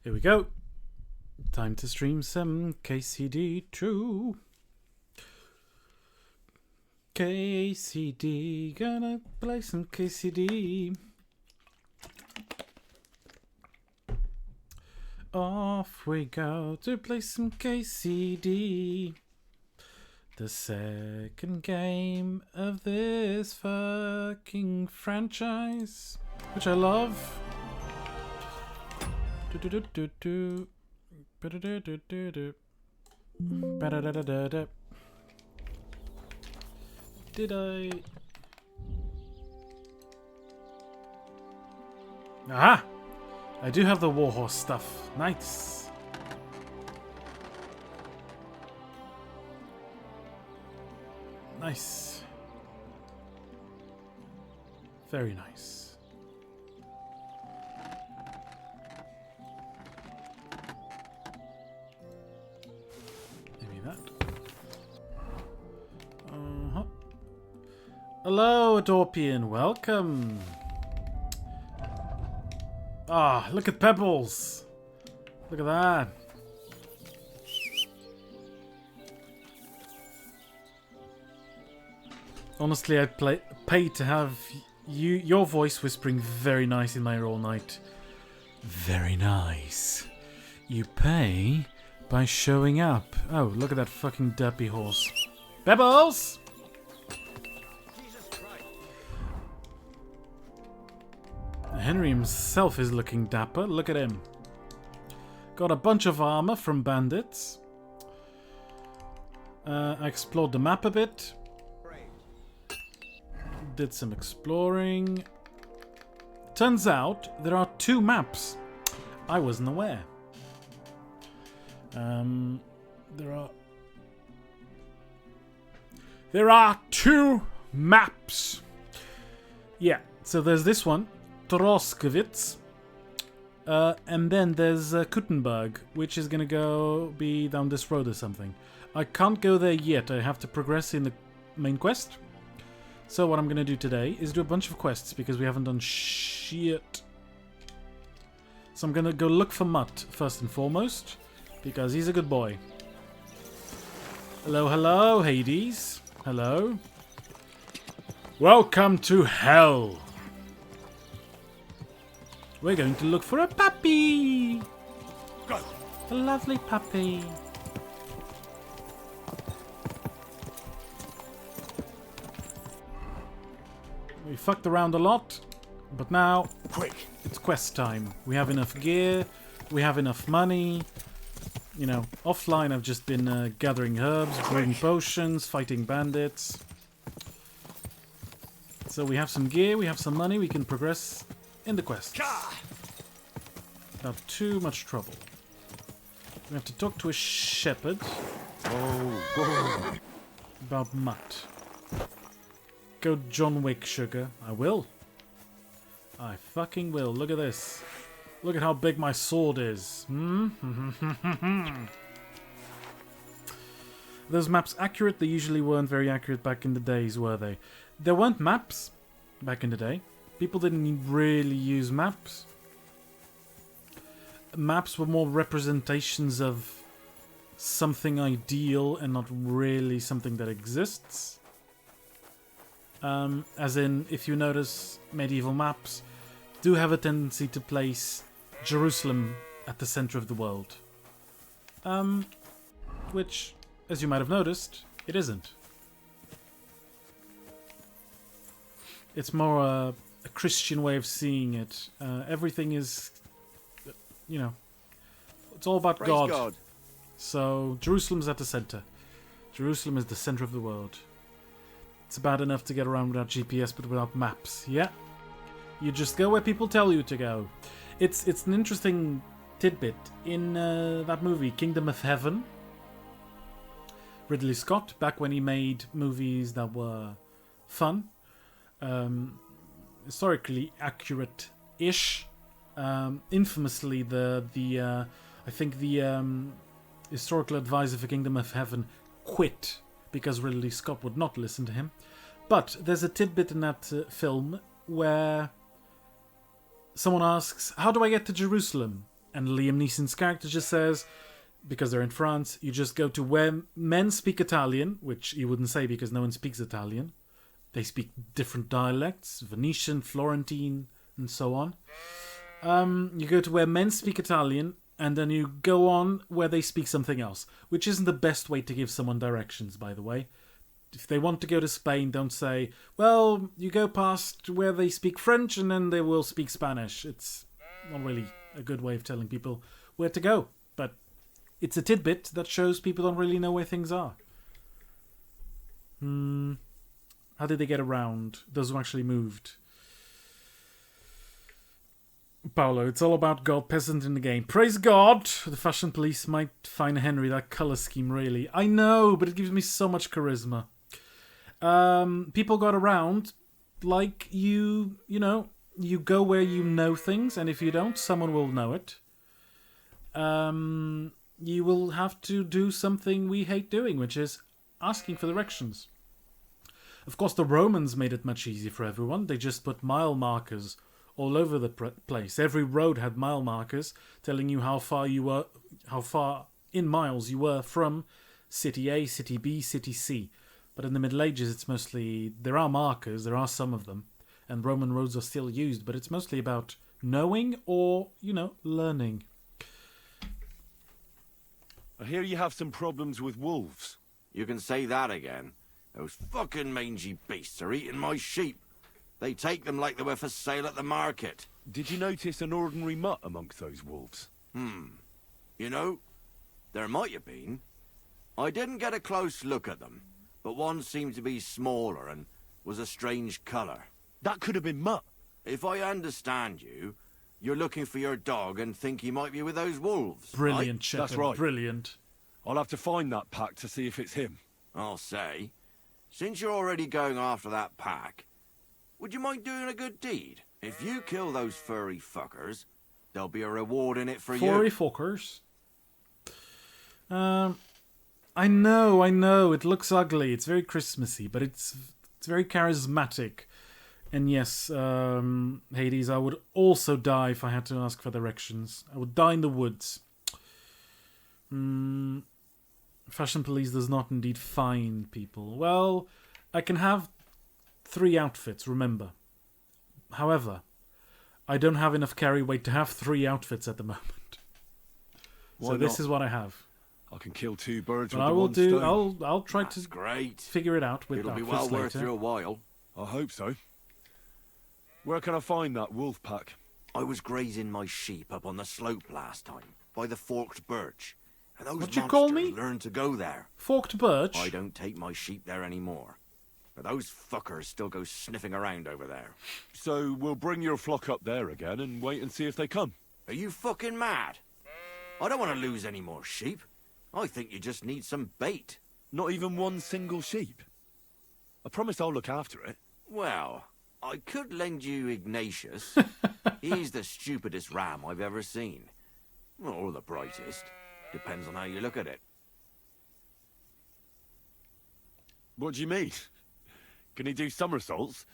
Here we go. Time to stream some KCD2. KCD, gonna play some KCD. Off we go to play some KCD. The second game of this fucking franchise, which I love. Did I? Aha! I do have the warhorse stuff. Nice. Nice. Very nice. Maybe that. Hello, Adorpian. Welcome. Ah, look at Pebbles. Look at that. Honestly, I'd pay to have your voice whispering very nice in my ear all night. Very nice. You pay by showing up. Oh, look at that fucking derpy horse. Pebbles! Henry himself is looking dapper. Look at him. Got a bunch of armor from bandits. I explored the map a bit. Did some exploring. Turns out there are 2 maps. I wasn't aware. There are 2 maps. Yeah, so there's this one, Troskowitz, and then there's Kuttenberg, which is gonna be down this road or something. I can't go there yet. I have to progress in the main quest. So what I'm going to do today is do a bunch of quests because we haven't done shit. So I'm going to go look for Mutt first and foremost because he's a good boy. Hello, hello, Hades. Hello. Welcome to hell. We're going to look for a puppy. Go. A lovely puppy. We fucked around a lot, but now it's quest time. We have enough gear, we have enough money. You know, offline I've just been gathering herbs, brewing potions, fighting bandits. So we have some gear, we have some money, we can progress in the quests. Without too much trouble. We have to talk to a shepherd. About Mutt. Go John Wick, sugar. I will. I fucking will. Look at this. Look at how big my sword is. Those maps accurate? They usually weren't very accurate back in the days, were they? There weren't maps back in the day. People didn't really use maps. Maps were more representations of something ideal and not really something that exists. As in, if you notice, medieval maps do have a tendency to place Jerusalem at the center of the world. Which, as you might have noticed, it isn't. It's more a Christian way of seeing it. Everything is, you know, it's all about God. So, Jerusalem's at the center. Jerusalem is the center of the world. It's bad enough to get around without GPS, but without maps. Yeah. You just go where people tell you to go. It's an interesting tidbit. In that movie, Kingdom of Heaven, Ridley Scott, back when he made movies that were fun, historically accurate-ish, infamously I think the historical advisor for Kingdom of Heaven quit because Ridley Scott would not listen to him. But there's a tidbit in that film where someone asks, how do I get to Jerusalem? And Liam Neeson's character just says, because they're in France, you just go to where men speak Italian, which you wouldn't say because no one speaks Italian. They speak different dialects, Venetian, Florentine, and so on. You go to where men speak Italian, and then you go on where they speak something else, which isn't the best way to give someone directions, by the way. If they want to go to Spain, don't say, well, you go past where they speak French and then they will speak Spanish. It's not really a good way of telling people where to go. But it's a tidbit that shows people don't really know where things are. How did they get around? Those who actually moved. Paulo, it's all about God, peasant in the game. Praise God! The fashion police might find Henry that colour scheme, really. I know, but it gives me so much charisma. People got around like you know, you go where you know things, and if you don't, someone will know it. You will have to do something we hate doing, which is asking for directions. Of course, the Romans made it much easier for everyone. They just put mile markers all over the place. Every road had mile markers telling you how far in miles you were from city A, city B, city C. But in the Middle Ages, it's mostly, there are markers, there are some of them, and Roman roads are still used, but it's mostly about knowing or, learning. I hear you have some problems with wolves. You can say that again. Those fucking mangy beasts are eating my sheep. They take them like they were for sale at the market. Did you notice an ordinary mutt amongst those wolves? You know, there might have been. I didn't get a close look at them, but one seemed to be smaller and was a strange colour. That could have been Mutt. If I understand you, you're looking for your dog and think he might be with those wolves. Brilliant, right? Shepard. That's right. Brilliant. I'll have to find that pack to see if it's him. I'll say, since you're already going after that pack, would you mind doing a good deed? If you kill those furry fuckers, there'll be a reward in it for you. Furry fuckers. I know. It looks ugly. It's very Christmassy, but it's very charismatic. And yes, Hades, I would also die if I had to ask for directions. I would die in the woods. Fashion police does not indeed find people. Well, I can have 3 outfits, remember. However, I don't have enough carry weight to have 3 outfits at the moment. So this is what I have. I can kill 2 birds But with I the will one do. stone. I'll try That's to great. figure it out with It'll be outfits well worth later. your while. I hope so. Where can I find that wolf pack? I was grazing my sheep up on the slope last time, by the forked birch. And those What'd you monsters call me? learned to go there. Forked birch. I don't take my sheep there anymore. But those fuckers still go sniffing around over there. So we'll bring your flock up there again and wait and see if they come. Are you fucking mad? I don't want to lose any more sheep. I think you just need some bait. Not even one single sheep. I promise I'll look after it. Well, I could lend you Ignatius. He's the stupidest ram I've ever seen. Or the brightest. Depends on how you look at it. What do you mean? Can he do somersaults?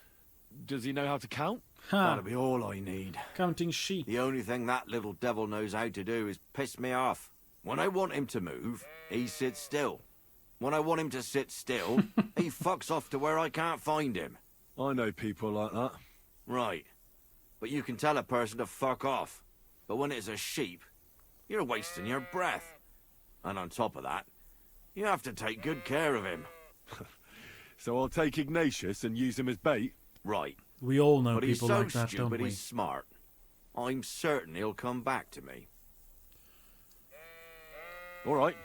Does he know how to count? That'll be all I need. Counting sheep. The only thing that little devil knows how to do is piss me off. When I want him to move, he sits still. When I want him to sit still, he fucks off to where I can't find him. I know people like that. Right. But you can tell a person to fuck off. But when it's a sheep, you're wasting your breath. And on top of that, you have to take good care of him. So I'll take Ignatius and use him as bait? Right. We all know But he's people so like that, stupid don't we? he's smart. I'm certain he'll come back to me. All right.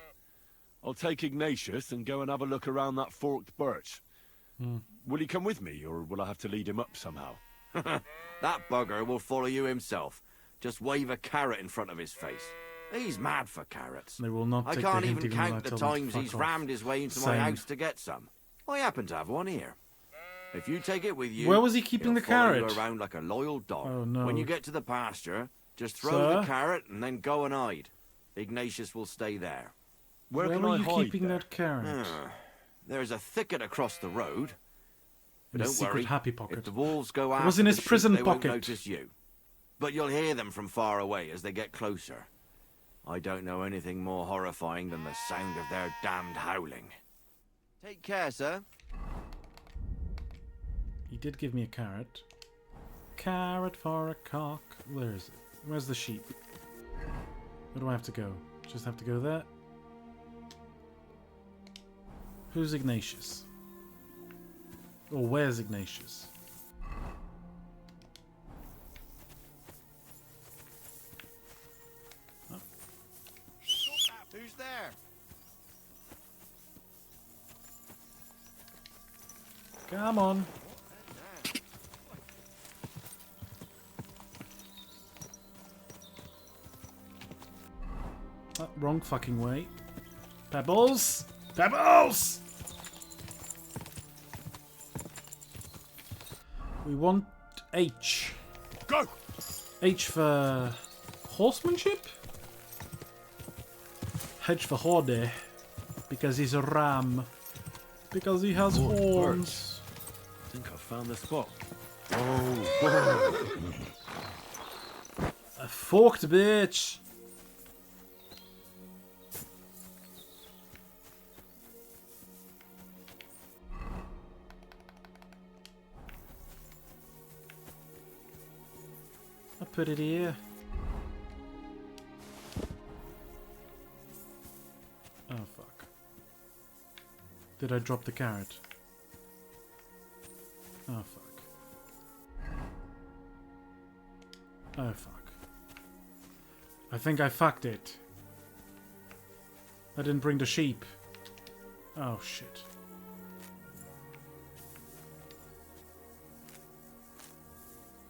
I'll take Ignatius and go and have a look around that forked birch. Will he come with me, or will I have to lead him up somehow? That bugger will follow you himself. Just wave a carrot in front of his face. He's mad for carrots. They will not I take can't the hint even when I count the tell them to times fuck he's off. rammed his way into my Same. house to get some. I happen to have one here. If you take it with you, Where was he keeping he'll the follow carrot? you around like a loyal dog. Oh, no. When you get to the pasture, just throw Sir? the carrot and then go and hide. Ignatius will stay there. Where Where can were I you hide keeping there? that carrot? There's a thicket across the road. In But his don't secret worry, happy if pocket. the wolves go after was in the his sheep, prison they won't pocket. notice you. but you'll hear them from far away as they get closer. I don't know anything more horrifying than the sound of their damned howling. Take care, sir. He did give me a carrot. Carrot for a cock. Where is it? Where's the sheep? Where do I have to go? Just have to go there. Who's Ignatius? Or where's Ignatius? Oh. Who's there? Come on. Oh, wrong fucking way. Pebbles! Pebbles! We want H. Go! H for horsemanship? H for horde. Because he's a ram. Because he has horns. I think I found the spot. Oh, A forked bitch. I'll put it here. Oh fuck. Did I drop the carrot? Oh fuck. Oh fuck. I think I fucked it. I didn't bring the sheep. Oh shit.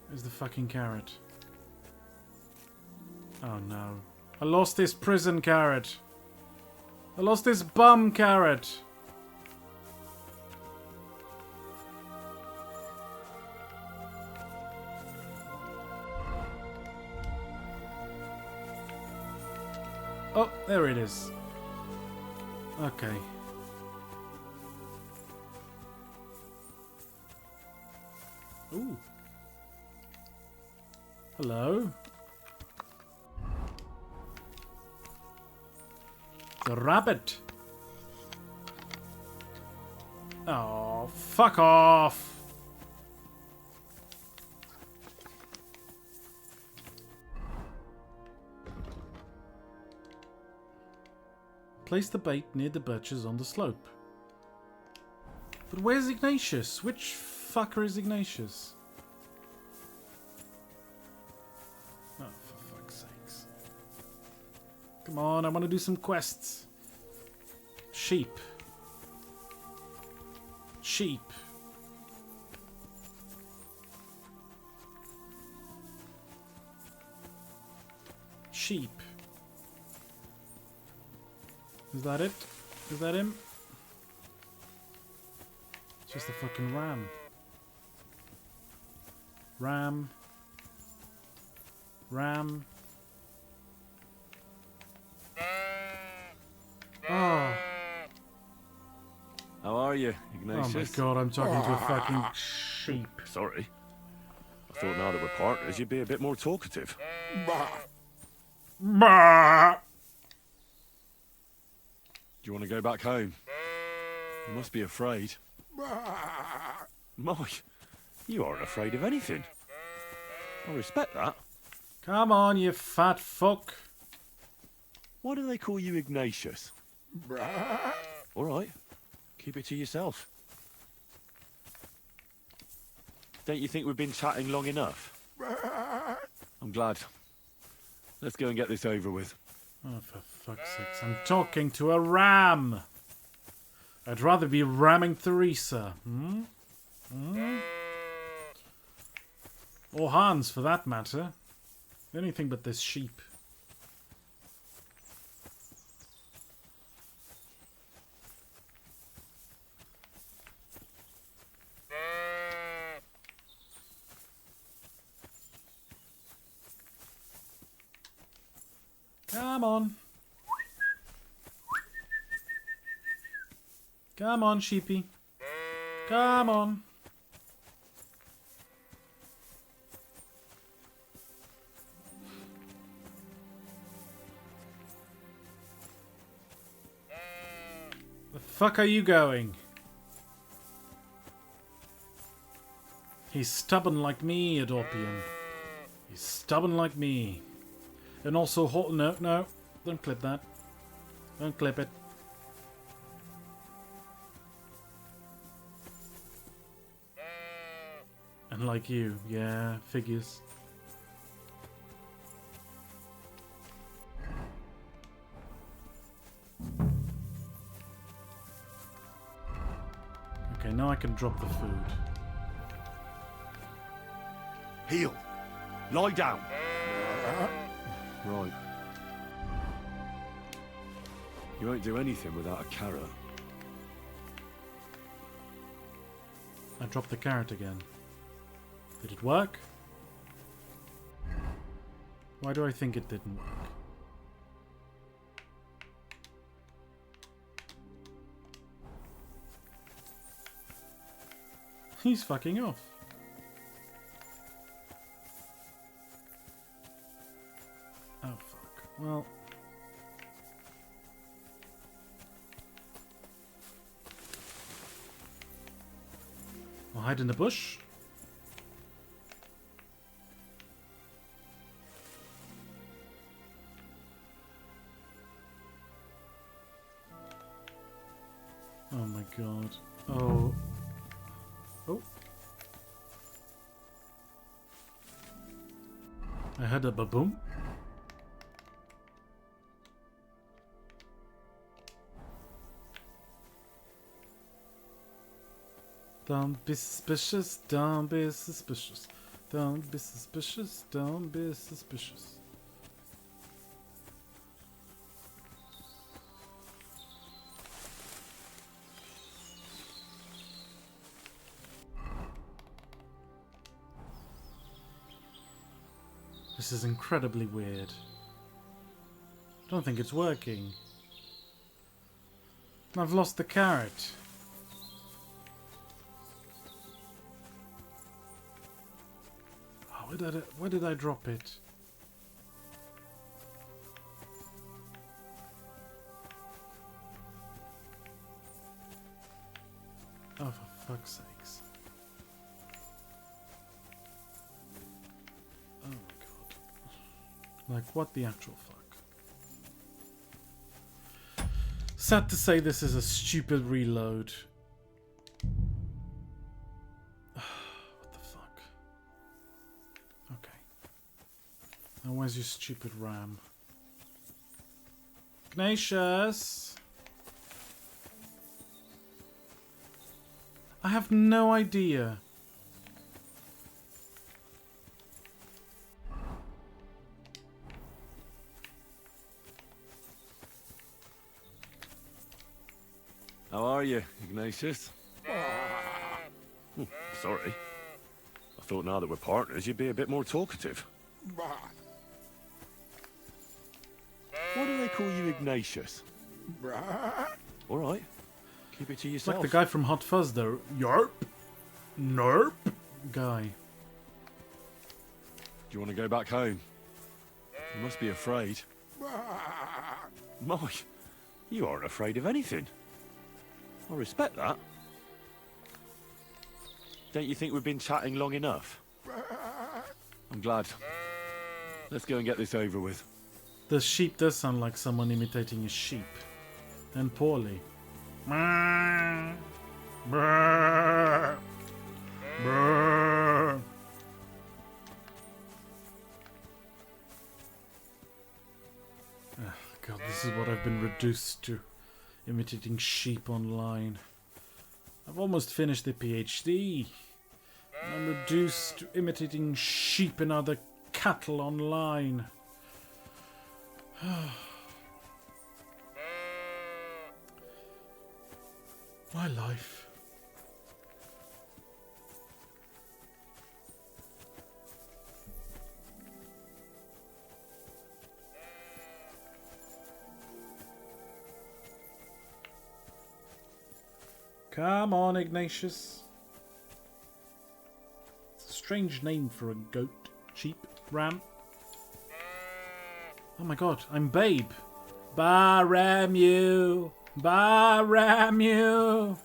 Where's the fucking carrot? Oh no. I lost this prison carrot. I lost this bum carrot. Oh, there it is. Okay. Ooh. Hello. The rabbit. Oh, fuck off. Place the bait near the birches on the slope. But where's Ignatius? Which fucker is Ignatius? Oh, for fuck's sakes. Come on, I want to do some quests. Sheep. Sheep. Sheep. Is that it? Is that him? It's just a fucking ram. Ram. Ram. Oh. how are you, Oh Ignatius? my god, I'm talking to a fucking sheep. Sorry. I thought now that we're partners, you'd be a bit more talkative. Bah! Do you want to go back home? You must be afraid. My, you aren't afraid of anything. I respect that. Come on, you fat fuck. Why do they call you Ignatius? All right, keep it to yourself. Don't you think we've been chatting long enough? I'm glad. Let's go and get this over with. Oh, for fuck's sakes, I'm talking to a ram. I'd rather be ramming Theresa. Hmm? Hmm? Or Hans, for that matter. Anything but this sheep. Come on. Come on, sheepy. Come on. fuck are you going? He's stubborn like me, Adorpian. He's stubborn like me. And also, no, don't clip that. Don't clip it. And like you, yeah, figures. Okay, now I can drop the food. Heel. Lie down. Right. You won't do anything without a carrot. I dropped the carrot again. Did it work? Why do I think it didn't work? He's fucking off. Oh fuck. Well... I'll hide in the bush. Oh my god. Oh. Oh. I had a baboom. Don't be suspicious, don't be suspicious. Don't be suspicious, don't be suspicious. This is incredibly weird. I don't think it's working. I've lost the carrot. Oh, where did I drop it? Oh, for fuck's sakes. Oh my god. Like, what the actual fuck? Sad to say this is a stupid reload. What the fuck? Okay. Now where's your stupid RAM? Ignatius! I have no idea. How are you, Ignatius? Sorry. I thought now that we're partners, you'd be a bit more talkative. Why do they call you Ignatius? All right. Keep it to yourself. Like the guy from Hot Fuzz, though. Yarp. Nerp. Guy. Do you want to go back home? You must be afraid. Mike, you aren't afraid of anything. I respect that. Don't you think we've been chatting long enough? I'm glad. Let's go and get this over with. The sheep does sound like someone imitating a sheep. And poorly. Brrr. Brrr. Brrr. Oh, God, this is what I've been reduced to. Imitating sheep online. I've almost finished the PhD. I'm reduced to imitating sheep and other cattle online. My life. Come on, Ignatius. It's a strange name for a goat, sheep, ram. Oh my god, I'm Babe. Baremu. Baramu.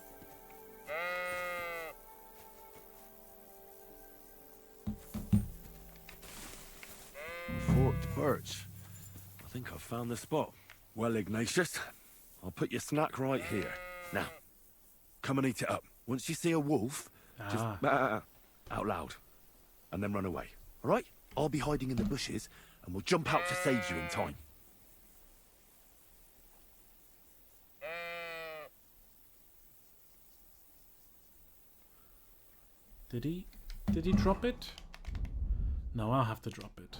Forked birch. I think I've found the spot. Well, Ignatius, I'll put your snack right here. Now, come and eat it up. Once you see a wolf, just out loud, and then run away. All right? I'll be hiding in the bushes, and we'll jump out to save you in time. Did he drop it? No, I'll have to drop it.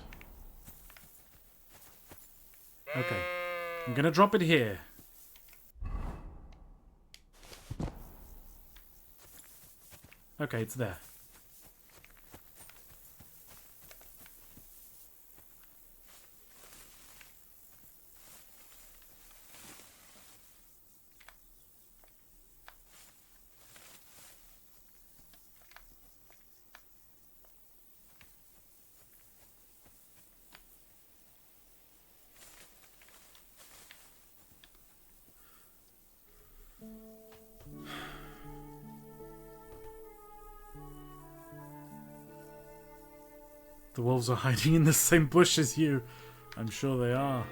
Okay. I'm gonna drop it here. Okay, it's there. The wolves are hiding in the same bush as you. I'm sure they are.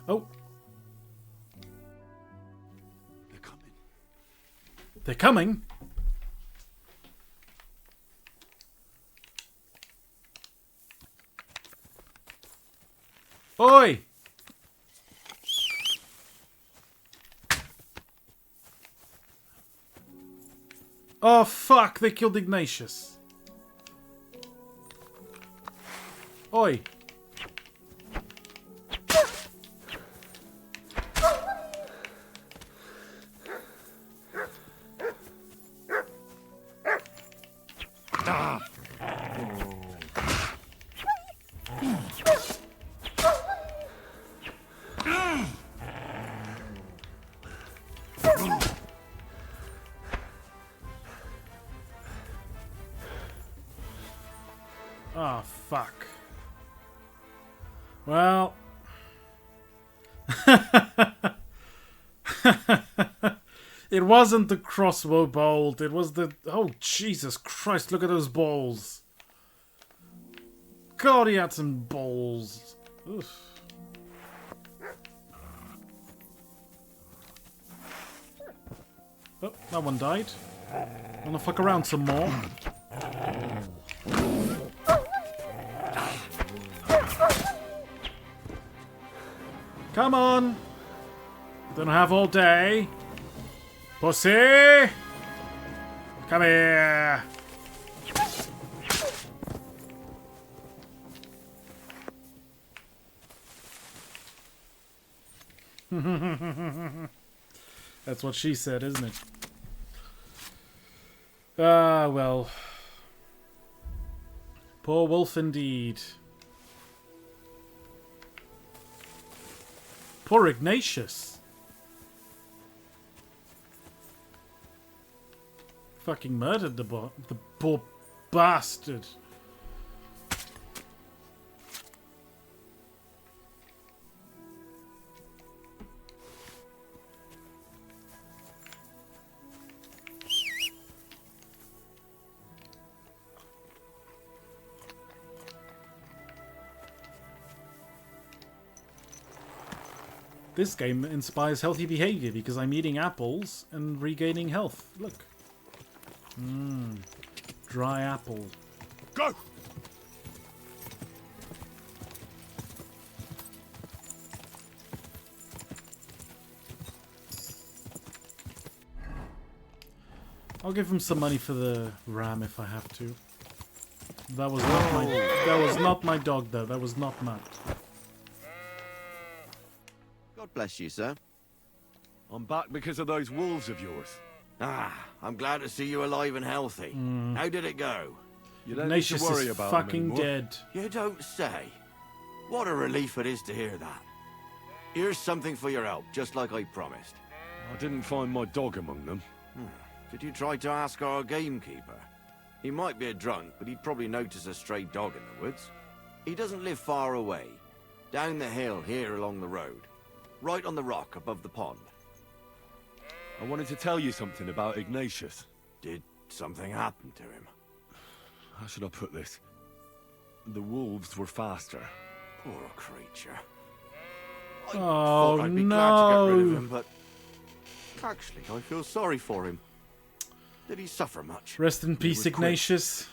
Oh. They're coming. They're coming? Oi! Oh fuck, they killed Ignatius. Oi! Oh fuck. Well, it wasn't the crossbow bolt. It was the... Oh, Jesus Christ, look at those balls. God, he had some balls. Oof. Oh, that one died. Wanna fuck around some more? Come on! Don't have all day. Pussy! Come here! That's what she said, isn't it? Ah, well. Poor wolf indeed. Poor Ignatius. Fucking murdered the poor bastard. This game inspires healthy behavior because I'm eating apples and regaining health. Look. Dry apple. Go! I'll give him some money for the ram if I have to. That was not my dog though. That was not Matt. God bless you, sir. I'm back because of those wolves of yours. Ah, I'm glad to see you alive and healthy. How did it go? You don't need to Ignatius worry is about them fucking anymore. dead. You don't say. What a relief it is to hear that. Here's something for your help, just like I promised. I didn't find my dog among them. Did you try to ask our gamekeeper? He might be a drunk, but he'd probably notice a stray dog in the woods. He doesn't live far away. Down the hill here along the road. Right on the rock above the pond. I wanted to tell you something about Ignatius. Did something happen to him? How should I put this? The wolves were faster. Poor creature. Oh, I'd be glad to get rid of no. him, but actually, I feel sorry for him. Did he suffer much? Rest in peace, was quick. Ignatius.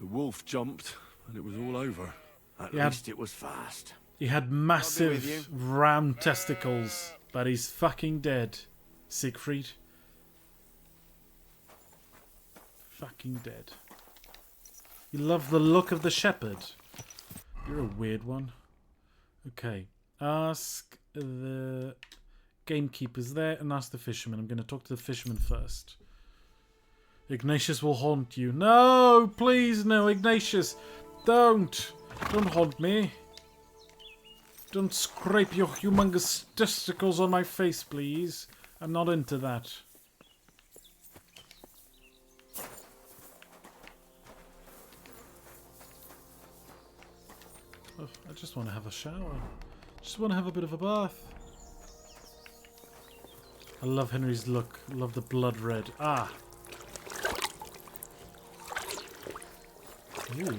The wolf jumped, and it was all over. At Yeah. least it was fast. He had with massive you. round testicles, but he's fucking dead. Siegfried. Fucking dead. You love the look of the shepherd. You're a weird one. Okay. Ask the gamekeepers there and ask the fisherman. I'm going to talk to the fisherman first. Ignatius will haunt you. No, please, no, Ignatius. Don't. Don't haunt me. Don't scrape your humongous testicles on my face, please. I'm not into that. Oh, I just want to have a shower. Just want to have a bit of a bath. I love Henry's look. I love the blood red. Ah. Ooh.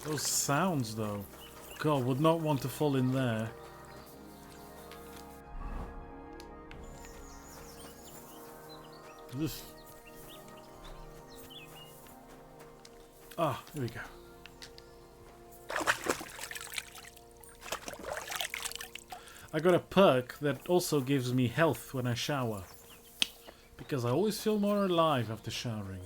Those sounds, though. God, would not want to fall in there. Ugh. Ah, here we go. I got a perk that also gives me health when I shower. Because I always feel more alive after showering.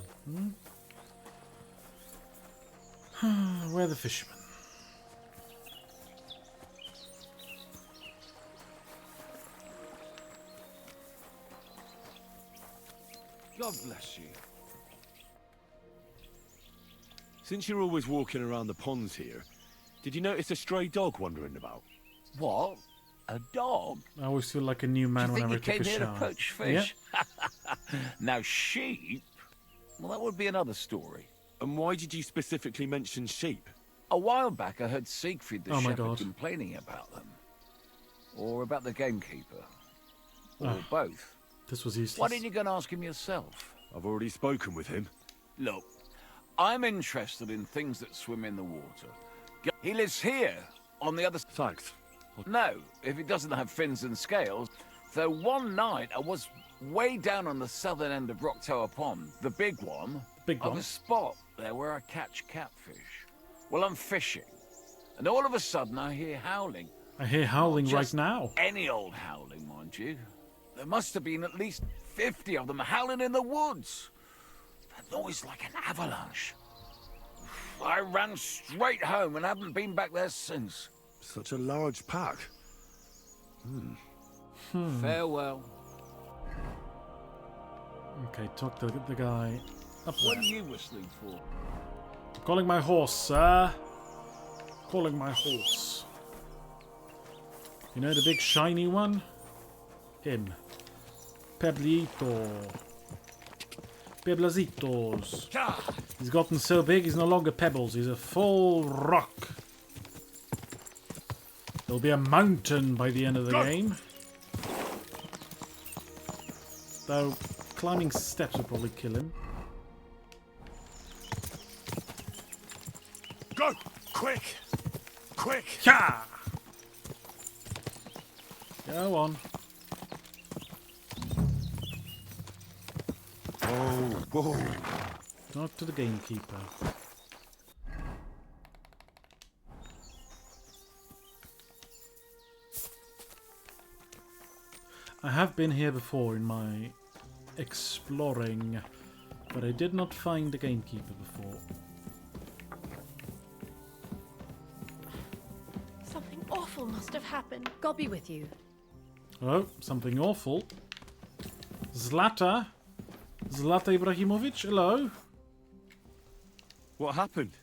Where are the fishermen? God bless you. Since you're always walking around the ponds here, did you notice a stray dog wandering about? What? A dog? I always feel like a new man Do you whenever I think you take came a here to shower. poach fish? Now sheep? Well, that would be another story. And why did you specifically mention sheep? A while back I heard Siegfried the Oh my shepherd God. complaining about them. Or about the gamekeeper. Or Ah. both. This was useless. Why didn't you go and ask him yourself? I've already spoken with him. Look, I'm interested in things that swim in the water. He lives here, on the other side. Thanks. No, if it doesn't have fins and scales. Though one night I was way down on the southern end of Rock Tower Pond, the big one. Big I have one? a spot there where I catch catfish. Well, I'm fishing, and all of a sudden I hear howling. I hear howling right Just now. Any old howling, mind you. There must have been at least 50 of them howling in the woods. A noise like an avalanche. I ran straight home and haven't been back there since. Such a large pack. Farewell. Okay, talk to the guy up What there. are you whistling for? Calling my horse, sir. Calling my horse. You know the big shiny one? Him. Peblito. Peblazitos. He's gotten so big he's no longer pebbles. He's a full rock. There'll be a mountain by the end of the game. Though climbing steps will probably kill him. Go! Quick! Quick! Yeah! Go on. Oh, whoa! Talk to the gamekeeper. I have been here before in my exploring, but I did not find the gamekeeper before. Something awful must have happened. God be with you. Oh, something awful. Zlata? Zlata Ibrahimovic, hello? What happened?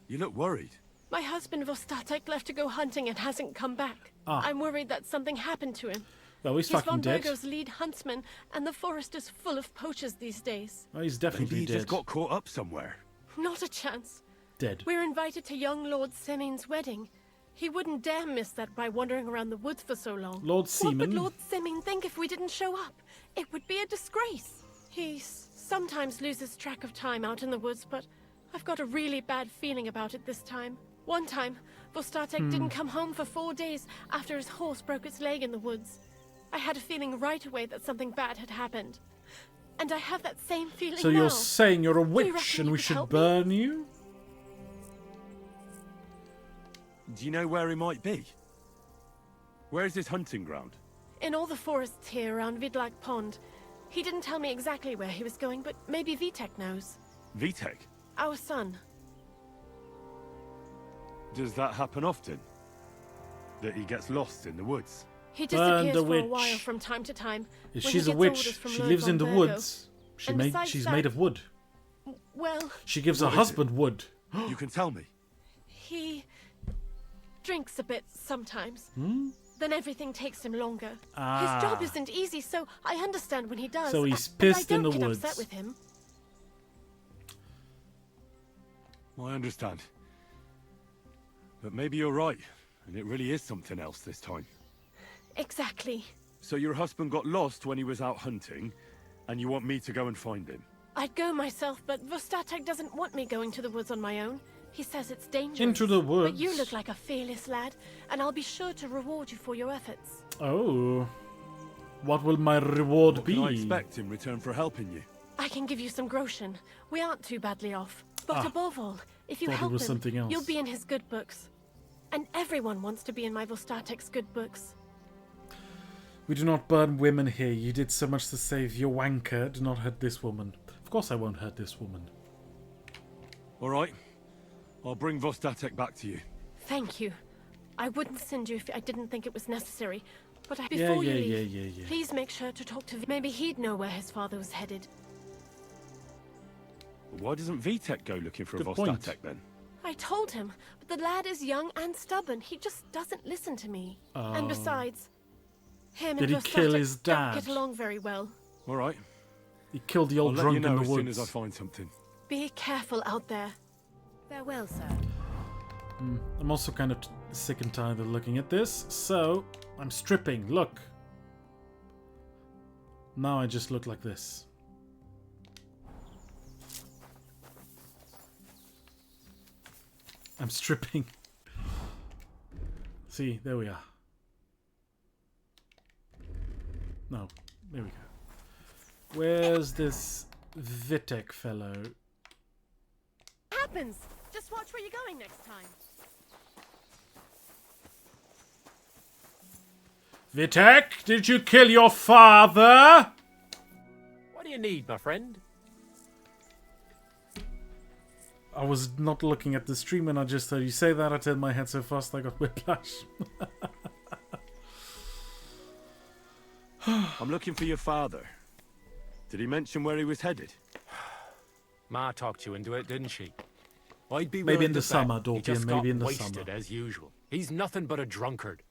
You look worried. My husband Vostatek left to go hunting and hasn't come back. Ah. I'm worried that something happened to him. Well, he's He's fucking von dead. Burgo's lead huntsman, and the forest is full of poachers these days. Oh, he's Maybe definitely he dead. just got caught up somewhere. Not a chance. Dead. We're invited to young Lord Senin's wedding. He wouldn't dare miss that by wandering around the woods for so long. Lord What Seaman. would Lord Seaman think if we didn't show up? It would be a disgrace. He sometimes loses track of time out in the woods, but I've got a really bad feeling about it this time. One time, Vostatek didn't come home for 4 days after his horse broke its leg in the woods. I had a feeling right away that something bad had happened. And I have that same feeling So now. you're saying you're a you witch reckon and you we could should help me? burn you? Do you know where he might be? Where is his hunting ground? In all the forests here around Vidlak Pond. He didn't tell me exactly where he was going, but maybe Vitek knows. Vitek? Our son. Does that happen often? That he gets lost in the woods? He Burn disappears the for a witch. while from time to time. If when she's he a gets witch, orders from she Lord lives in von the Virgo. woods. And besides She's that- made of wood. Well, She gives her What is husband wood. You can tell me. he drinks a bit sometimes. Then everything takes him longer. Ah. His job isn't easy, so I understand when he does. So he's and pissed I in don't the get woods. upset with him. I understand. But maybe you're right, and it really is something else this time. Exactly. So your husband got lost when he was out hunting, and you want me to go and find him? I'd go myself, but Vostatek doesn't want me going to the woods on my own. He says it's dangerous. Into the woods. But you look like a fearless lad, and I'll be sure to reward you for your efforts. Oh. What will my reward What be? can I expect in return for helping you? I can give you some groschen. We aren't too badly off. But above all, if you Thought it help was him, something else. you'll be in his good books. And everyone wants to be in my Vostatek's good books. We do not burn women here. You did so much to save your wanker. Do not hurt this woman. Of course I won't hurt this woman. All right. I'll bring Vostatek back to you. Thank you. I wouldn't send you if I didn't think it was necessary. But Yeah, before you yeah, leave, yeah. please make sure to talk to maybe he'd know where his father was headed. Why doesn't Vitek go looking for Good a point. Vostatek then? I told him, but the lad is young and stubborn. He just doesn't listen to me. And besides, him Did and he kill Vostatek his don't dad? get along very well. All right. He killed the I'll old let drunk you know in the as woods. soon as I find something. Be careful out there. Farewell, sir. I'm also kind of sick and tired of looking at this, so I'm stripping. Look. Now I just look like this. I'm stripping. See, there we are. No, there we go. Where's this Vitek fellow? Happens. Just watch where you're going next time. Vitek, did you kill your father? What do you need, my friend? I was not looking at the stream and I just heard you say that. I turned my head so fast I got whiplash. I'm looking for your father. Did he mention where he was headed? Ma talked you into it, didn't she? I'd be Maybe willing in the to bet summer, he Dorpian, just maybe got in the wasted summer. as usual. He's nothing but a drunkard.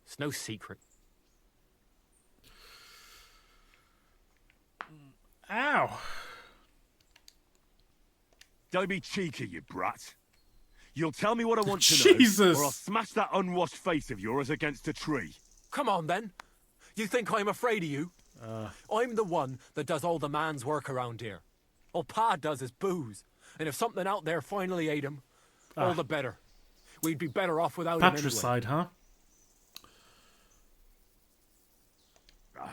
It's no secret. Ow. Don't be cheeky, you brat. You'll tell me what I want to Jesus. know, or I'll smash that unwashed face of yours against a tree. Come on, then. You think I'm afraid of you? I'm the one that does all the man's work around here. All Pa does is booze. And if something out there finally ate him, all the better. We'd be better off without him anyway. Patricide, huh?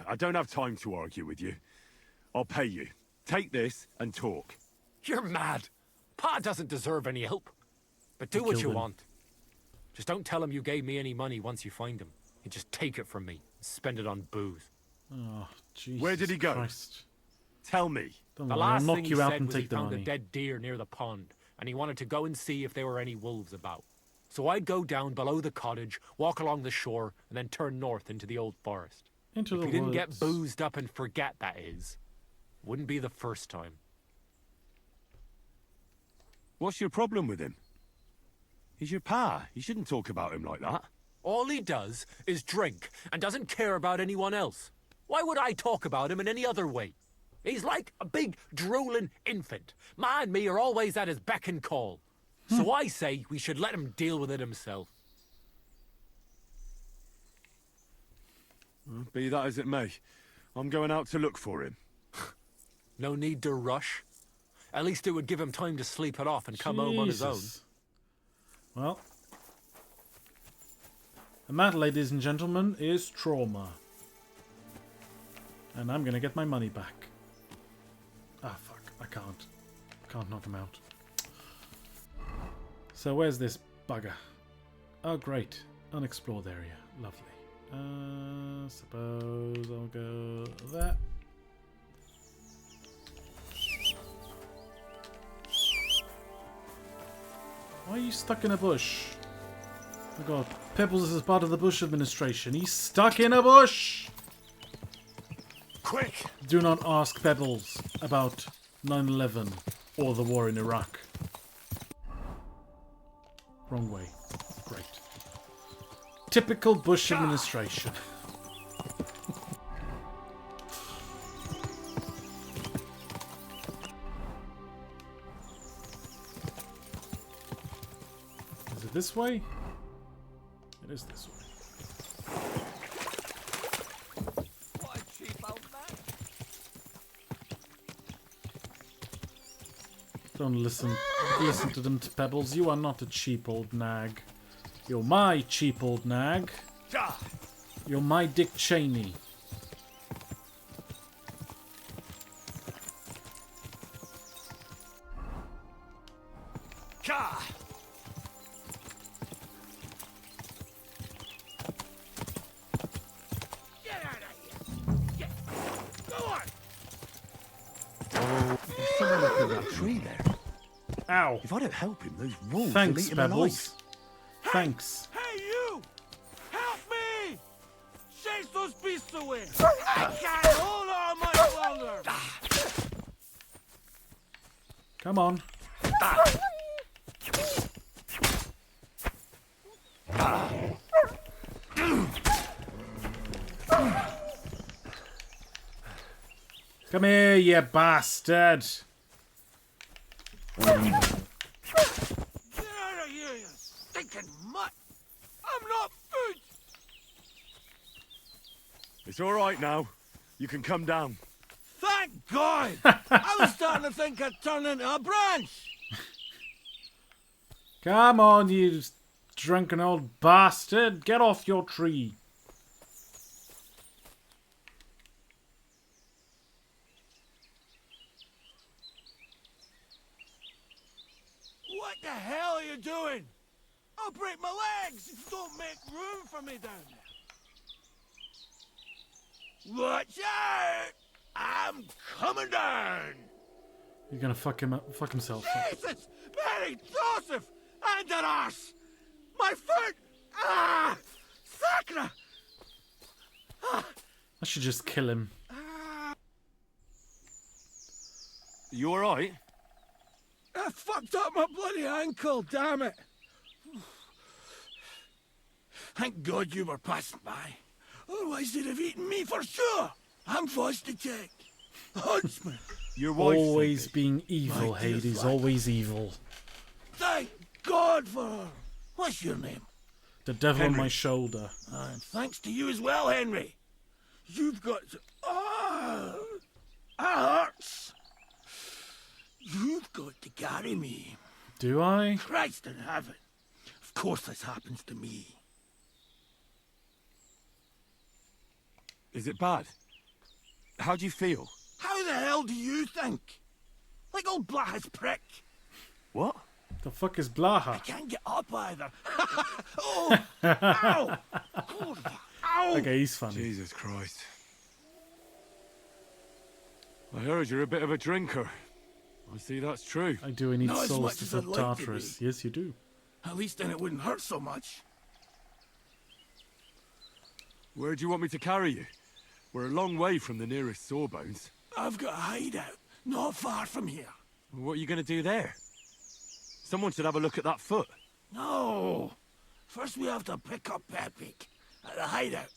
I don't have time to argue with you. I'll pay you. Take this and talk. You're mad. Pa doesn't deserve any help. But do You what killed you him. want. Just don't tell him you gave me any money once you find him. You just take it from me and spend it on booze. Oh, Jesus Where did he go? Christ. Tell me. Don't The worry, I'll last knock thing he you out said and was he take the found money. a dead deer near the pond, and he wanted to go and see if there were any wolves about. So I'd go down below the cottage, walk along the shore, and then turn north into the old forest. Into If the he didn't get woods. boozed up and forget, that is. Wouldn't be the first time. What's your problem with him? He's your pa. You shouldn't talk about him like that. All he does is drink and doesn't care about anyone else. Why would I talk about him in any other way? He's like a big drooling infant. Ma and me are always at his beck and call. So I say we should let him deal with it himself. Be that as it may, I'm going out to look for him. No need to rush. At least it would give him time to sleep it off and come home on his own. Jesus. Well, and that, ladies and gentlemen, is trauma. And I'm gonna get my money back. Ah, fuck. I can't. Can't knock him out. So where's this bugger? Oh, great. Unexplored area. Lovely. Suppose I'll go there. Why are you stuck in a bush? Oh god. Pebbles is part of the Bush administration. He's stuck in a bush! Quick! Do not ask Pebbles about 9/11 or the war in Iraq. Wrong way. Great. Typical Bush administration. Is it this way? It is this way. What a cheap old man. Don't listen to them, Pebbles. You are not a cheap old nag. You're my cheap old nag. You're my Dick Cheney. Get out of here. Go on. There's someone up in that tree there. Ow. If I don't help him, those wolves will Thanks, eat him Pebbles. alive. Thanks. Hey, you! Help me! Chase those beasts away! I can't hold on much longer! Come on. Come here, you bastard. Get out of here, you stinking mutt! I'm not food! It's all right now. You can come down. Thank God! I was starting to think I'd turn into a branch! Come on, you drunken old bastard. Get off your tree. What the hell are you doing? I'll break my legs if you don't make room for me down there. Watch out! I'm coming down! You're gonna fuck him up, fuck himself up. Jesus! Mary Joseph! And an arse! My foot! Ah! Sacra! I should just kill him. You all right? I fucked up my bloody ankle, damn it! Thank God you were passing by. Otherwise they'd have eaten me for sure. I'm forced to check. Huntsman. Your wife Always sent being evil, My dear Hades. flag. Always evil. Thank God for her. What's your name? The devil on Henry. my shoulder. And thanks to you as well, Henry. You've got to... Ah! That hurts. You've got to carry me. Do I? Christ in heaven. Of course this happens to me. Is it bad? How do you feel? How the hell do you think? Like old Blaha's prick. What? The fuck is Blaha? Can't get up either. Oh! Ow! God, ow! Okay, he's funny. Jesus Christ. I heard you're a bit of a drinker. I see that's true. I do. I need Not as souls much to as I'd fill like to Tartarus. be. Yes, you do. At least then it wouldn't hurt so much. Where do you want me to carry you? We're a long way from the nearest sawbones. I've got a hideout, not far from here. What are you going to do there? Someone should have a look at that foot. No. First we have to pick up Pepik at the hideout.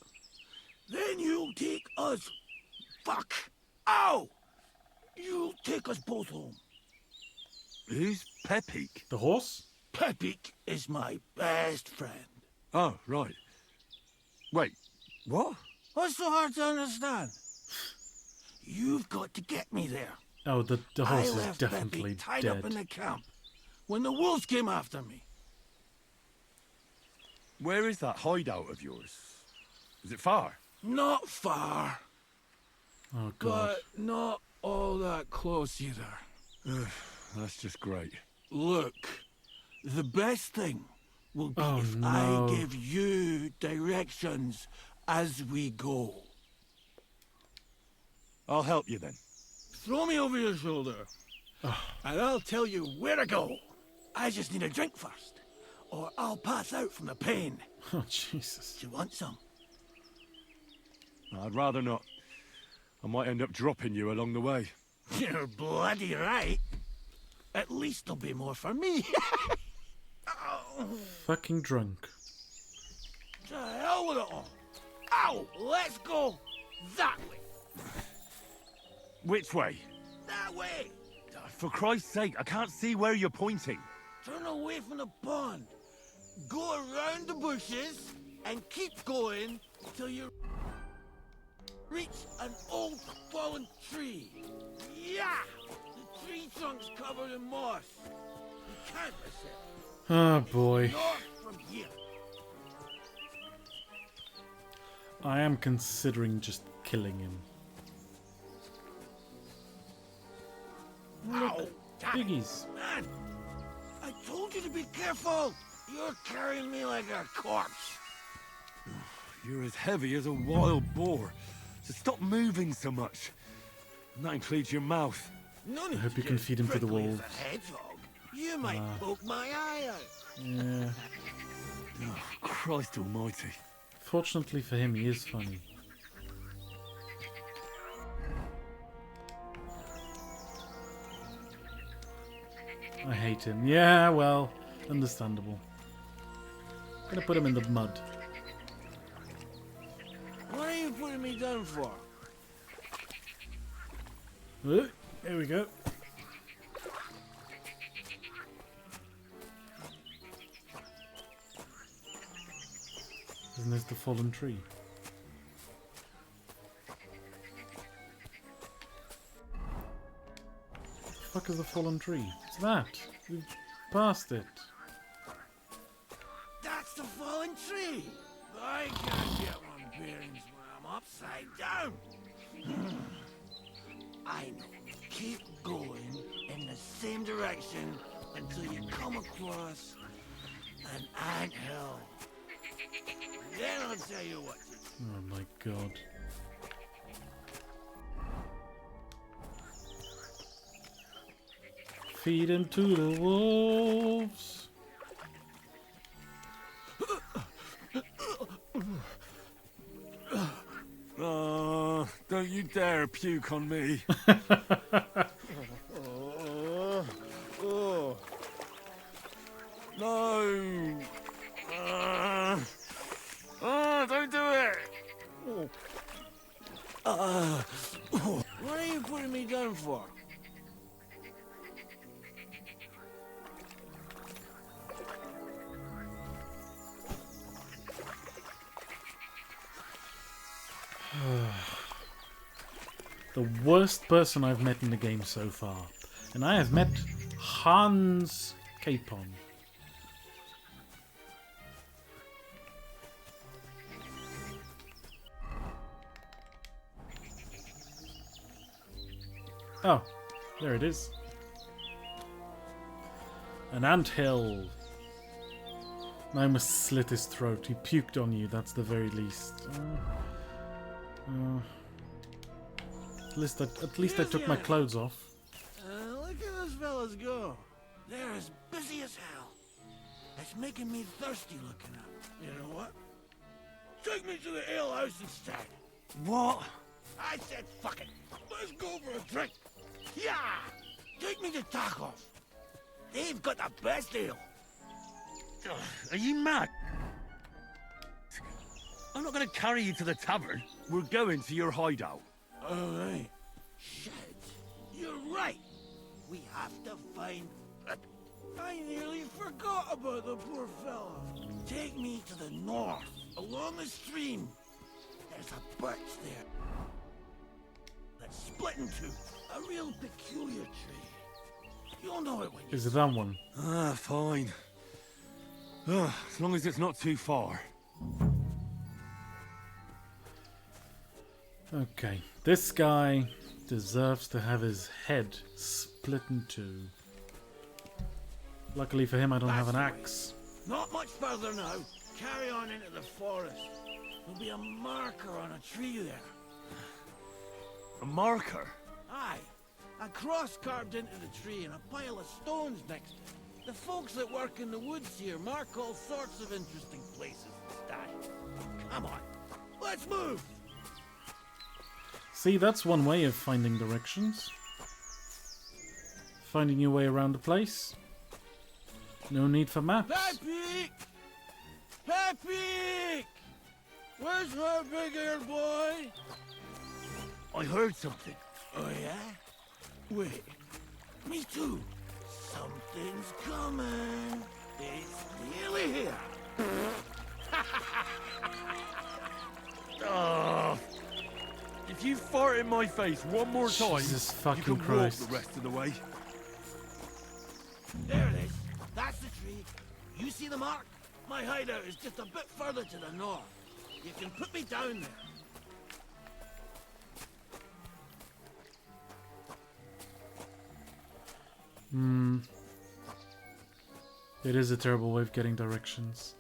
Then you'll take us... Fuck! Ow! You'll take us both home. Who's Pepik? The horse? Pepik is my best friend. Oh, right. Wait, what? What's so hard to understand? You've got to get me there. Oh, the I horse is left definitely Pepe tied up in dead. the camp when the wolves came after me. Where is that hideout of yours? Is it far? Not far, Oh god. but not all that close either. That's just great. Look, the best thing will be Oh, if no. I give you directions as we go. I'll help you then. Throw me over your shoulder, and I'll tell you where to go. I just need a drink first, or I'll pass out from the pain. Oh Jesus. Do you want some? I'd rather not. I might end up dropping you along the way. You're bloody right. At least there'll be more for me. Oh, Fucking drunk. to hell with it all. Ow! Let's go that way. Which way? That way. For Christ's sake, I can't see where you're pointing. Turn away from the pond. Go around the bushes and keep going till you reach an old fallen tree. Yeah! The tree trunk's covered in moss. You can't miss it. Oh boy. North from here. I am considering just killing him. Ow! Damn it, Piggies. man! I told you to be careful! You're carrying me like a corpse. You're as heavy as a wild boar. So stop moving so much. And that includes your mouth. No need I hope to you can get feed him to the prickly as wolves. a hedgehog. You might poke my eye out. Yeah. Oh, Christ almighty. Fortunately for him, he is funny. I hate him. Yeah, well, understandable. Gonna put him in the mud. What are you putting me down for? There we go. Isn't this the fallen tree? The fuck is the fallen tree? It's that. We've passed it. That's the fallen tree. I can't get my bearings when I'm upside down. I know. Keep going in the same direction until you come across an anthill. Then I'll tell you what to do. Oh my god. Feed him to the wolves. Oh, don't you dare puke on me. Oh. No. Don't do it. What are you putting me down for? The worst person I've met in the game so far. And I have met Hans Capon. Oh, there it is. An anthill. I almost slit his throat. He puked on you, that's the very least. At least I took my clothes off. Look at those fellas go. They're as busy as hell. It's making me thirsty looking at them. You know what? Take me to the ale house instead. What? I said fuck it. Let's go for a drink. Yeah! Take me to Tacos. They've got the best ale. Are you mad? I'm not going to carry you to the tavern. We're going to your hideout. All right. Shit. You're right. We have to find... I nearly forgot about the poor fella. Take me to the north, along the stream. There's a birch there that's split in two. A real peculiar tree. You'll know it when you... Is it that one? Ah, fine. As long as it's not too far. Okay, this guy deserves to have his head split in two. Luckily for him, I don't have an axe. Not much further now. Carry on into the forest. There'll be a marker on a tree there. A marker? Aye. A cross carved into the tree and a pile of stones next to it. The folks that work in the woods here mark all sorts of interesting places to stay. Come on, let's move! See, that's one way of finding directions. Finding your way around the place. No need for maps. Peppy! Peppy! Where's her big ear boy? I heard something. Oh yeah? Wait, me too. Something's coming. It's nearly here. If you fart in my face one more time, Jesus you fucking can Christ. walk the rest of the way. There it is. That's the tree. You see the mark? My hideout is just a bit further to the north. You can put me down there. It is a terrible way of getting directions.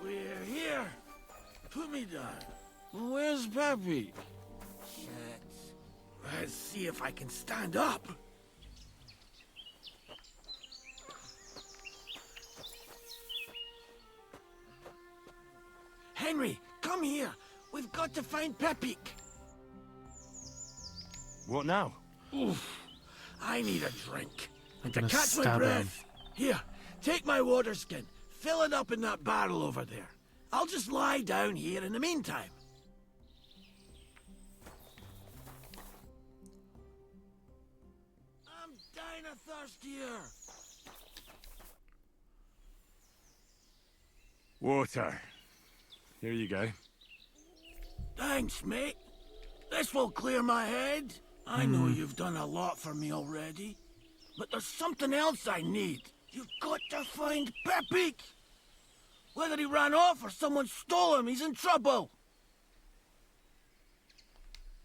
We're here. Put me down. Where's Peppy? Shit. Let's see if I can stand up. Henry, come here. We've got to find Peppy. What now? Oof. I need a drink. I'm To gonna catch my stab him. breath. Here, take my water skin. Fill it up in that barrel over there. I'll just lie down here in the meantime. I'm dying of thirst here. Water. Here you go. Thanks, mate. This will clear my head. I know you've done a lot for me already, but there's something else I need. You've got to find Peppy. Whether he ran off or someone stole him, he's in trouble.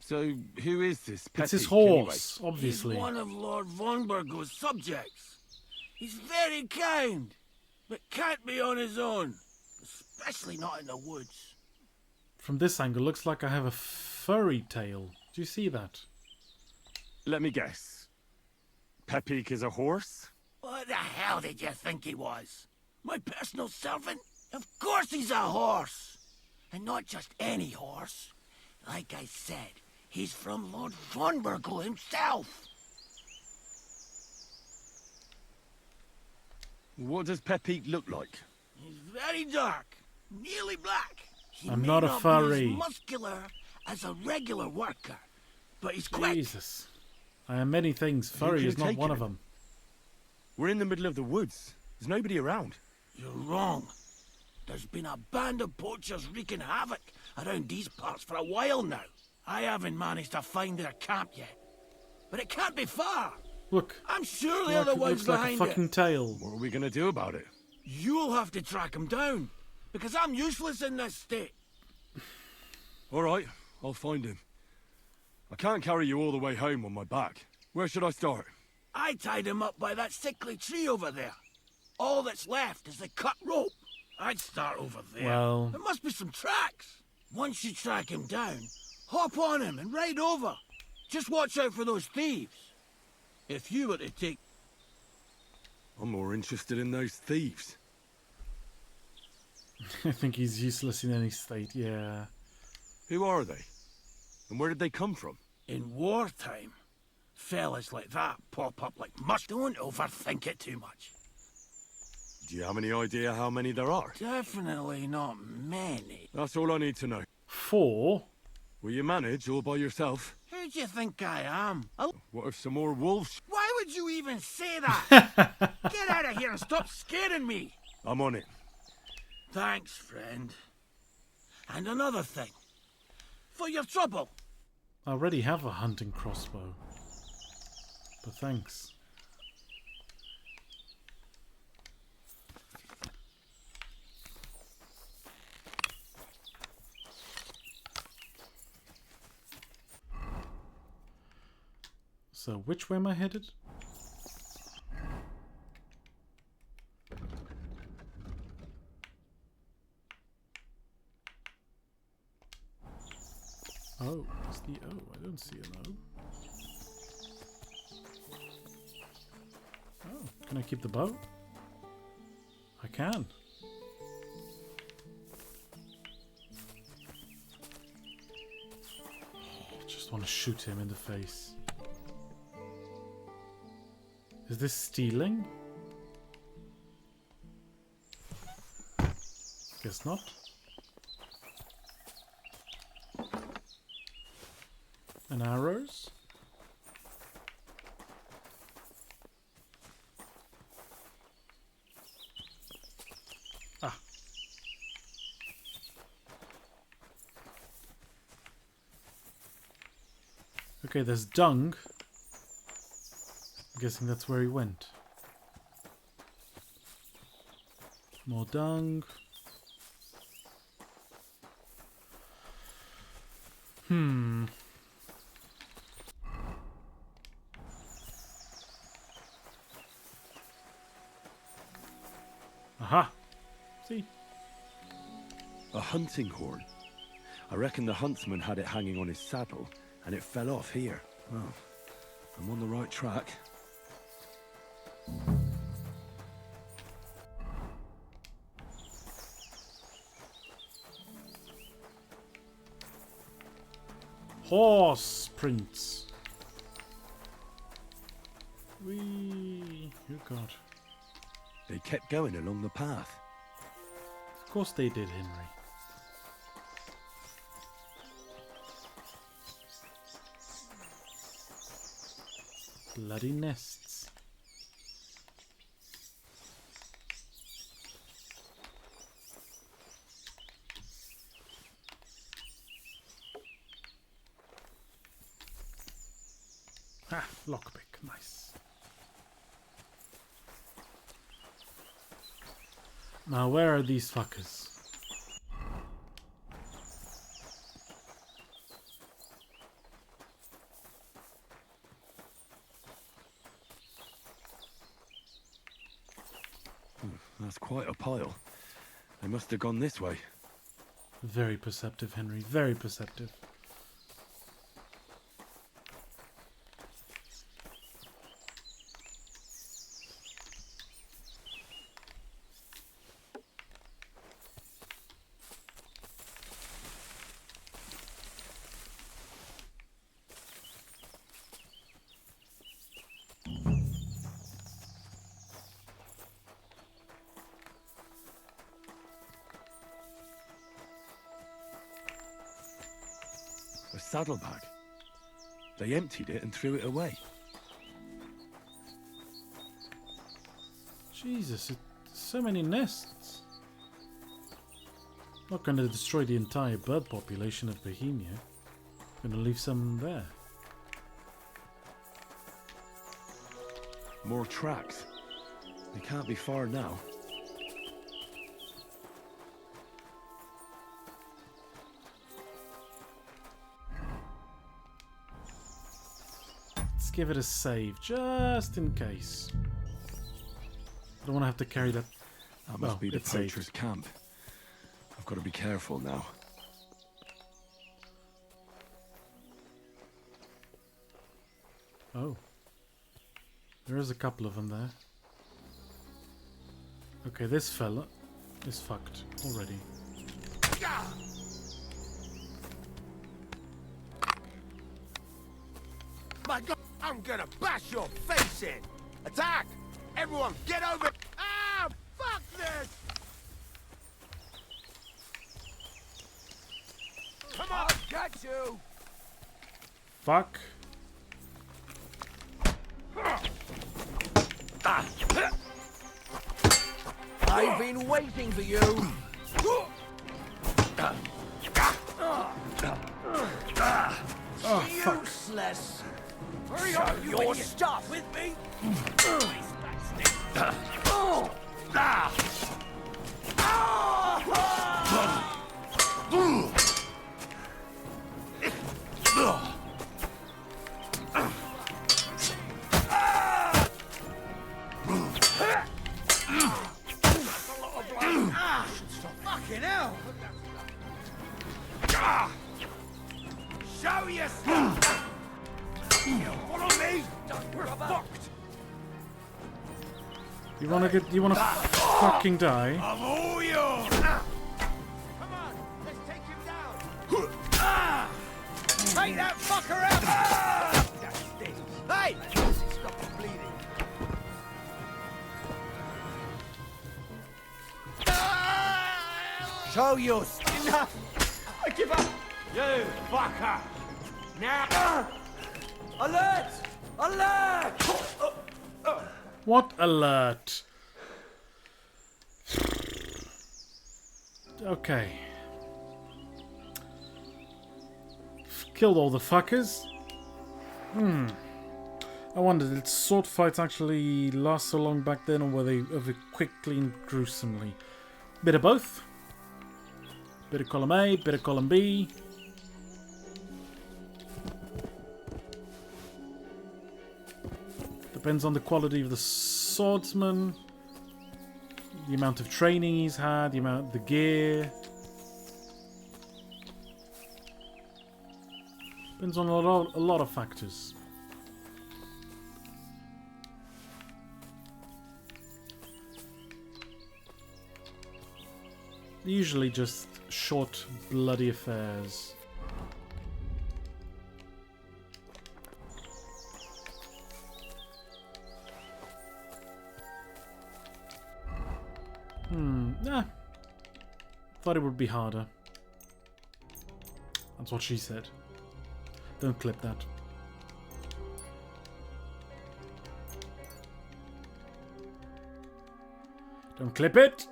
So, who is this It's his Peppy, horse, He's obviously. one of Lord von Burgo's subjects. He's very kind, but can't be on his own, especially not in the woods. From this angle, looks like I have a furry tail. Do you see that? Let me guess. Peppy is a horse? What the hell did you think he was? My personal servant? Of course he's a horse. And not just any horse. Like I said, he's from Lord von Burgo himself. What does Peppy look like? He's very dark, nearly black. He I'm may not a Be furry. as muscular as a regular worker, but he's quick. Jesus. I am many things. Who Furry could is have not taken one of him? them. We're in the middle of the woods. There's nobody around. You're wrong. There's been a band of poachers wreaking havoc around these parts for a while now. I haven't managed to find their camp yet. But it can't be far. Look. I'm sure they're the ones Looks like a behind fucking it. tail. What are we gonna do about it? You'll have to track them down. Because I'm useless in this state. All right, I'll find him. I can't carry you all the way home on my back. Where should I start? I tied him up by that sickly tree over there. All that's left is the cut rope. I'd start over there. Well- There must be some tracks. Once you track him down, hop on him and ride over. Just watch out for those thieves. If you were to take... I'm more interested in those thieves. I think he's useless in any state, yeah. Who are they? And where did they come from? In wartime, fellas like that pop up like mush. Don't overthink it too much. Do you have any idea how many there are? Definitely not many. That's all I need to know. 4? Will you manage all by yourself? Who do you think I am? What if some more wolves? Why would could you even say that? Get out of here and stop scaring me. I'm on it. Thanks, friend. And another thing. For your trouble. I already have a hunting crossbow. But thanks. So, which way am I headed? Oh, it's the O. I don't see an O. Oh, can I keep the bow? I can. I just want to shoot him in the face. Is this stealing? Guess not. And arrows? Ah. Okay, there's dung. I'm guessing that's where he went. More dung. Aha! See? A hunting horn. I reckon the huntsman had it hanging on his saddle, and it fell off here. Oh, I'm on the right track. Horse prints. Whee! Oh god. They kept going along the path. Of course they did, Henry. Bloody nests. Ah, lockpick, nice. Now where are these fuckers? That's quite a pile. They must have gone this way. Very perceptive, Henry, very perceptive. A saddlebag. They emptied it and threw it away. Jesus, so many nests. Not going to destroy the entire bird population of Bohemia. Going to leave some there. More tracks. They can't be far now. Let's give it a save, just in case. I don't want to have to carry that. That must be the it's saved. poacher's camp. I've got to be careful now. Oh. There is a couple of them there. Okay, this fella is fucked already. My God, I'm gonna bash your face in. Attack! Everyone, get over! Ah, fuck this! Come on! I'll catch you! Fuck. I've been waiting for you. Oh, fuck. Useless. Hurry up, your stuff with me. Fucking hell! Show yourself! You follow me? We're fucked! You wanna fucking die? I'm all yours! Come on, let's take him down. Take that fucker out! That stings. Hey! Stop the bleeding. Show you. Enough! I give up! You fucker! Now! Alert! Alert! What alert? Okay. Killed all the fuckers. I wonder, did sword fights actually last so long back then, or were they over quickly and gruesomely? Bit of both. Bit of column A, bit of column B. Depends on the quality of the swordsman, the amount of training he's had, the gear. Depends on a lot of factors. Usually just short, bloody affairs. Nah. Thought it would be harder. That's what she said. Don't clip that. Don't clip it!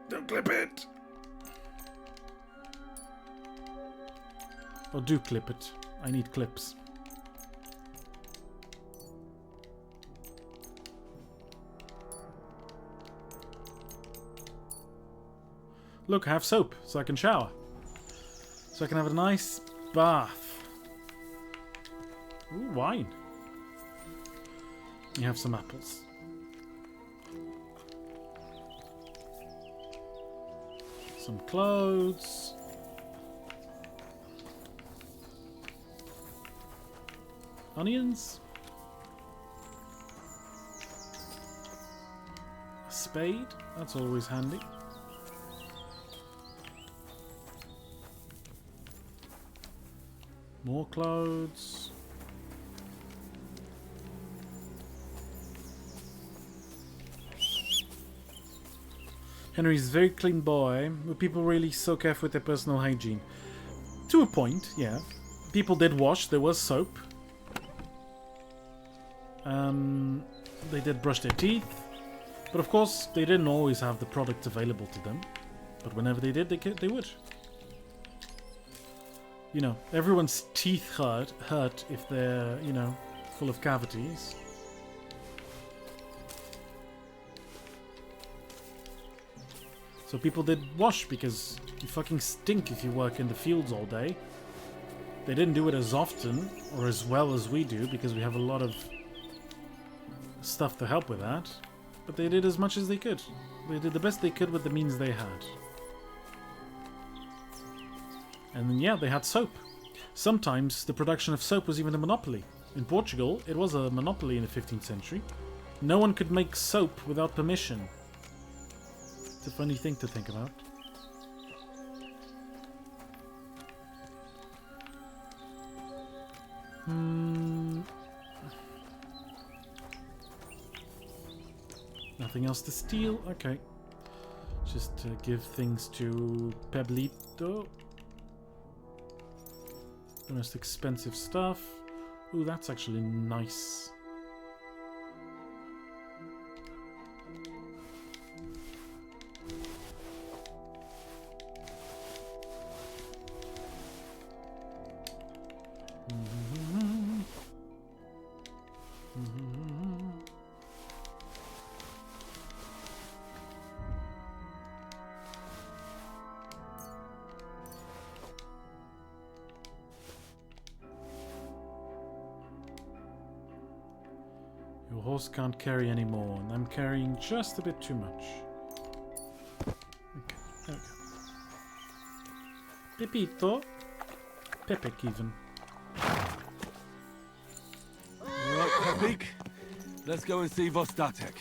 Don't clip it! Or do clip it. I need clips. Look, I have soap, so I can shower. So I can have a nice bath. Ooh, wine. You have some apples. Some clothes. Onions. A spade. That's always handy. More clothes. Henry's a very clean boy, but people really so careful with their personal hygiene. To a point, yeah. People did wash, there was soap. They did brush their teeth. But of course, they didn't always have the product available to them. But whenever they did, they would. You know, everyone's teeth hurt if they're, you know, full of cavities. So people did wash because you fucking stink if you work in the fields all day. They didn't do it as often or as well as we do because we have a lot of stuff to help with that. But they did as much as they could. They did the best they could with the means they had. And then, yeah, they had soap. Sometimes the production of soap was even a monopoly. In Portugal, it was a monopoly in the 15th century. No one could make soap without permission. It's a funny thing to think about. Nothing else to steal? Okay. Just give things to Pablito. The most expensive stuff. Ooh, that's actually nice. Your horse can't carry anymore, and I'm carrying just a bit too much. Okay, there we go. Pepito. Pepic, even. Alright, Pepik. Let's go and see Vostatek.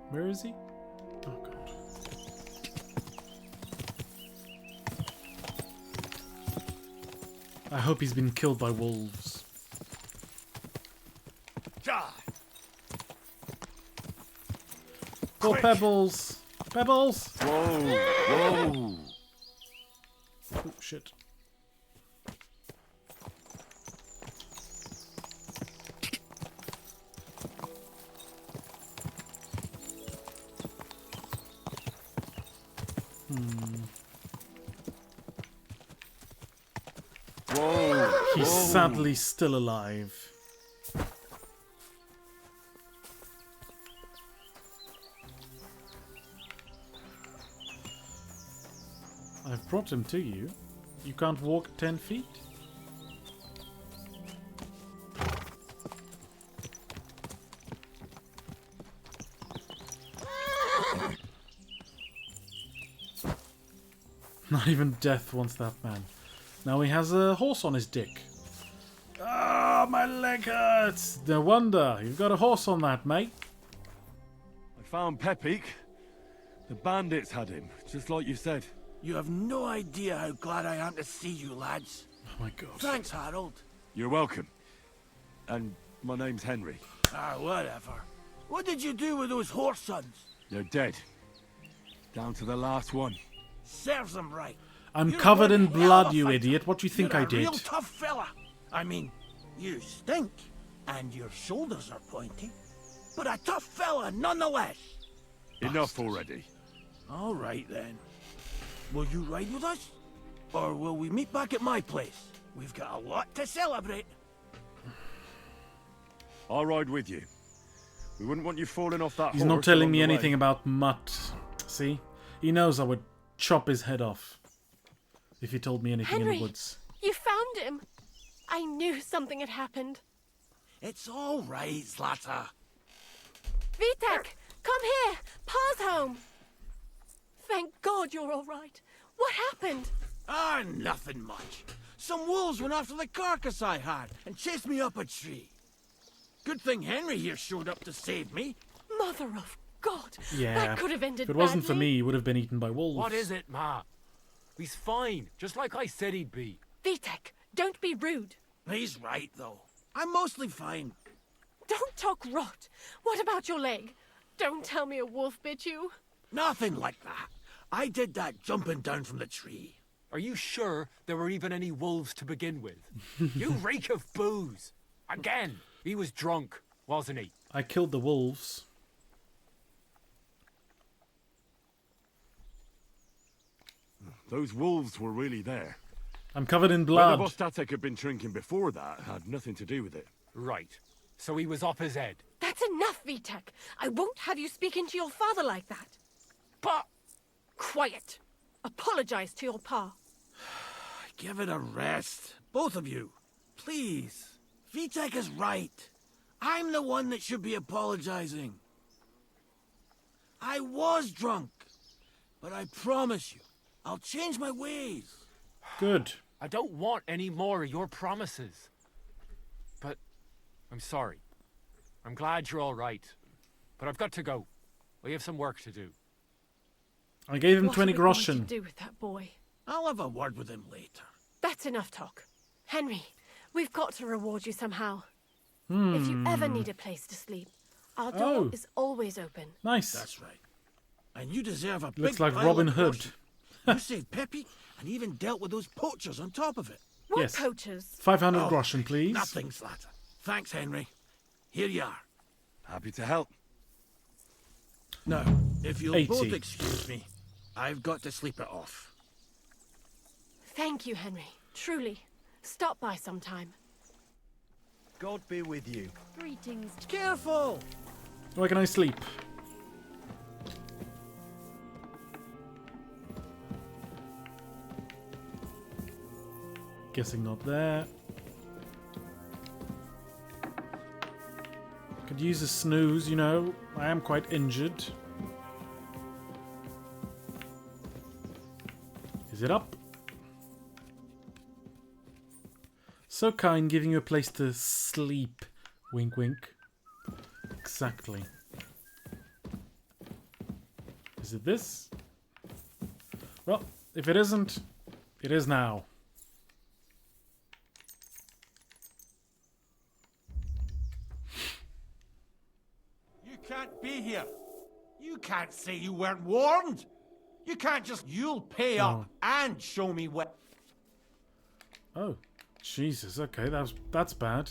Where is he? Oh, God. I hope he's been killed by wolves. Go, Pebbles! Pebbles! Whoa! Whoa! Oh, shit. Whoa! He's Whoa. sadly still alive. I've brought him to you. You can't walk 10 feet? Not even death wants that man. Now he has a horse on his dick. Ah, my leg hurts! No wonder. You've got a horse on that, mate. I found Pepik. The bandits had him, just like you said. You have no idea how glad I am to see you, lads. Oh my god. Thanks, Harold. You're welcome. And my name's Henry. Ah, whatever. What did you do with those horse sons? They're dead. Down to the last one. Serves them right. I'm You're covered in one hell of blood, a you fighter. idiot. What do you think You're I a did? real tough fella. I mean, you stink, and your shoulders are pointy, but a tough fella nonetheless. Enough already. All right then. Will you ride with us, or will we meet back at my place? We've got a lot to celebrate. I'll ride with you. We wouldn't want you falling off that He's horse not telling along me the anything way. about mutt. See? He knows I would chop his head off if he told me anything in Henry, the woods. you found him. I knew something had happened. It's all right, Zlata. Vitek, come here. Pa's home. Thank God you're all right. What happened? Ah, nothing much. Some wolves went after the carcass I had and chased me up a tree. Good thing Henry here showed up to save me. Mother of God. Yeah. That could have ended If it wasn't for badly. me, he would have been eaten by wolves. What is it, Ma? He's fine, just like I said he'd be. Vitek, don't be rude. He's right, though. I'm mostly fine. Don't talk rot. What about your leg? Don't tell me a wolf bit you. Nothing like that. I did that jumping down from the tree. Are you sure there were even any wolves to begin with? You reek of booze. Again, he was drunk, wasn't he? I killed the wolves. Those wolves were really there. I'm covered in blood. Whether Vostatek had been drinking before that had nothing to do with it. Right. So he was off his head. That's enough, Vitek. I won't have you speaking to your father like that. But Quiet. Apologize to your pa. Give it a rest. Both of you. Please. Vitek is right. I'm the one that should be apologizing. I was drunk. But I promise you, I'll change my ways. Good. I don't want any more of your promises. But I'm sorry. I'm glad you're all right. But I've got to go. We have some work to do. I gave him What 20 are we going groschen. to do with that boy? I'll have a word with him later. That's enough talk. Henry, we've got to reward you somehow. If you ever need a place to sleep, our door Oh. is always open. Nice. That's right. And you deserve a Looks big like pile Robin of Hood. groschen. You saved Peppy and even dealt with those poachers on top of it. What Yes. poachers? 500 Oh, groschen, please. Nothing, Slatter. Thanks, Henry. Here you are. Happy to help. Now, if you'll 80. both excuse me, I've got to sleep it off. Thank you, Henry. Truly. Stop by sometime. God be with you. Greetings. Careful! Where can I sleep? Guessing not there. Could use a snooze, you know. I am quite injured. Is it up? So kind, giving you a place to sleep. Wink, wink. Exactly. Is it this? Well, if it isn't, it is now. You can't be here. You can't say you weren't warned. You can't just... You'll pay up and show me where... Oh, Jesus. Okay, that's bad.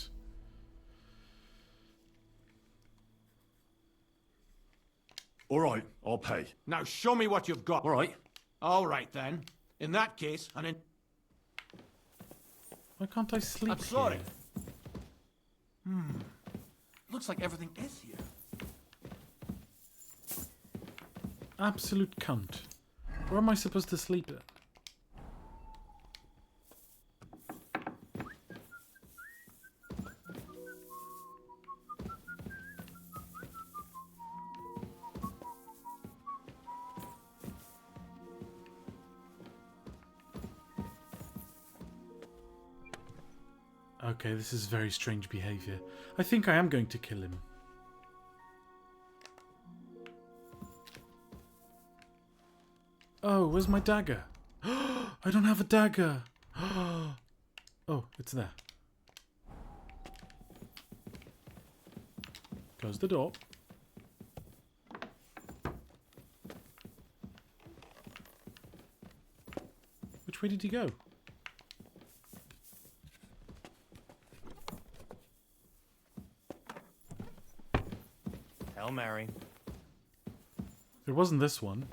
All right, I'll pay. Now show me what you've got. All right. All right, then. In that case, and in... Why can't I sleep I'm sorry. here? Looks like everything is here. Absolute cunt. Where am I supposed to sleep at? Okay, this is very strange behavior. I think I am going to kill him. Oh, where's my dagger? I don't have a dagger. Oh, it's there. Close the door. Which way did he go? Hail Mary. It wasn't this one.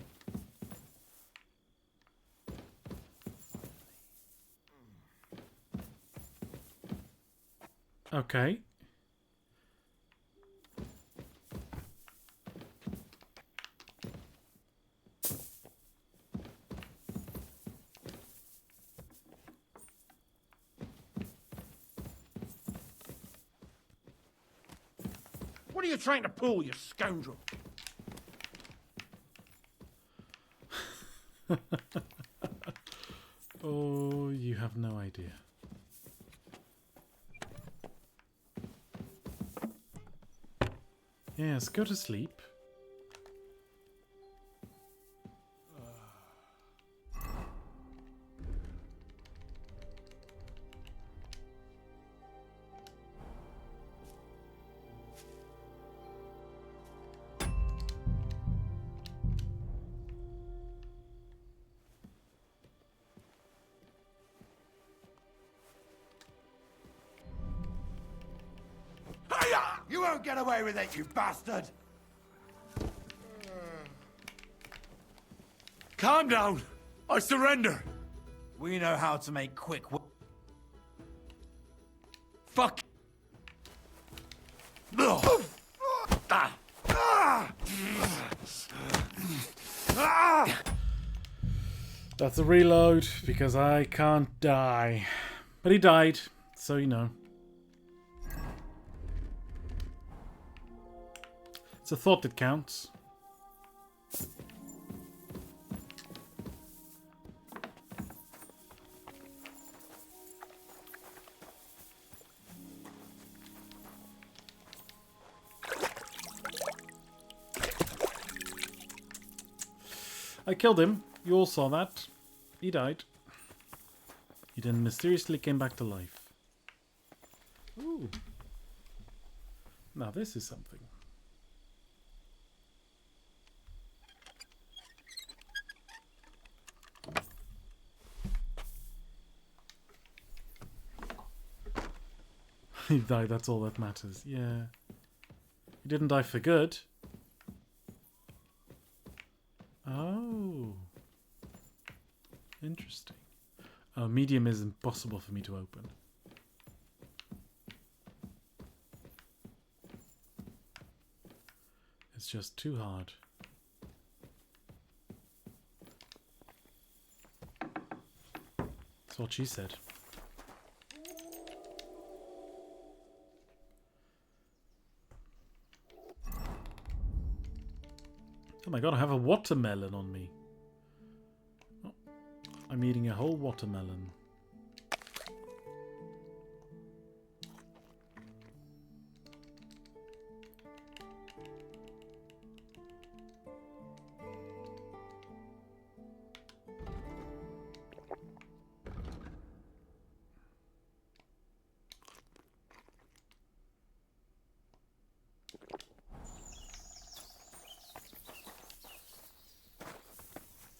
Okay. What are you trying to pull, you scoundrel? Oh, you have no idea. Yes, go to sleep. You won't get away with it, you bastard! Calm down. I surrender. We know how to make quick Fuck. That's a reload because I can't die. But he died, so you know. It's a thought that counts. I killed him. You all saw that. He died. He then mysteriously came back to life. Ooh. Now this is something. He died, that's all that matters. Yeah. He didn't die for good. Oh. Interesting. Oh, medium is impossible for me to open. It's just too hard. That's what she said. my god, I have a watermelon on me. Oh, I'm eating a whole watermelon.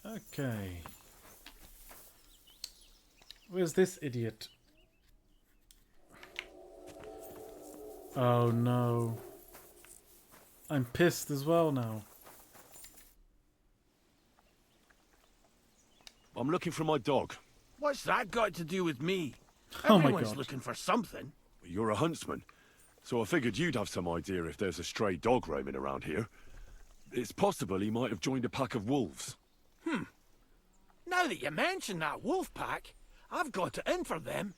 Okay. Where's this idiot? Oh no. I'm pissed as well now. I'm looking for my dog. What's that got to do with me? Oh my Everyone's god. looking for something. You're a huntsman, so I figured you'd have some idea if there's a stray dog roaming around here. It's possible he might have joined a pack of wolves. Now that you mention that wolf pack, I've got it in for them,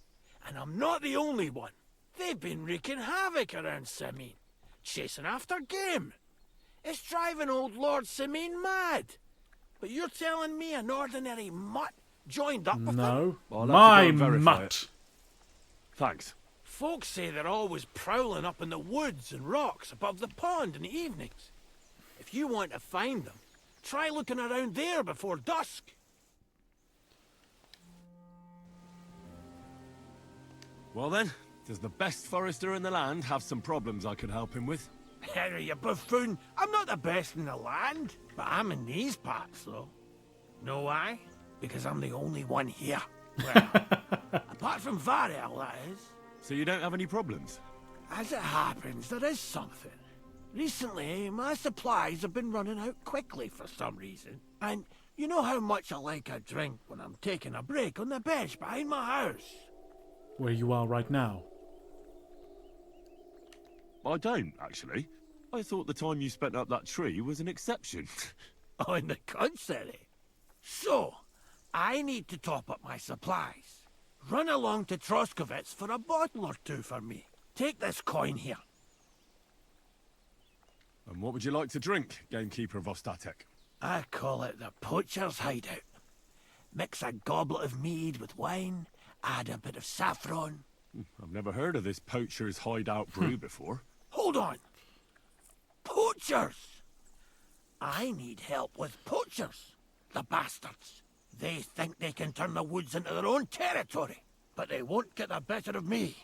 and I'm not the only one. They've been wreaking havoc around Simene, chasing after game. It's driving old Lord Simene mad. But you're telling me an ordinary mutt joined up with them? No. I'll have to My go and verify mutt. it. Thanks. Folks say they're always prowling up in the woods and rocks above the pond in the evenings. If you want to find them, try looking around there before dusk. Well then, does the best forester in the land have some problems I could help him with? Henry, you buffoon. I'm not the best in the land, but I'm in these parts, though. Know why? Because I'm the only one here. Well, apart from Varel, that is. So you don't have any problems? As it happens, there is something. Recently, my supplies have been running out quickly for some reason. And you know how much I like a drink when I'm taking a break on the bench behind my house. Where you are right now. I don't, actually. I thought the time you spent up that tree was an exception. On the contrary. So, I need to top up my supplies. Run along to Troskovitz for a bottle or two for me. Take this coin here. And what would you like to drink, gamekeeper of Ostatek? I call it the poacher's hideout. Mix a goblet of mead with wine, add a bit of saffron. I've never heard of this poacher's hideout brew before. Hold on. Poachers! I need help with poachers. The bastards. They think they can turn the woods into their own territory, but they won't get the better of me.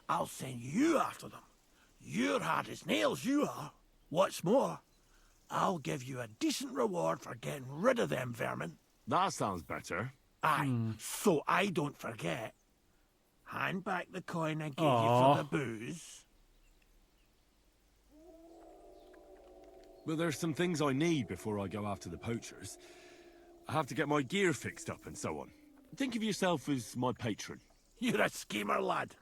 I'll send you after them. You're hard as nails, you are. What's more, I'll give you a decent reward for getting rid of them vermin. That sounds better. Aye, so I don't forget. Hand back the coin I gave you Aw. for the booze. Well, there's some things I need before I go after the poachers. I have to get my gear fixed up and so on. Think of yourself as my patron. You're a schemer, lad.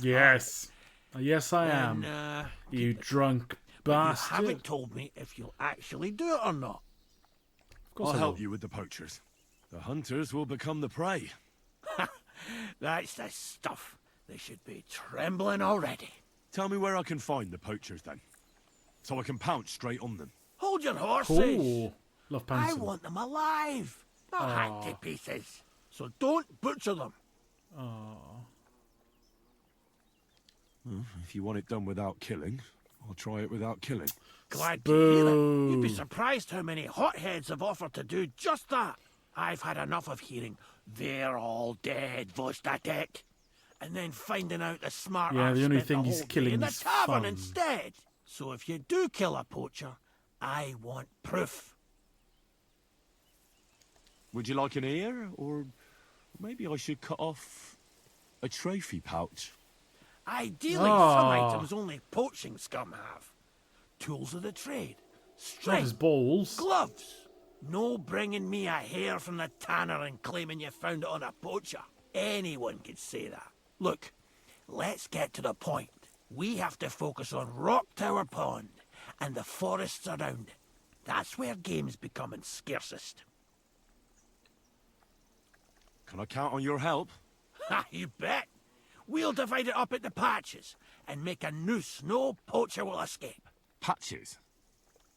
Yes. Yes, I am. And, You drunk bastard. you haven't told me if you'll actually do it or not. Of course I'll I help will. you with the poachers. The hunters will become the prey. That's the stuff. They should be trembling already. Tell me where I can find the poachers then, so I can pounce straight on them. Hold your horses. Cool. Love I pouncing. want them alive, not hacked to pieces. So don't butcher them. If you want it done without killing, I'll try it without killing. Glad to hear it. You'd be Boo. surprised how many hotheads have offered to do just that. I've had enough of hearing, they're all dead, Vostatek. And then finding out the smart Yeah, arse the only spent thing the he's whole day killing in the is tavern fun. instead. So if you do kill a poacher, I want proof. Would you like an ear, or maybe I should cut off a trophy pouch? Ideally, some Ah. items only poaching scum have. Tools of the trade, Not his strength, balls. gloves. No bringing me a hair from the tanner and claiming you found it on a poacher. Anyone could say that. Look, let's get to the point. We have to focus on Rock Tower Pond and the forests around it. That's where game's becoming scarcest. Can I count on your help? Ha, you bet. We'll divide it up into patches and make a noose no poacher will escape. Patches?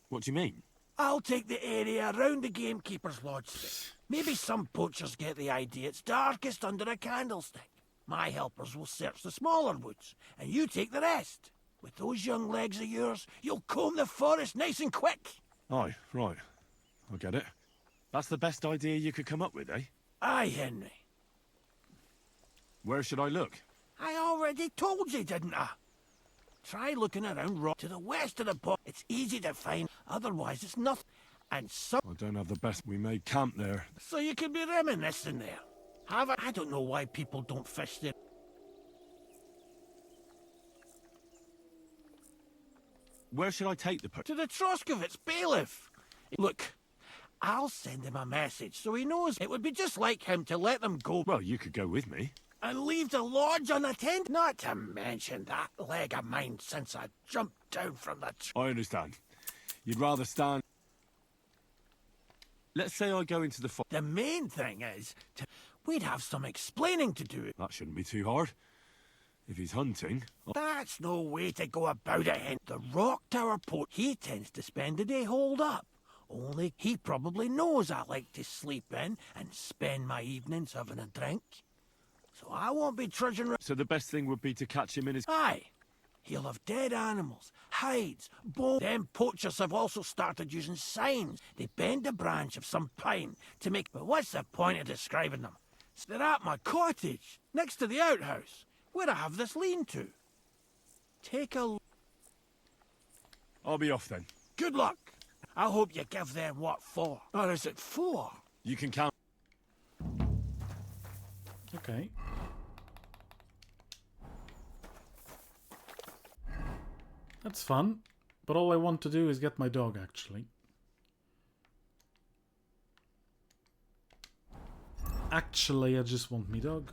What do you mean? I'll take the area around the gamekeeper's lodge. Maybe some poachers get the idea it's darkest under a candlestick. My helpers will search the smaller woods, and you take the rest. With those young legs of yours, you'll comb the forest nice and quick. Aye, right. I get it. That's the best idea you could come up with, eh? Aye, Henry. Where should I look? I already told you, didn't I? Try looking around rock to the west of the pond. It's easy to find, otherwise it's nothing. And some... I don't have the best. We made camp there. So you can be reminiscing there. I don't know why people don't fish there. Where should I take the To the Troskovitz bailiff. Look, I'll send him a message so he knows it would be just like him to let them go. Well, you could go with me. And leave the lodge unattended. Not to mention that leg of mine since I jumped down from the I understand. You'd rather stand... Let's say I go into the forest. The main thing is, we'd have some explaining to do. That shouldn't be too hard. If he's hunting... That's no way to go about it. The Rock Tower Port, he tends to spend the day holed up. Only he probably knows I like to sleep in and spend my evenings having a drink. So I won't be trudging around. So the best thing would be to catch him in his... Aye. He'll have dead animals, hides, bones. Them poachers have also started using signs. They bend a branch of some pine to make... But what's the point of describing them? They're at my cottage, next to the outhouse, where I have this lean-to. Take a look. I'll be off then. Good luck. I hope you give them what for. Or is it for? You can count... Okay. That's fun, but all I want to do is get my dog, actually. Actually, I just want me dog.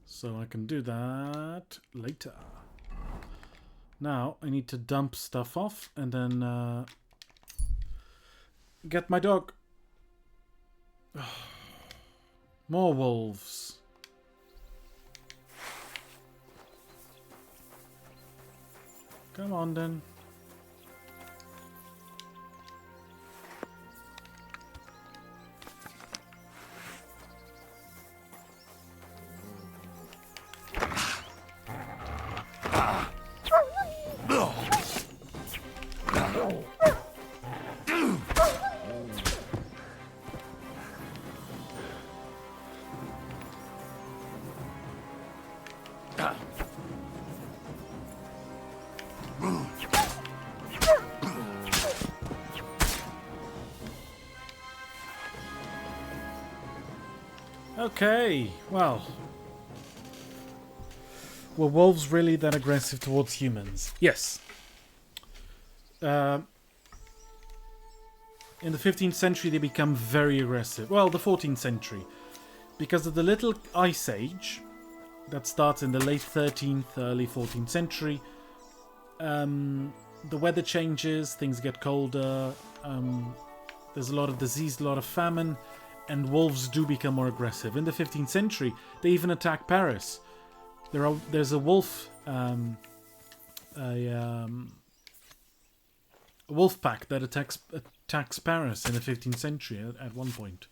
So I can do that later. Now, I need to dump stuff off and then get my dog. More wolves. Come on then. Okay, well. Were wolves really that aggressive towards humans? Yes. In the 15th century, they become very aggressive. Well, the 14th century. Because of the Little Ice Age that starts in the late 13th, early 14th century. The weather changes, things get colder, there's a lot of disease, a lot of famine, and wolves do become more aggressive. In the 15th century, they even attack Paris. There's a wolf, a wolf pack that attacks Paris in the 15th century at one point.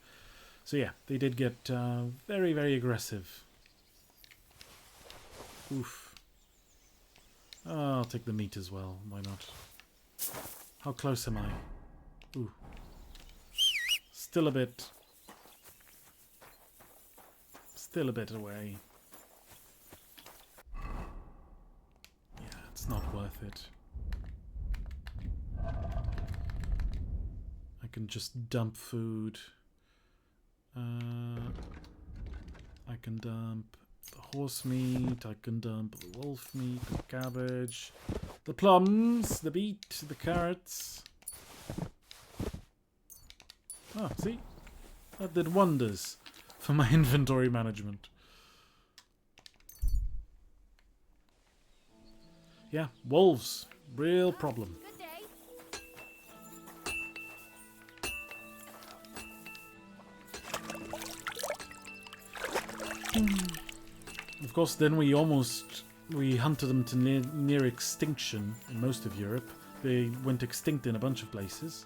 So yeah, they did get very, very aggressive. Oof. Oh, I'll take the meat as well. Why not? How close am I? Ooh. Still a bit. Still a bit away. Yeah, it's not worth it. I can just dump food. I can dump the horse meat, I can dump the wolf meat, the cabbage, the plums, the beet, the carrots. Oh, see? That did wonders for my inventory management. Yeah, wolves. Real problem. Of course, then we almost We hunted them to near extinction in most of Europe. They went extinct in a bunch of places.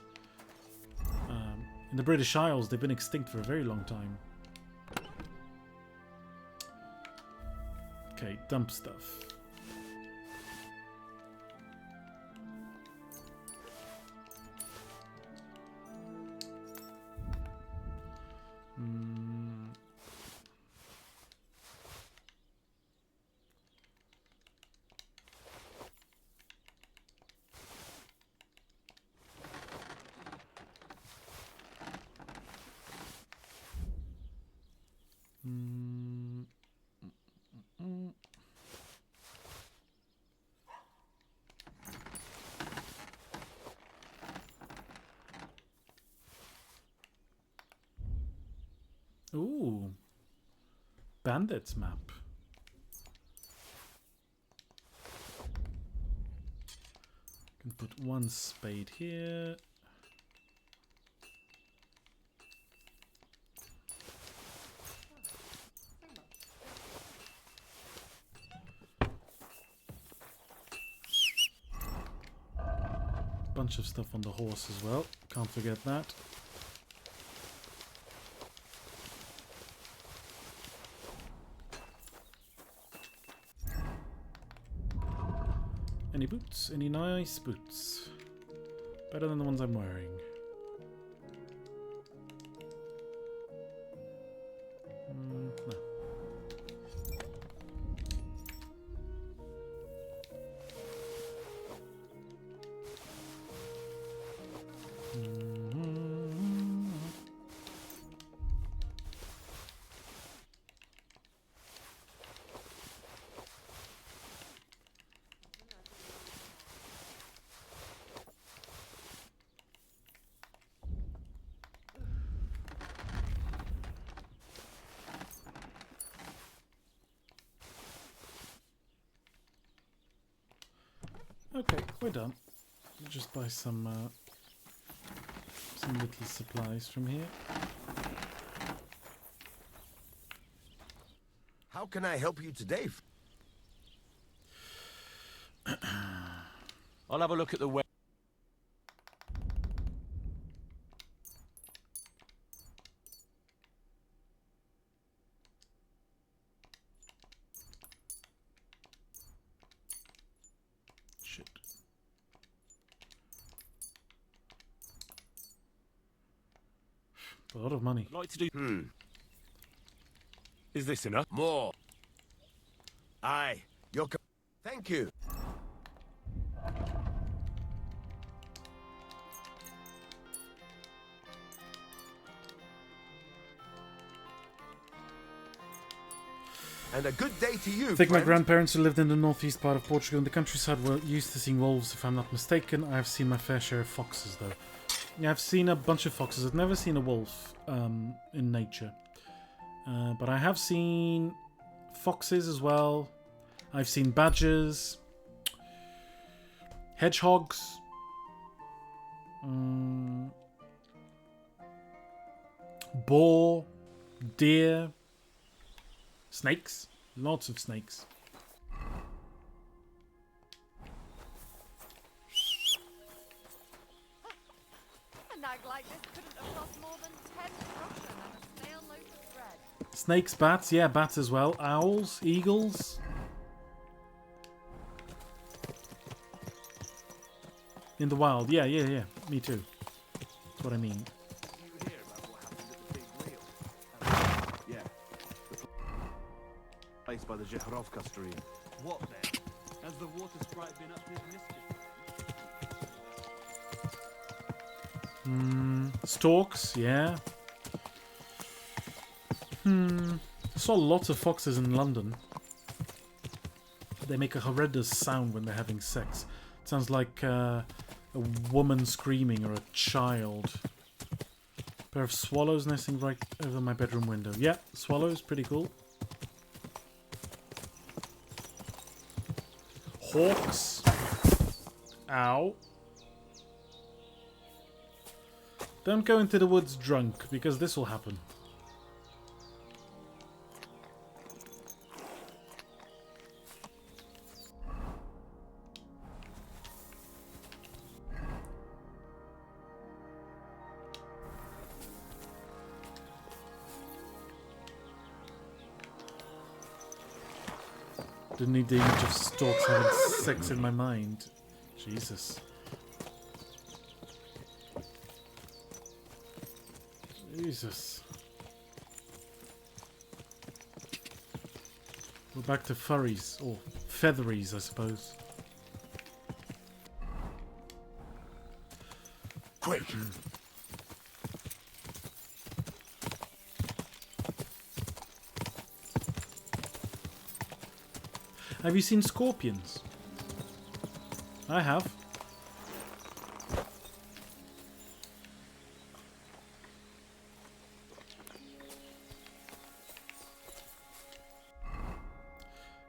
In the British Isles, they've been extinct for a very long time. Okay, dump stuff. Ooh. Bandits map. Can put one spade here. Bunch of stuff on the horse as well. Can't forget that. Any boots? Any nice boots? Better than the ones I'm wearing. No. Okay, we're done. We'll just buy some little supplies from here. How can I help you today? I'll have a look at the web. Shit. A lot of money. I'd like to do. Is this enough? More. Aye. Thank you. And a good day to you, I think my friend. grandparents who lived in the northeast part of Portugal in the countryside were used to seeing wolves, if I'm not mistaken. I have seen my fair share of foxes, though. Yeah, I've seen a bunch of foxes. I've never seen a wolf in nature. But I have seen foxes as well. I've seen badgers. Hedgehogs. Boar. Deer. Snakes. Lots of snakes. A nag like this couldn't have cost more than 10 groschen and a stale loaf of bread. Snakes, bats. Yeah, bats as well. Owls. Eagles. In the wild. Yeah. Me too. That's what I mean. You hear about what happened at the big wheel? Yeah. The place by the Jehorovka stream. What then? Has the water sprite been up to his mischief? Storks, yeah. I saw lots of foxes in London. They make a horrendous sound when they're having sex. It sounds like a woman screaming or a child. A pair of swallows nesting right over my bedroom window. Yeah, swallows, pretty cool. Hawks. Ow. Don't go into the woods drunk, because this will happen. Didn't need the image of storks having sex in my mind. Jesus. Jesus. We're back to furries, or featheries, I suppose. Quick! Have you seen scorpions? I have.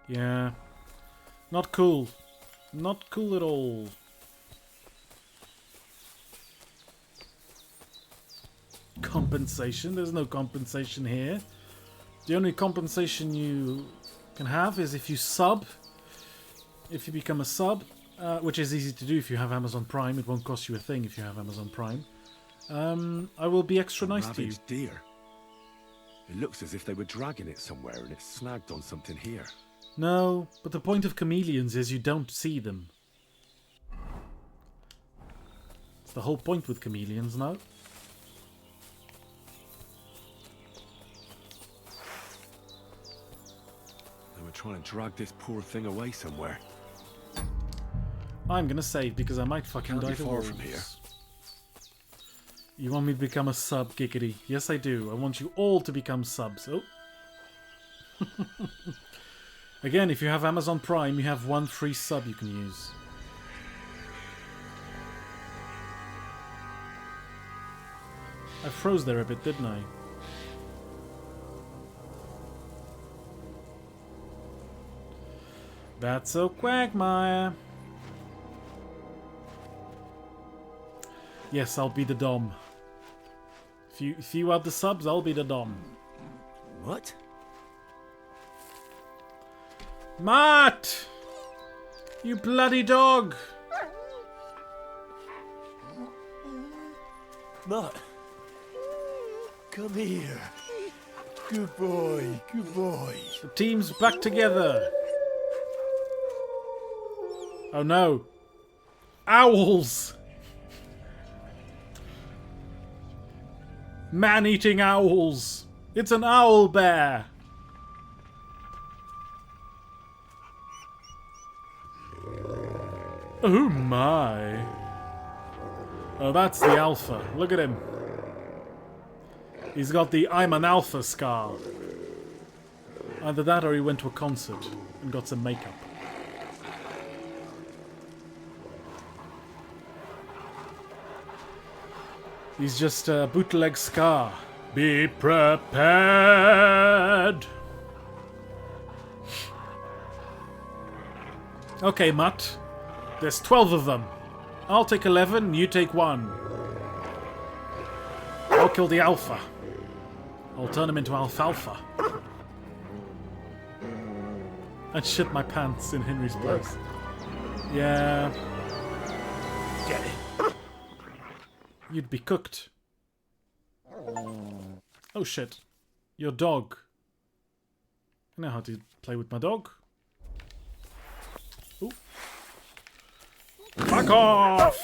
Yeah. Not cool. Not cool at all. Compensation? There's no compensation here. The only compensation you can have is if you sub. If you become a sub, which is easy to do if you have Amazon Prime. It won't cost you a thing if you have Amazon Prime. I will be extra nice to you. Ravaged deer. It looks as if they were dragging it somewhere and it's snagged on something here. No, but the point of chameleons is you don't see them. It's the whole point with chameleons, no? They were trying to drag this poor thing away somewhere. I'm gonna save because I might fucking die far from here. You want me to become a sub, Giggity? Yes, I do. I want you all to become subs. Oh. Again, if you have Amazon Prime, you have one free sub you can use. I froze there a bit, didn't I? That's so Quagmire. Yes, I'll be the Dom. If you have the subs, I'll be the Dom. What? Matt! You bloody dog! Matt! Come here. Good boy, good boy. The team's back together. Oh no. Owls! Man-eating owls! It's an owl bear! Oh my. Oh, that's the alpha. Look at him. He's got the I'm an alpha scar. Either that or he went to a concert and got some makeup. He's just a bootleg scar. Be prepared! Okay, Matt. There's 12 of them. I'll take 11, you take 1. I'll kill the alpha. I'll turn him into alfalfa. I'd shit my pants in Henry's place. Yeah. Get it. You'd be cooked. Oh shit. Your dog. I know how to play with my dog. Ooh. Fuck off!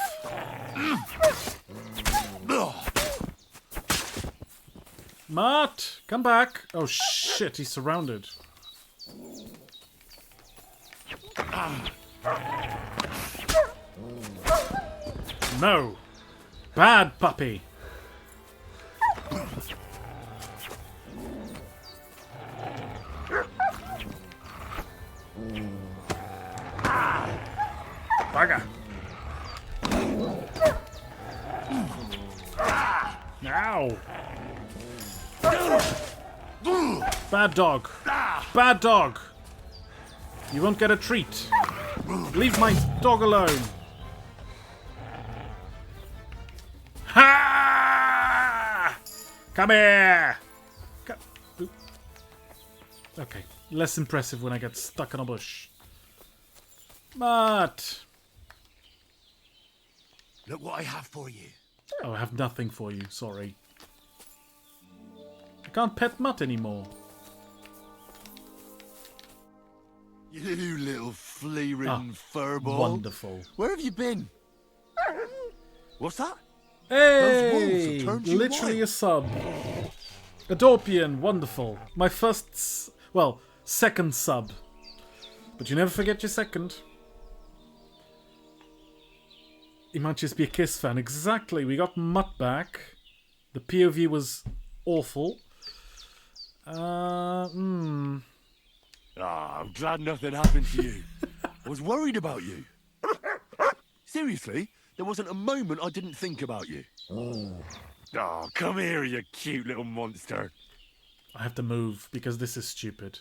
Matt! Come back! Oh shit, he's surrounded. No! Bad puppy! Bugger! Now! Bad dog! Bad dog! You won't get a treat! Leave my dog alone! Ha! Come here! Okay, less impressive when I get stuck in a bush. But Look what I have for you. oh, I have nothing for you. Sorry. I can't pet Mutt anymore. You little flea-ridden furball. Wonderful. Where have you been? What's that? Hey! wolves have turned you Literally wild. a sub. Adorpian, wonderful. My first, second sub. But you never forget your second. He might just be a Kiss fan. Exactly, we got Mutt back. The POV was awful. I'm glad nothing happened to you. I was worried about you. Seriously, there wasn't a moment I didn't think about you. Oh, come here, you cute little monster. I have to move because this is stupid.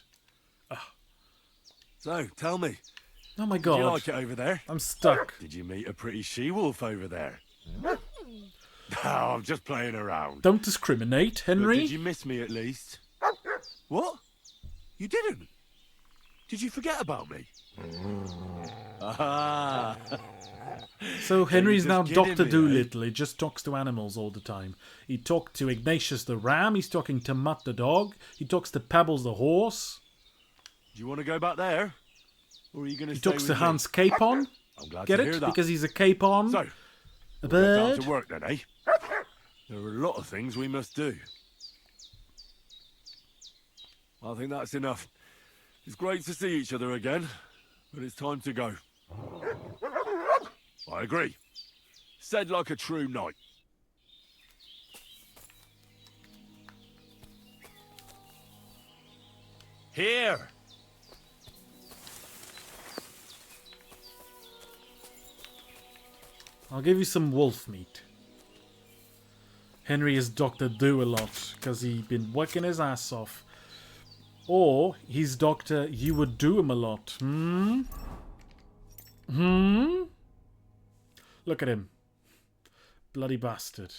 So, tell me, Oh my do you god. like it over there? I'm stuck. Did you meet a pretty she-wolf over there? Oh, I'm just playing around. Don't discriminate, But Henry. did you miss me at least? What? You didn't? Did you forget about me? Ah. So Henry's just now kidding Dr. me, eh? Doolittle. He just talks to animals all the time. He talked to Ignatius the ram. He's talking to Mutt the dog. He talks to Pebbles the horse. Do you want to go back there? Or are you going to He stay talks with to me? Hans Capon. I'm glad Get to it? hear that. Because he's a capon. So, A get down bird. to work then, eh? There are a lot of things we must do. I think that's enough. It's great to see each other again, but it's time to go. I agree. Said like a true knight. Here! I'll give you some wolf meat. Henry is Dr. Do a lot because he's been working his ass off. Or he's Dr. You would do him a lot. Look at him. Bloody bastard.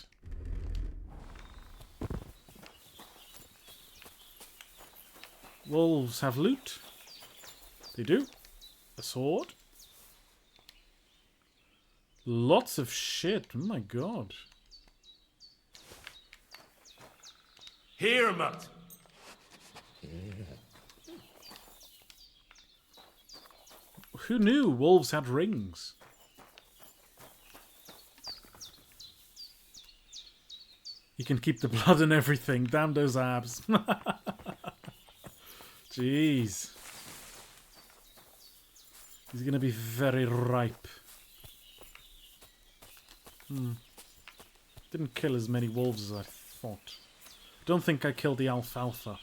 Wolves have loot. They do. A sword. Lots of shit. Oh my god. Here, Mutt. Who knew wolves had rings? You can keep the blood and everything. Damn those abs. Jeez. He's gonna be very ripe. Didn't kill as many wolves as I thought. Don't think I killed the alfalfa.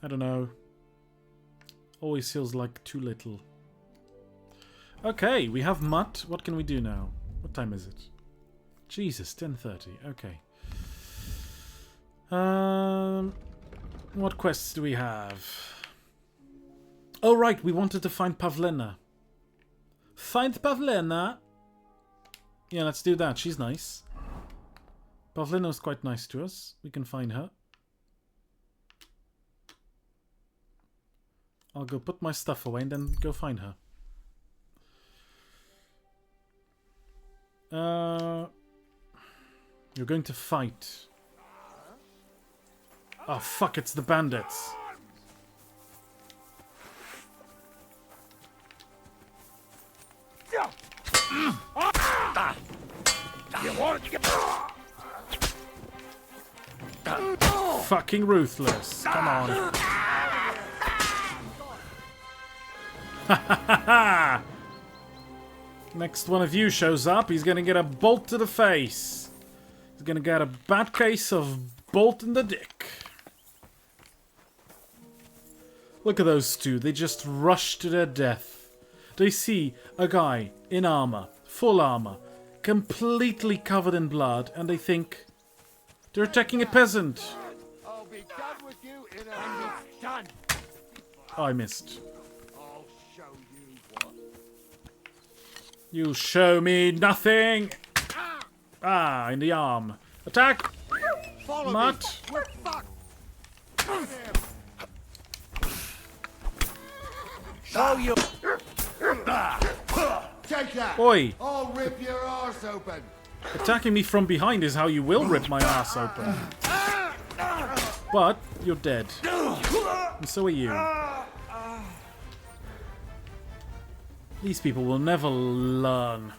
I don't know. Always feels like too little. Okay, we have Mutt. What can we do now? What time is it? Jesus, 10:30. Okay. What quests do we have? Oh, right, we wanted to find Pavlena. Find Pavlena? Yeah, let's do that. She's nice. Pavlena's quite nice to us. We can find her. I'll go put my stuff away and then go find her. You're going to fight. Oh fuck, it's the bandits. Fucking ruthless. Come on. Next one of you shows up, he's gonna get a bolt to the face. He's gonna get a bad case of bolt in the dick. Look at those two, they just rush to their death. They see a guy in armor, full armor, completely covered in blood, and they think they're attacking a peasant. I'll be done with you in a done. Oh, I missed. I'll show you what. You show me nothing! Ah, in the arm. Attack! Follow Mutt! me. We're fucked. Oh, you... Take that! Oi! I'll rip your arse open! Attacking me from behind is how you will rip my ass open. But you're dead. And so are you. These people will never learn.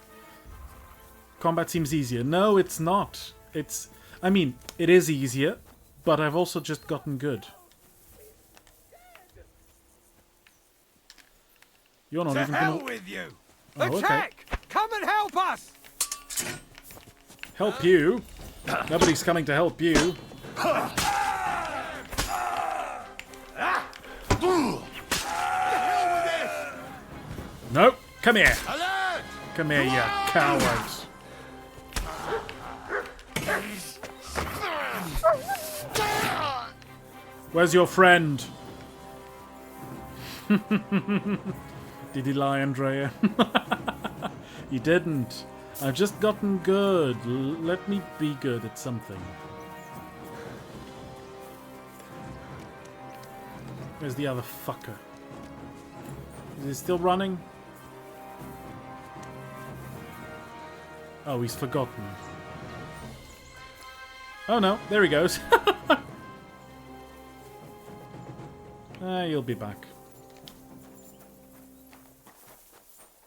Combat seems easier. No, it's not. It's... I mean, it is easier, but I've also just gotten good. You're not even gonna... with you! Oh, okay. Come and help us! Help you? Nobody's coming to help you. Nope. Come here. Come here, you cowards. Where's your friend? Did he lie, Andrea? He didn't. I've just gotten good. Let me be good at something. Where's the other fucker? Is he still running? Oh, he's forgotten. Oh no, there he goes. You'll be back.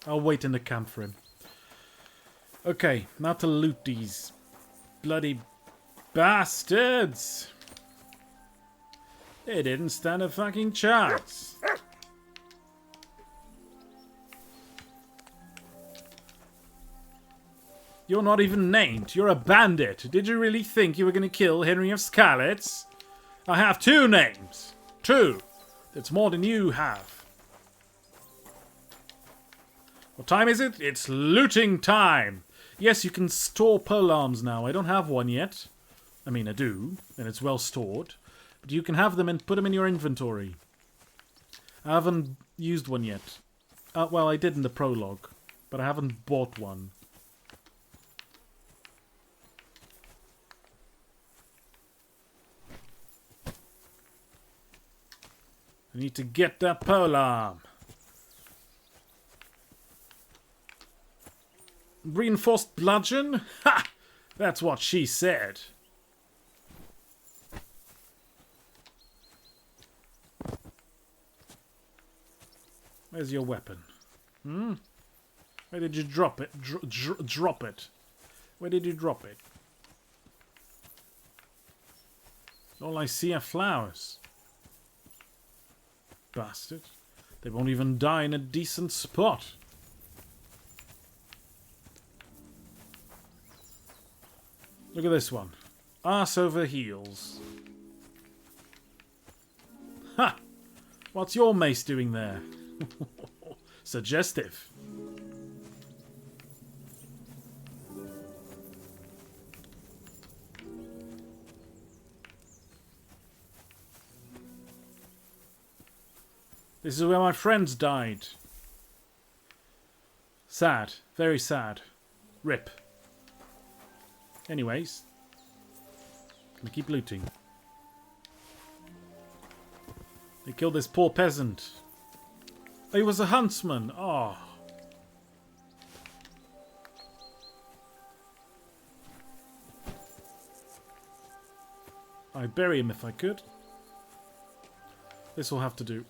I'll wait in the camp for him. Okay, now to loot these bloody bastards. They didn't stand a fucking chance. You're not even named. You're a bandit. Did you really think you were going to kill Henry of Scarlet's? I have 2 names. 2. That's more than you have. What time is it? It's looting time. Yes, you can store polearms now. I don't have one yet. I mean, I do, and it's well stored. But you can have them and put them in your inventory. I haven't used one yet. Well, I did in the prologue, but I haven't bought one. I need to get that polearm. Reinforced bludgeon? Ha! That's what she said. Where's your weapon? Where did you drop it? Drop it. Where did you drop it? All I see are flowers. Bastard. They won't even die in a decent spot. Look at this one. Arse over heels. Ha! What's your mace doing there? Suggestive. This is where my friends died. Sad. Very sad. Rip. Anyways. Gonna keep looting. They killed this poor peasant. Oh, he was a huntsman. Oh. I'd bury him if I could. This will have to do.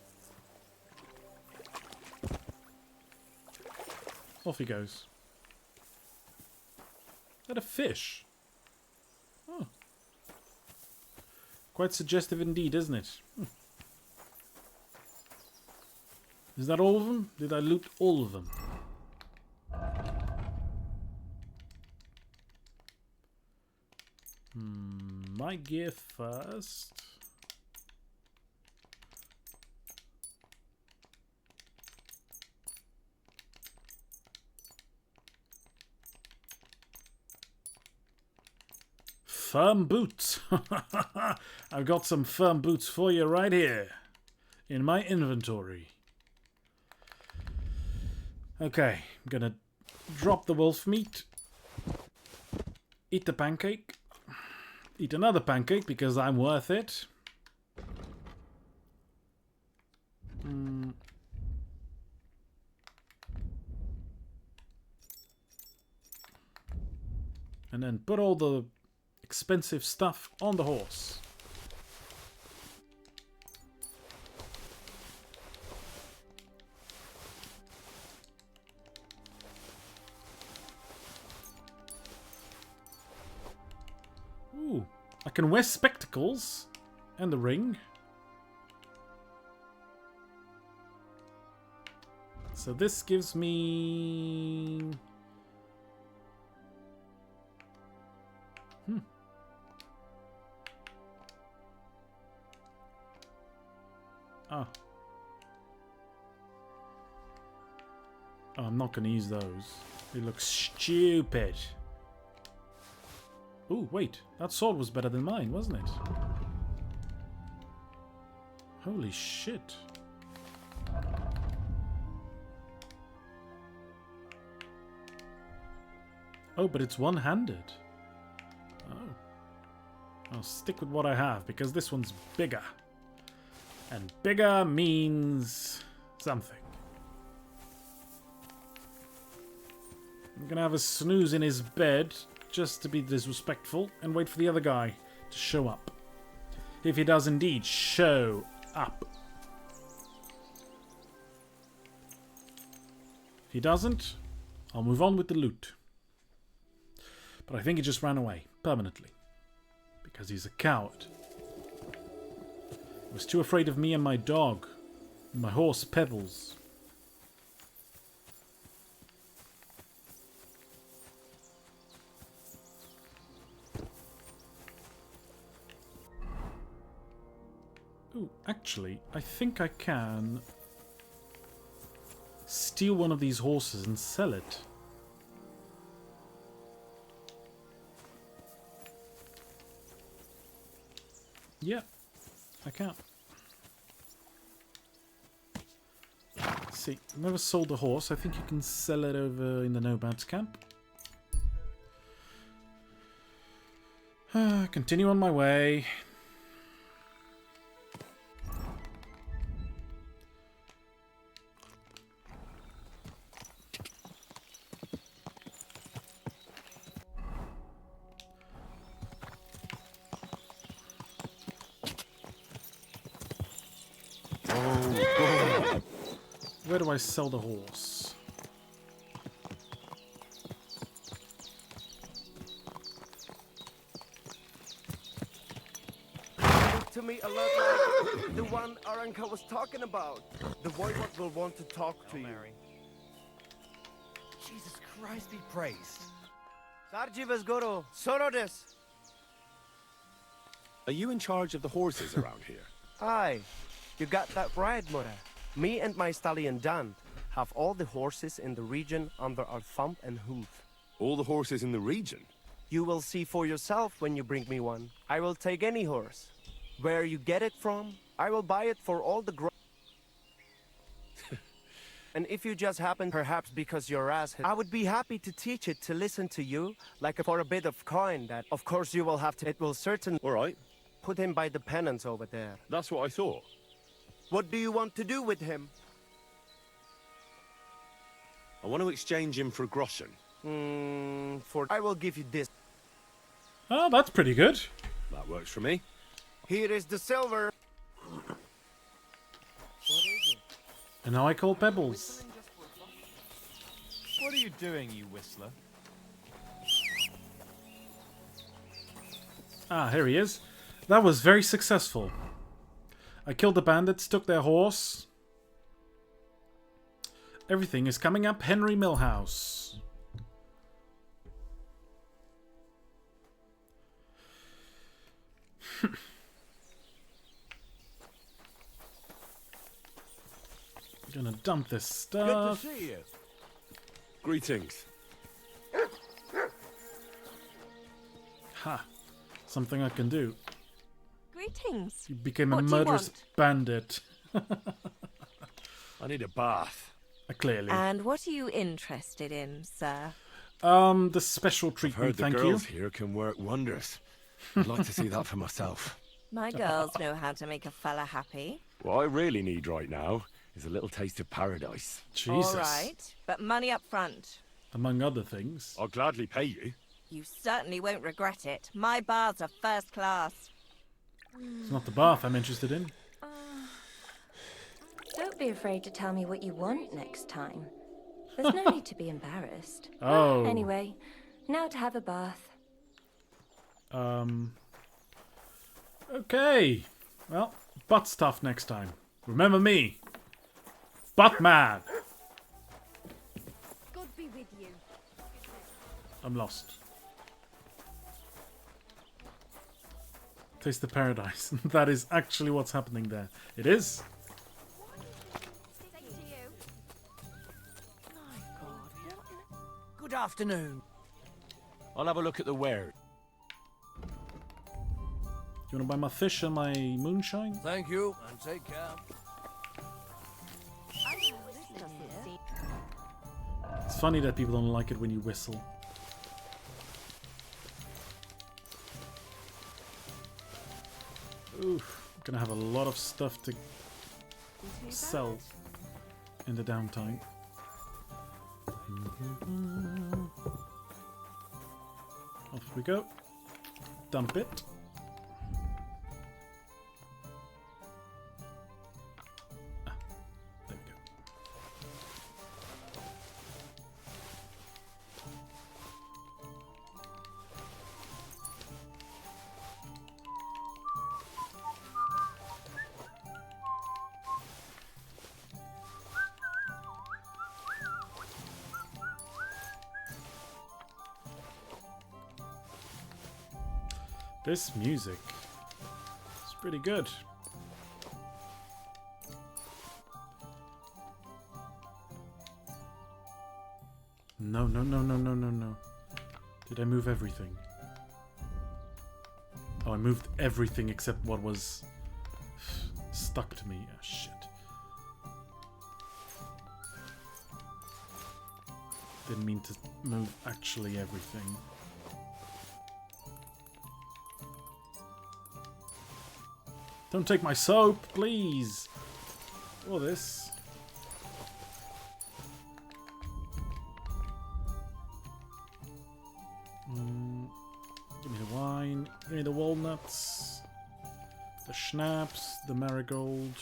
Off he goes. Is that a fish? Oh. Quite suggestive indeed, isn't it? Is that all of them? Did I loot all of them? My gear first. Firm boots. I've got some firm boots for you right here in my inventory. Okay, I'm gonna drop the wolf meat. Eat the pancake. Eat another pancake because I'm worth it. And then put all the expensive stuff on the horse. Ooh, I can wear spectacles and the ring. So this gives me... Oh. Oh, I'm not going to use those. They look stupid. Ooh, wait. That sword was better than mine, wasn't it? Holy shit. Oh, but it's one-handed. Oh. I'll stick with what I have, because this one's bigger. And bigger means something. I'm gonna have a snooze in his bed, just to be disrespectful, and wait for the other guy to show up. If he does indeed show up. If he doesn't, I'll move on with the loot. But I think he just ran away, permanently. Because he's a coward. He was too afraid of me and my dog. And my horse, Pebbles. Ooh, actually, I think I can steal one of these horses and sell it. Yeah, I can. Let's see, I've never sold a horse. I think you can sell it over in the nomads camp. Continue on my way. Where do I sell the horse? Look to me a lot like the one Aranka was talking about. The voivod will want to talk to you. Jesus Christ be praised. Sarjivas Goro, Sorodes. Are you in charge of the horses around here? Aye, you got that right, Mora. Me and my stallion Dan have all the horses in the region under our thumb and hoof. All the horses in the region? You will see for yourself when you bring me one. I will take any horse. Where you get it from, I will buy it for all the And if you just happen, perhaps because you're ass, I would be happy to teach it to listen to you, like for a bit of coin that, of course, you will have to. It will certainly. All right. Put him by the penance over there. That's what I thought. What do you want to do with him? I want to exchange him for groschen. I will give you this. Oh, that's pretty good. That works for me. Here is the silver. And now I call Pebbles. What are you doing, you whistler? Ah, here he is. That was very successful. I killed the bandits, took their horse. Everything is coming up Henry Millhouse. Gonna dump this stuff. Good to see you. Greetings. Ha! Something I can do. Greetings. You became What a do you murderous want? bandit. I need a bath. Clearly. And what are you interested in, sir? The special I've treatment, heard the thank you. girls here can work wonders. I'd like to see that for myself. My girls know how to make a fella happy. What I really need right now is a little taste of paradise. Jesus. All right, but money up front. Among other things. I'll gladly pay you. You certainly won't regret it. My baths are first class. It's not the bath I'm interested in. Don't be afraid to tell me what you want next time. There's no need to be embarrassed. Oh. Anyway, now to have a bath. Okay. Well, butt stuff next time. Remember me. Buttman. God be with you. I'm lost. Taste the paradise. That is actually what's happening there. It is. Thank you. Good afternoon. I'll have a look at the ware. You want to buy my fish and my moonshine? Thank you, and take care. It's funny that people don't like it when you whistle. Oof, I'm gonna have a lot of stuff to sell in the downtime. Off we go. Dump it. There we go. This music is pretty good. No, no, no, no, no, no, no. Did I move everything? Oh, I moved everything except what was stuck to me. Ah, shit. Didn't mean to move actually everything. Don't take my soap, please. Or this. Give me the wine. Give me the walnuts. The schnapps. The marigold.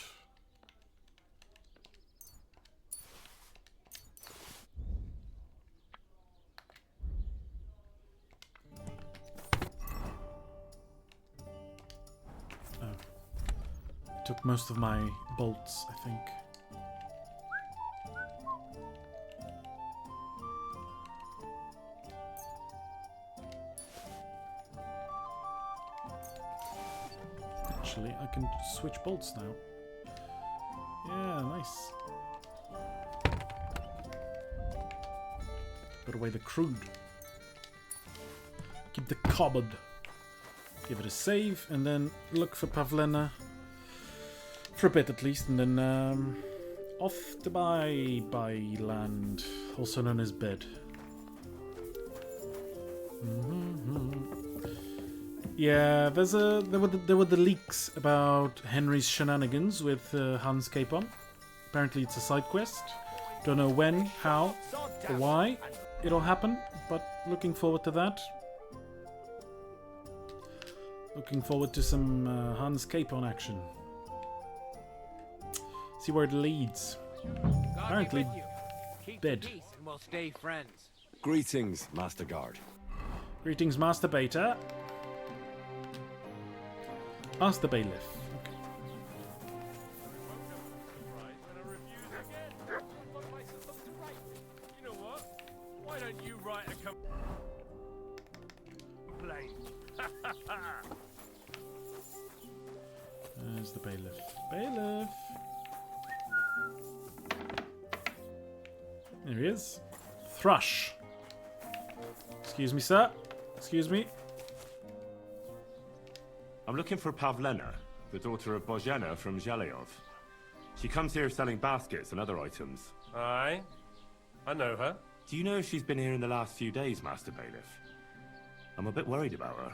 Took most of my bolts, I think. Actually, I can switch bolts now. Yeah, nice. Put away the crude. Keep the cupboard. Give it a save, and then look for Pavlena. For a bit at least, and then off to Byland, also known as Bed. Yeah, there were the leaks about Henry's shenanigans with Hans Capon. Apparently, it's a side quest. Don't know when, how, or why it'll happen, but looking forward to that. Looking forward to some Hans Capon action. See where it leads. Apparently, dead. And we'll stay friends. Greetings, Master Guard. Greetings, Master Beta. Ask the bailiff. Okay. You know what? Why don't you write a complaint? There's the bailiff. Bailiff! There he is. Thrush. Excuse me, sir. Excuse me. I'm looking for Pavlena, the daughter of Bozhena from Zhelyov. She comes here selling baskets and other items. Aye. I know her. Do you know if she's been here in the last few days, Master Bailiff? I'm a bit worried about her.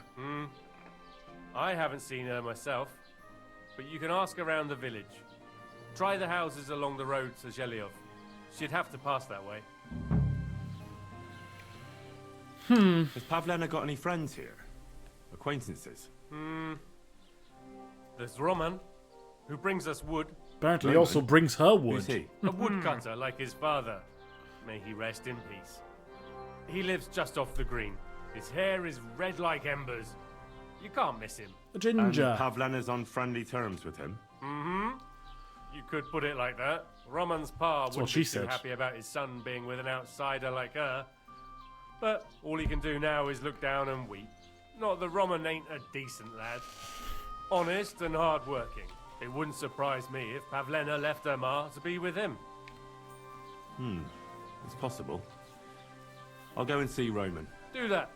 I haven't seen her myself, but you can ask around the village. Try the houses along the road to Zhelyov. She'd have to pass that way. Has Pavlena got any friends here? Acquaintances? There's Roman, who brings us wood. Apparently also brings her wood. Who's he? A woodcutter like his father. May he rest in peace. He lives just off the green. His hair is red like embers. You can't miss him. A ginger. And Pavlena's on friendly terms with him? You could put it like that. Roman's pa what wouldn't she be too said. happy about his son being with an outsider like her. But all he can do now is look down and weep. Not that Roman ain't a decent lad. Honest and hard-working. It wouldn't surprise me if Pavlena left her ma to be with him. It's possible. I'll go and see Roman. Do that.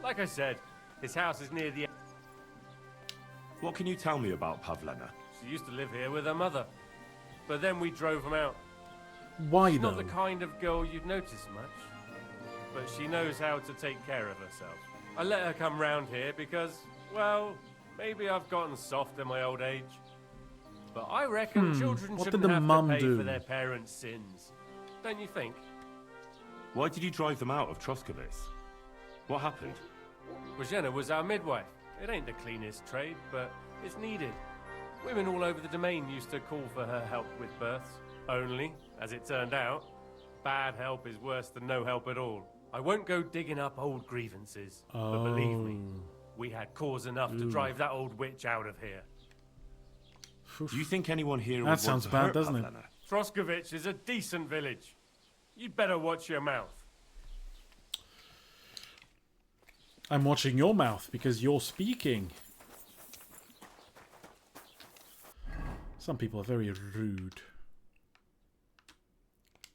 Like I said, his house is near the... What can you tell me about Pavlena? She used to live here with her mother. But then we drove them out. Why She's though? not the kind of girl you'd notice much. But she knows how to take care of herself. I let her come round here because, well, maybe I've gotten soft in my old age. But I reckon children What shouldn't did the have mum to pay do? for their parents' sins. Don't you think? Why did you drive them out of Troskovitz? What happened? Bojena was our midwife. It ain't the cleanest trade, but it's needed. Women all over the domain used to call for her help with births. Only, as it turned out, bad help is worse than no help at all. I won't go digging up old grievances, but believe me, we had cause enough to drive that old witch out of here. Do you think anyone here That would sounds want to bad, hurt doesn't it? Pavlena? Troskovitz is a decent village. You'd better watch your mouth. I'm watching your mouth because you're speaking. Some people are very rude.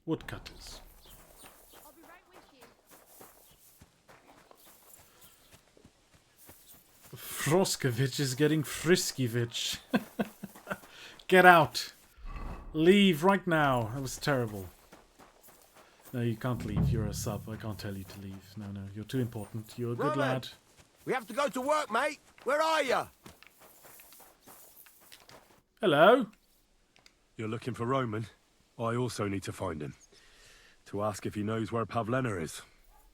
Woodcutters. I'll be right with you. Froskovich is getting Friskivich. Get out. Leave right now. That was terrible. No, you can't leave. You're a sub. I can't tell you to leave. No, no. You're too important. You're a good Roman, lad. we have to go to work, mate. Where are you? Hello. You're looking for Roman? I also need to find him. To ask if he knows where Pavlena is.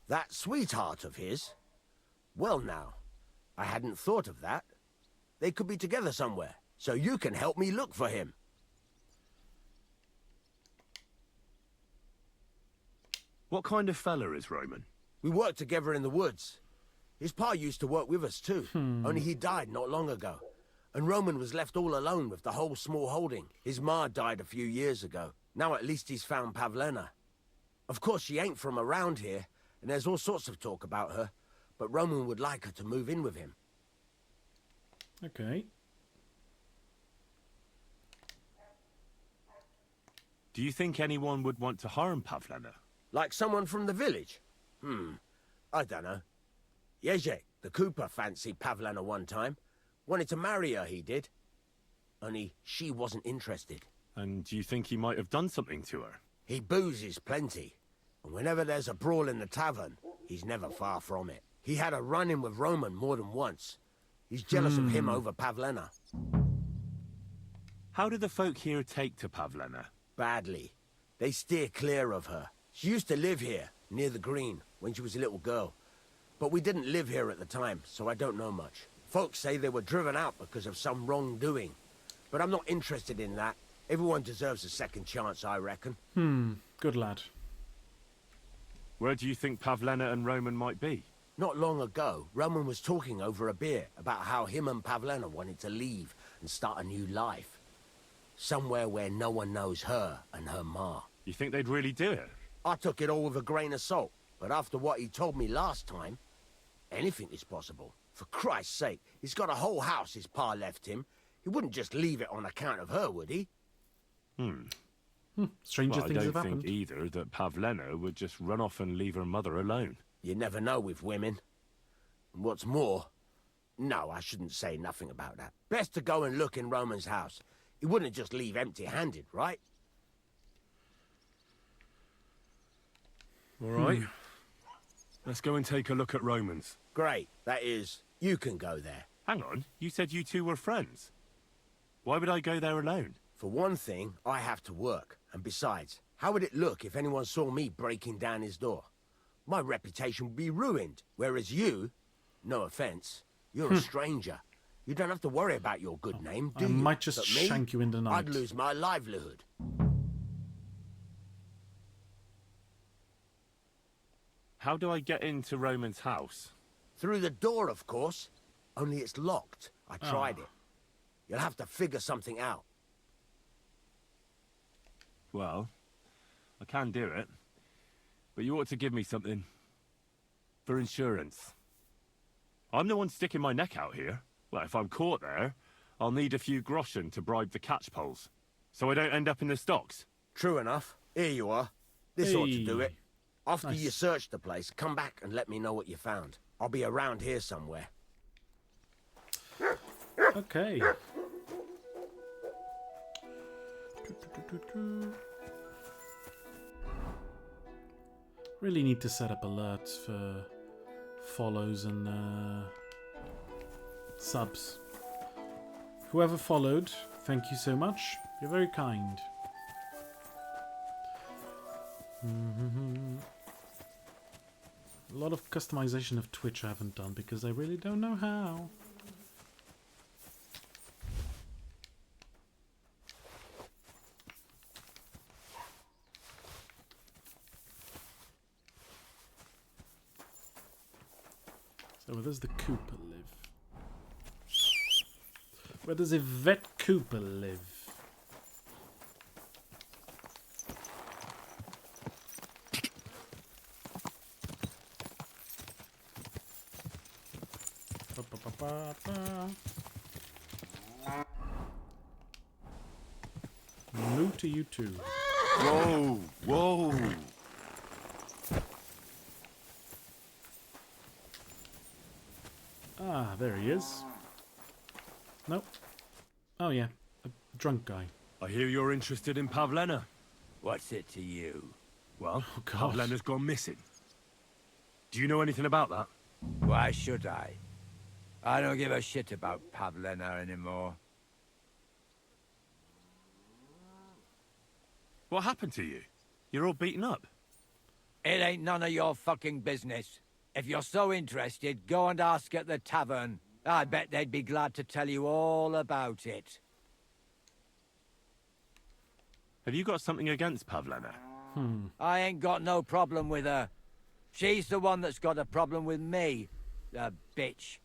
That sweetheart of his? Well now, I hadn't thought of that. They could be together somewhere, so you can help me look for him. What kind of fella is Roman? We worked together in the woods. His pa used to work with us too, only he died not long ago. And Roman was left all alone with the whole small holding. His ma died a few years ago. Now at least he's found Pavlena. Of course, she ain't from around here, and there's all sorts of talk about her. But Roman would like her to move in with him. Okay. Do you think anyone would want to harm Pavlena? Like someone from the village? I don't know. Jezek, the cooper, fancied Pavlena one time. Wanted to marry her, he did. Only she wasn't interested. And do you think he might have done something to her? He boozes plenty. And whenever there's a brawl in the tavern, he's never far from it. He had a run-in with Roman more than once. He's jealous of him over Pavlena. How do the folk here take to Pavlena? Badly. They steer clear of her. She used to live here, near the green, when she was a little girl. But we didn't live here at the time, so I don't know much. Folks say they were driven out because of some wrongdoing. But I'm not interested in that. Everyone deserves a second chance, I reckon. Good lad. Where do you think Pavlena and Roman might be? Not long ago, Roman was talking over a beer about how him and Pavlena wanted to leave and start a new life. Somewhere where no one knows her and her ma. You think they'd really do it? I took it all with a grain of salt, but after what he told me last time, anything is possible. For Christ's sake, he's got a whole house his pa left him. He wouldn't just leave it on account of her, would he? Stranger Well, things I have don't happened. think either that Pavlena would just run off and leave her mother alone. You never know with women. And what's more... No, I shouldn't say nothing about that. Best to go and look in Roman's house. He wouldn't just leave empty-handed, right? All right. Let's go and take a look at Roman's. Great. That is, you can go there. Hang on, you said you two were friends. Why would I go there alone? For one thing, I have to work. And besides, how would it look if anyone saw me breaking down his door? my reputation would be ruined. Whereas you, no offense, you're a stranger. You don't have to worry about your good name, do I you? might just But me, shank you in the night. I'd lose my livelihood. How do I get into Roman's house? Through the door, of course. Only it's locked. I tried it. You'll have to figure something out. Well, I can do it. But you ought to give me something for insurance. I'm the one sticking my neck out here. Well, if I'm caught there, I'll need a few groschen to bribe the catchpoles, so I don't end up in the stocks. True enough. Here you are. This ought to do it. After Nice. you search the place, come back and let me know what you found. I'll be around here somewhere. Okay. Really need to set up alerts for follows and subs. Whoever followed, thank you so much. You're very kind. A lot of customization of Twitch I haven't done because I really don't know how. So where does the Cooper live? Where does Yvette Cooper live? New to you too. Whoa, whoa. Ah, there he is. Nope. Oh yeah, a drunk guy. I hear you're interested in Pavlena. What's it to you? Well, Oh, God. Pavlena's gone missing. Do you know anything about that? Why should I? I don't give a shit about Pavlena anymore. What happened to you? You're all beaten up. It ain't none of your fucking business. If you're so interested, go and ask at the tavern. I bet they'd be glad to tell you all about it. Have you got something against Pavlena? I ain't got no problem with her. She's the one that's got a problem with me. The bitch.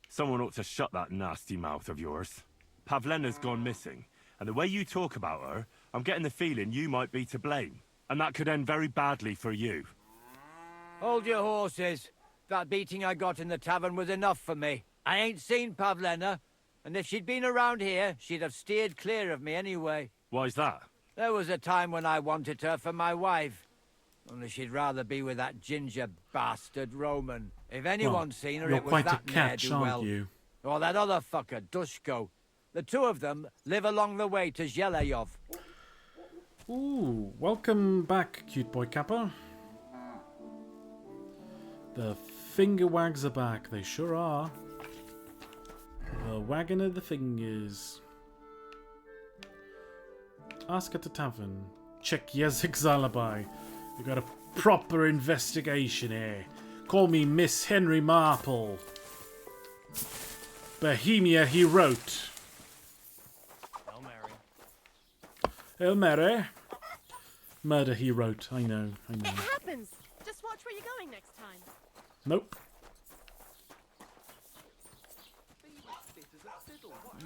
Someone ought to shut that nasty mouth of yours. Pavlena's gone missing, and the way you talk about her, I'm getting the feeling you might be to blame. And that could end very badly for you. Hold your horses. That beating I got in the tavern was enough for me. I ain't seen Pavlena, and if she'd been around here, she'd have steered clear of me anyway. Why's that? There was a time when I wanted her for my wife. Only she'd rather be with that ginger bastard Roman. If anyone's seen her, you're it was quite a that catch, aren't ne'er-do-well. you? Or that other fucker, Dushko. The two of them live along the way to Zheleyov. Ooh, welcome back, cute boy Kappa. The finger wags are back, they sure are. The wagging of the fingers. Ask at the tavern. Check Yezek's alibi. We got a proper investigation here. Call me Miss Henry Marple. Bohemia he wrote. Hail Mary. Hail Mary. Murder he wrote. I know. It happens. Just watch where you're going next time. Nope.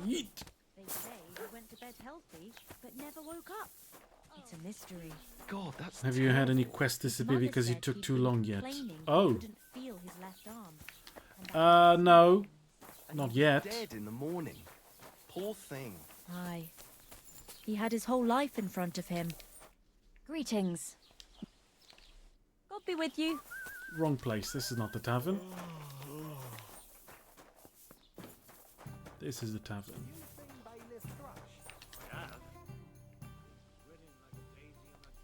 Yeet. They say he went to bed healthy, but never woke up. It's a mystery. God, that's Have you had any quests disappear Mother because you said took he'd too been long yet? complaining he Oh. couldn't feel his left arm. No. And Not he yet. was dead in the morning. Poor thing. Aye. He had his whole life in front of him. Greetings. God be with you. Wrong place. This is not the tavern. This is the tavern.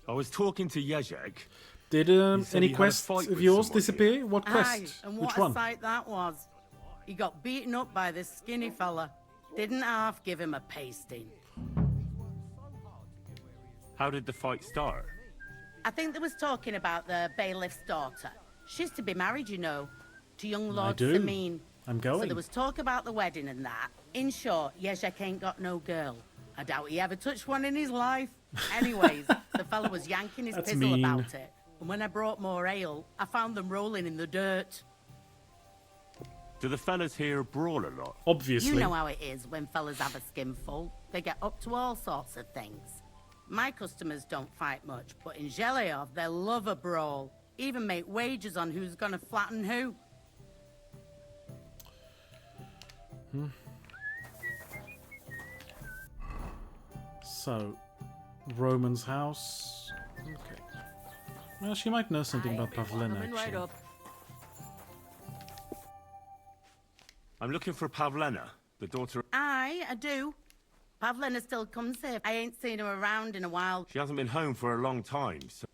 I was talking to Yezek. Did said any he had a quests fight of with yours somebody. disappear? What quest? Aye, and what Which a one? sight that was. He got beaten up by this skinny fella. Didn't half give him a pasting. How did the fight start? I think they was talking about the bailiff's daughter. She's to be married, you know, to young Lord do. Samine. I'm going. So there was talk about the wedding and that. In short, Yezhek ain't got no girl. I doubt he ever touched one in his life. Anyways, the fella was yanking his pizzle mean. about it. And when I brought more ale, I found them rolling in the dirt. Do the fellas here brawl a lot? Obviously. You know how it is when fellas have a skinful. They get up to all sorts of things. My customers don't fight much, but in Zheleov, they love a brawl. Even make wagers on who's gonna flatten who. So, Roman's house. Okay. Well, she might know something about Pavlina, Coming right actually. up. I'm looking for Pavlena, the daughter. I do. Pavlina still comes here. I ain't seen her around in a while. She hasn't been home for a long time, so...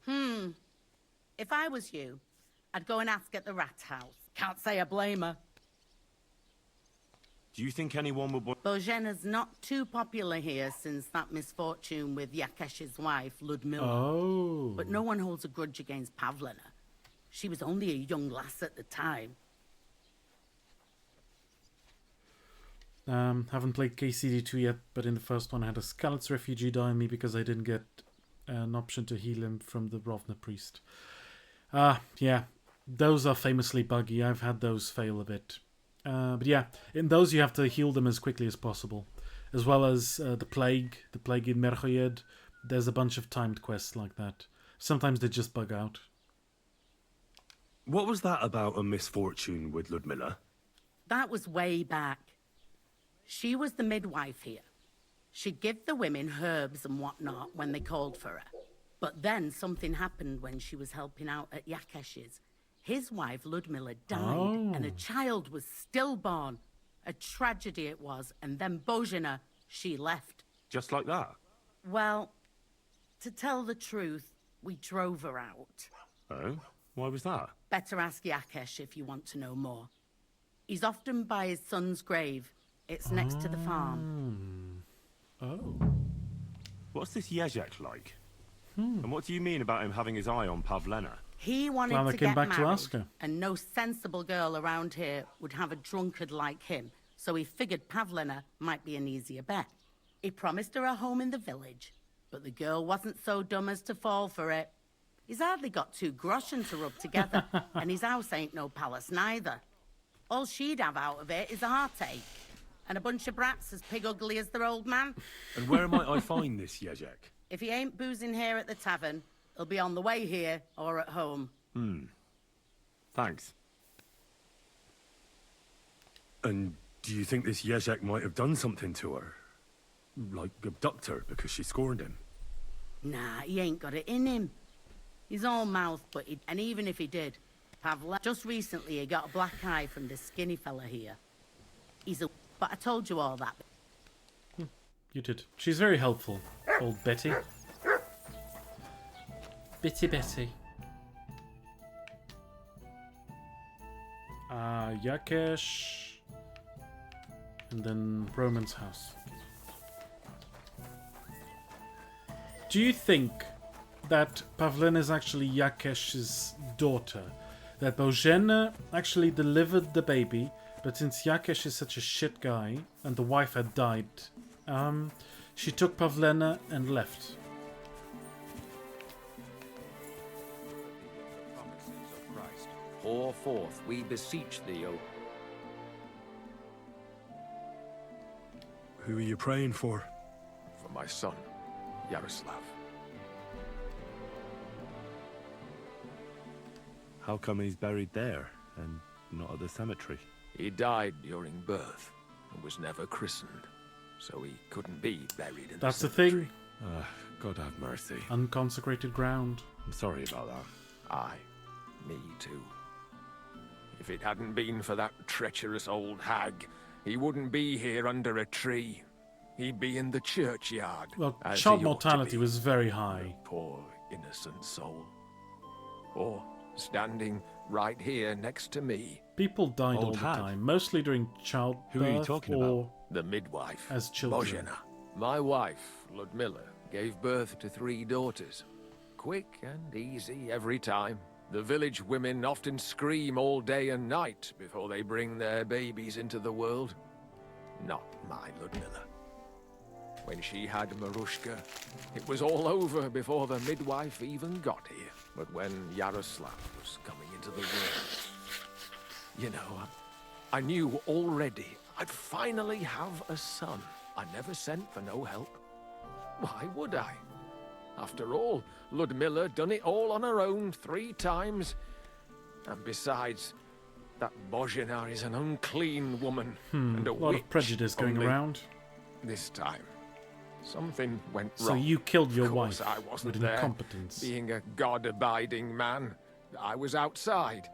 If I was you, I'd go and ask at the rat house. Can't say I blame her. Do you think anyone would... Božena's not too popular here since that misfortune with Yakesh's wife, Ludmilla. Oh. But no one holds a grudge against Pavlina. She was only a young lass at the time. Haven't played KCD2 yet, but in the first one I had a Skalitz refugee die on me because I didn't get an option to heal him from the Rovna priest. Yeah, those are famously buggy. I've had those fail a bit. But yeah, in those you have to heal them as quickly as possible. As well as the plague in Merchoyed. There's a bunch of timed quests like that. Sometimes they just bug out. What was that about a misfortune with Ludmilla? That was way back. She was the midwife here. She'd give the women herbs and whatnot when they called for her. But then something happened when she was helping out at Yakesh's. His wife, Ludmilla, died, and a child was stillborn. A tragedy it was, and then Božena, she left. Just like that? Well, to tell the truth, we drove her out. Oh? Why was that? Better ask Yakesh if you want to know more. He's often by his son's grave. It's next to the farm. Oh. What's this Yezhek like? And what do you mean about him having his eye on Pavlena? He wanted Glad I to came get back married, to ask her. and no sensible girl around here would have a drunkard like him, so he figured Pavlina might be an easier bet. He promised her a home in the village, but the girl wasn't so dumb as to fall for it. He's hardly got 2 groschen to rub together, and his house ain't no palace neither. All she'd have out of it is a heartache, and a bunch of brats as pig ugly as their old man. And where might I find this Yezhek? If he ain't boozing here at the tavern, he'll be on the way here or at home. Thanks. And do you think this Yezhek might have done something to her? Like abduct her because she scorned him? Nah, he ain't got it in him. He's all mouth, and even if he did, Pavla, just recently he got a black eye from this skinny fella here. But I told you all that. You did. She's very helpful, old Betty. Betty. Yakesh. And then Roman's house. Do you think that Pavlina is actually Yakesh's daughter? That Božena actually delivered the baby, but since Yakesh is such a shit guy, and the wife had died, she took Pavlina and left. Pour forth, we beseech thee, O... Who are you praying for? For my son, Yaroslav. How come he's buried there and not at the cemetery? He died during birth and was never christened, so he couldn't be buried in That's the the cemetery. thing. God have mercy. Unconsecrated ground. I'm sorry about that. Aye, me too. If it hadn't been for that treacherous old hag, he wouldn't be here under a tree. He'd be in the churchyard. Well, as child he ought to mortality be. was very high. Poor innocent soul. Or standing right here next to me. People died all Old the hag. time, mostly during childbirth. Who are you talking or about? The midwife. as children. Božena. My wife, Ludmilla, gave birth to 3 daughters. quick and easy every time. The village women often scream all day and night before they bring their babies into the world. Not my Ludmilla. When she had Marushka, it was all over before the midwife even got here. But when Yaroslav was coming into the world, you know, I knew already I'd finally have a son. I never sent for no help. Why would I? After all, Ludmilla done it all on her own 3 times. And besides, that Bozhina is an unclean woman and a lot witch. of prejudice going Only around. This time, something went So wrong. you killed your Of course, wife I wasn't with there, incompetence. being a god-abiding man. I was outside.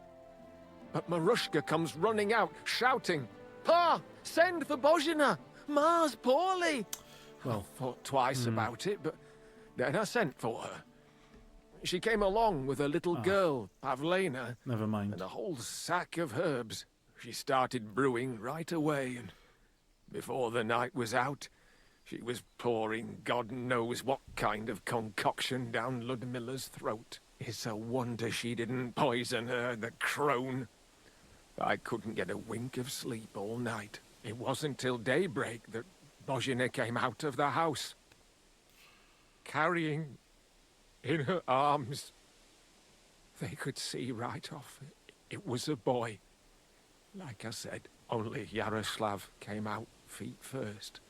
But Marushka comes running out, shouting, "Pa, send for Bozhina! Ma's poorly!" Well, I thought twice about it, but then I sent for her. She came along with a little girl, Pavlena, never mind. and a whole sack of herbs. She started brewing right away, and before the night was out, she was pouring God knows what kind of concoction down Ludmilla's throat. It's a wonder she didn't poison her, the crone. I couldn't get a wink of sleep all night. It wasn't till daybreak that Bozhina came out of the house, carrying in her arms. They could see right off it was a boy. Like I said, only Yaroslav came out feet first.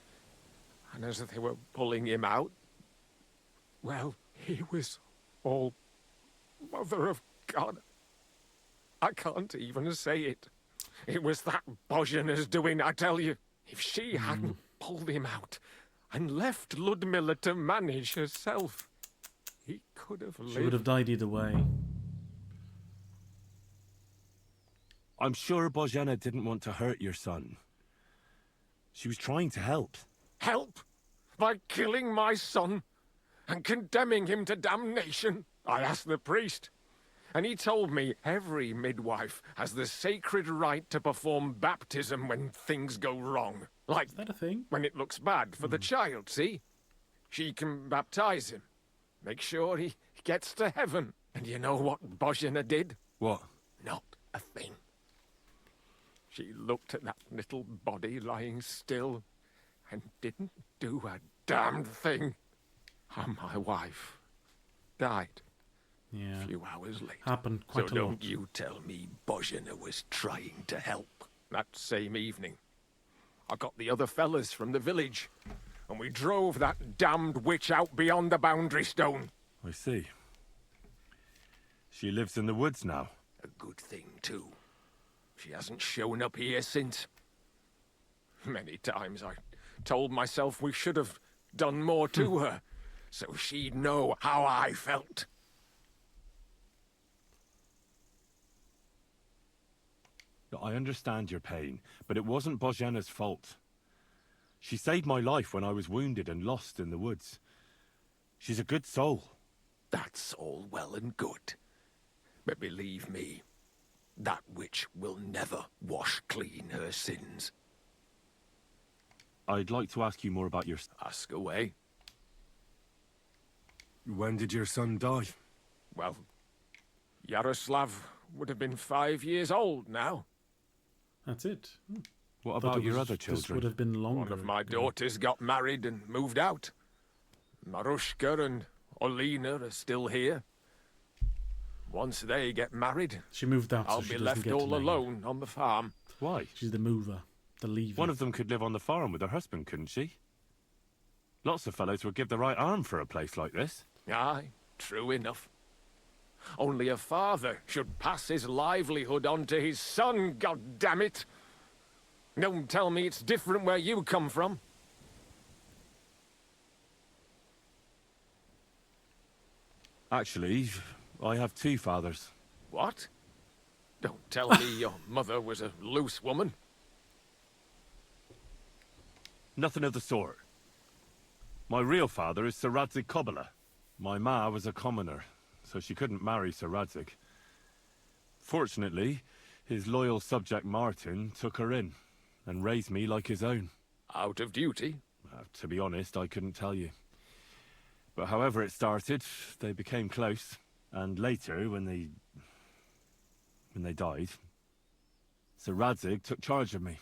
And as they were pulling him out, well, he was all Mother of God. I can't even say it. It was that Bozhina's doing, I tell you. If she hadn't pulled him out and left Ludmilla to manage herself, he could have lived. She would have died either way. I'm sure Bozhena didn't want to hurt your son. She was trying to help. Help? By killing my son and condemning him to damnation? I asked the priest, and he told me every midwife has the sacred right to perform baptism when things go wrong. Like, is that a thing? When it looks bad for the child, see? She can baptize him. Make sure he gets to heaven. And you know what Bozhina did? What? Not a thing. She looked at that little body lying still and didn't do a damned thing. And my wife died. Yeah. A few hours later. Happened quite so a lot. don't you tell me Bozhina was trying to help. That same evening, I got the other fellas from the village, and we drove that damned witch out beyond the boundary stone. I see. She lives in the woods now. A good thing, too. She hasn't shown up here since. Many times I told myself we should have done more to her, so she'd know how I felt. I understand your pain, but it wasn't Bozhena's fault. She saved my life when I was wounded and lost in the woods. She's a good soul. That's all well and good. But believe me, that witch will never wash clean her sins. I'd like to ask you more about your... Ask away. When did your son die? Well, Yaroslav would have been 5 years old now. That's it. What I thought about it your was- other This children? would have been longer. One of my ago. daughters got married and moved out. Marushka and Olina are still here. Once they get married, She moved out, I'll so she be doesn't left get to all marry. alone on the farm. Why? She's the mover, the leaver. One of them could live on the farm with her husband, couldn't she? Lots of fellows would give the right arm for a place like this. Aye, true enough. Only a father should pass his livelihood on to his son, God damn it! Don't tell me it's different where you come from. Actually, I have 2 fathers. What? Don't tell me your mother was a loose woman. Nothing of the sort. My real father is Sir Radzik Kobyla. My ma was a commoner, so she couldn't marry Sir Radzik. Fortunately, his loyal subject Martin took her in and raised me like his own. Out of duty? To be honest, I couldn't tell you. But however it started, they became close. And later, when they died, Sir Radzig took charge of me.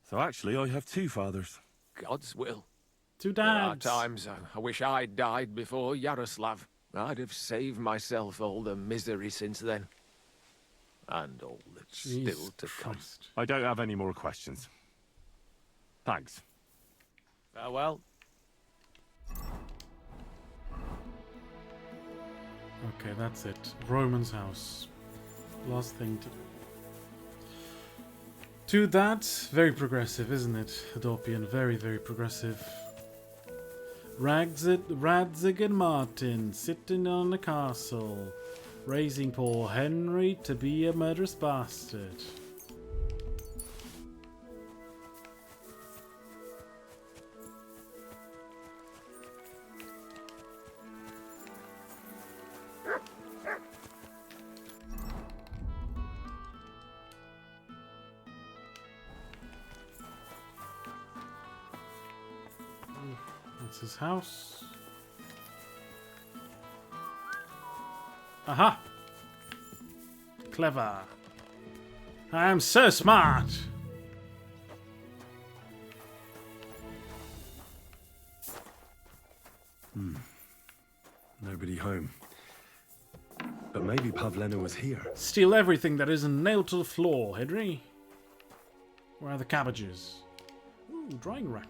So actually, I have two fathers. God's will. Two There are dads. times I wish I'd died before Yaroslav. I'd have saved myself all the misery since then. And all that's still to come. I don't have any more questions. Thanks. Farewell. Okay, that's it. Roman's house. Last thing to do. To that, very progressive, isn't it? Hadopian, very, very progressive. Radzig and Martin sitting on the castle, raising poor Henry to be a murderous bastard. That's his house. Aha! Clever. I am so smart. Nobody home. But maybe Pavlena was here. Steal everything that isn't nailed to the floor, Henry. Where are the cabbages? Ooh, drying rack.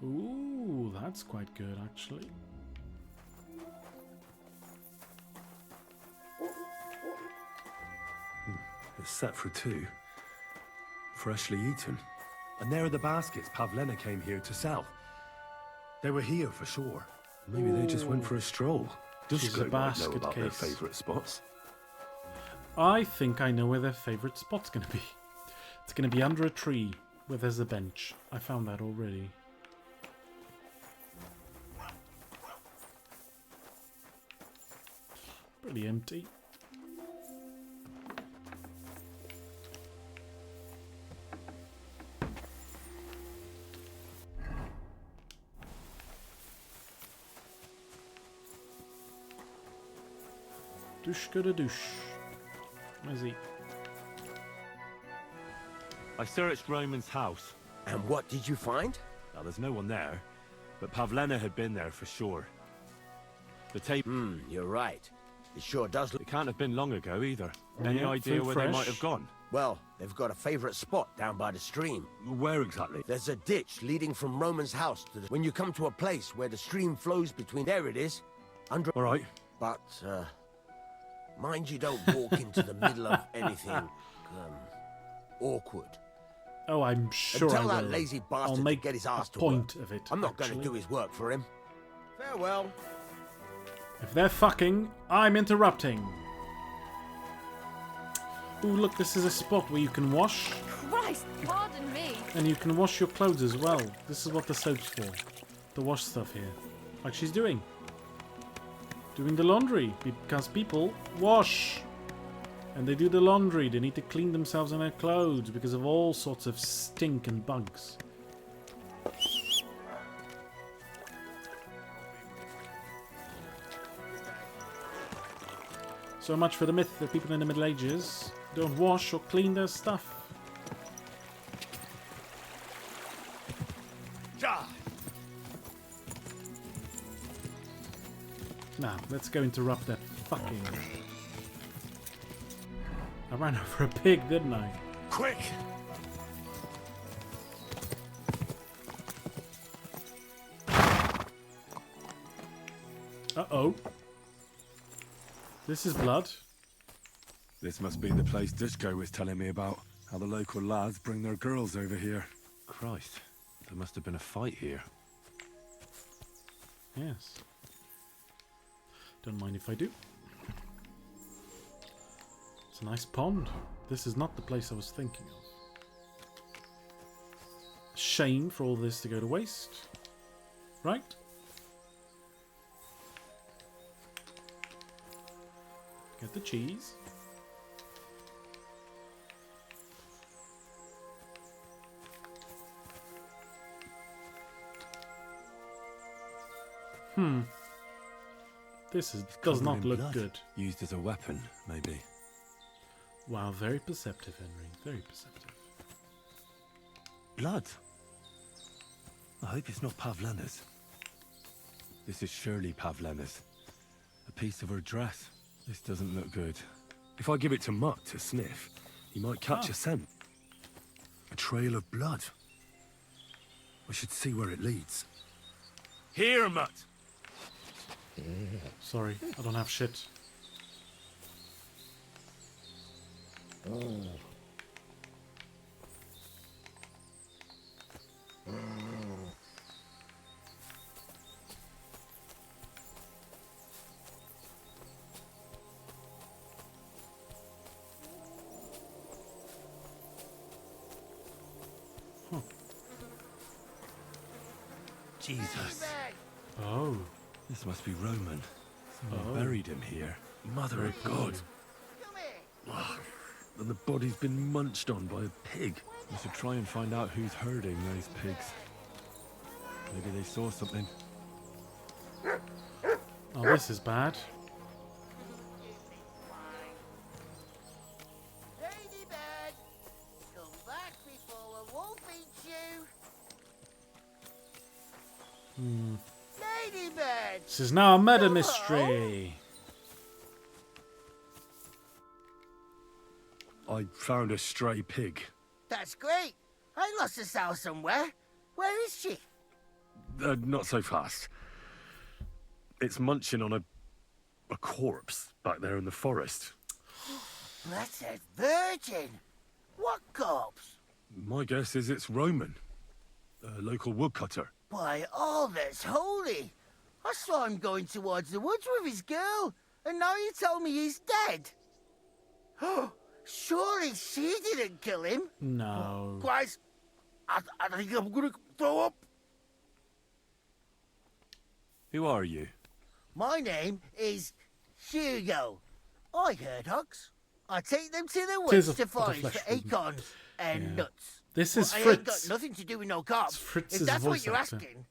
Ooh, that's quite good, actually. It's set for two. Freshly eaten. And there are the baskets Pavlena came here to sell. They were here for sure. Maybe they just went for a stroll. She's a Dushko might know basket about their case. favourite spots. I think I know where their favourite spot's going to be. It's going to be under a tree where there's a bench. I found that already. Pretty empty. Dushka da douche. Where's he? I searched Roman's house. And what did you find? Now, there's no one there, but Pavlena had been there for sure. The table... you're right. It sure does look... It can't have been long ago either. Any Yeah, idea food where fresh. they might have gone? Well, they've got a favorite spot down by the stream. Where exactly? There's a ditch leading from Roman's house to the... When you come to a place where the stream flows between... There it is. Under... All right. But, mind you don't walk into the middle of anything, awkward. Oh, I'm sure And tell I that will. lazy I'll bastard make to get his ass a to point work. of it. I'm not going to actually. do his work for him. Farewell. If they're fucking, I'm interrupting. Ooh, look, this is a spot where you can wash. Christ, pardon me. And you can wash your clothes as well. This is what the soap's for. To wash stuff here. Like she's doing. Doing the laundry. Because people wash. And they do the laundry. They need to clean themselves and their clothes because of all sorts of stink and bugs. So much for the myth that people in the Middle Ages don't wash or clean their stuff. Now, let's go interrupt that fucking... I ran over a pig, didn't I? Quick! Uh-oh. This is blood. This must be the place Dushko was telling me about. How the local lads bring their girls over here. Christ, there must have been a fight here. Yes. Don't mind if I do. It's a nice pond. This is not the place I was thinking of. Shame for all this to go to waste. Right? Get the cheese. This does Covered not in look blood. good. Used as a weapon, maybe. Wow, very perceptive, Henry. Very perceptive. Blood? I hope it's not Pavlena's. This is surely Pavlena's. A piece of her dress. This doesn't look good. If I give it to Mutt to sniff, he might catch a scent. A trail of blood. I should see where it leads. Here, Mutt! Sorry, I don't have shit. Jesus. Oh. This must be Roman. Someone Oh. buried him here. Mother Very of God. Ah, and the body's been munched on by a pig. We should try and find out who's herding those pigs. Maybe they saw something. Oh, this is bad. Ladybird, come back before a wolf eats you. Ladybird! This is now a murder mystery. I found a stray pig. That's great. I lost a sow somewhere. Where is she? Not so fast. It's munching on a corpse back there in the forest. Blessed Virgin! What corpse? My guess is it's Roman. A local woodcutter. By all that's holy! I saw him going towards the woods with his girl, and now you tell me he's dead. Oh, surely she didn't kill him. No. Guys, I think I'm gonna throw up. Who are you? My name is Hugo. I herd hogs. I take them to the Tis woods of to the forage flesh for wound. acorns and Yeah. nuts. This But is I ain't Fritz. got nothing to do with no carbs. It's Fritz's If that's what voice you're actor. asking.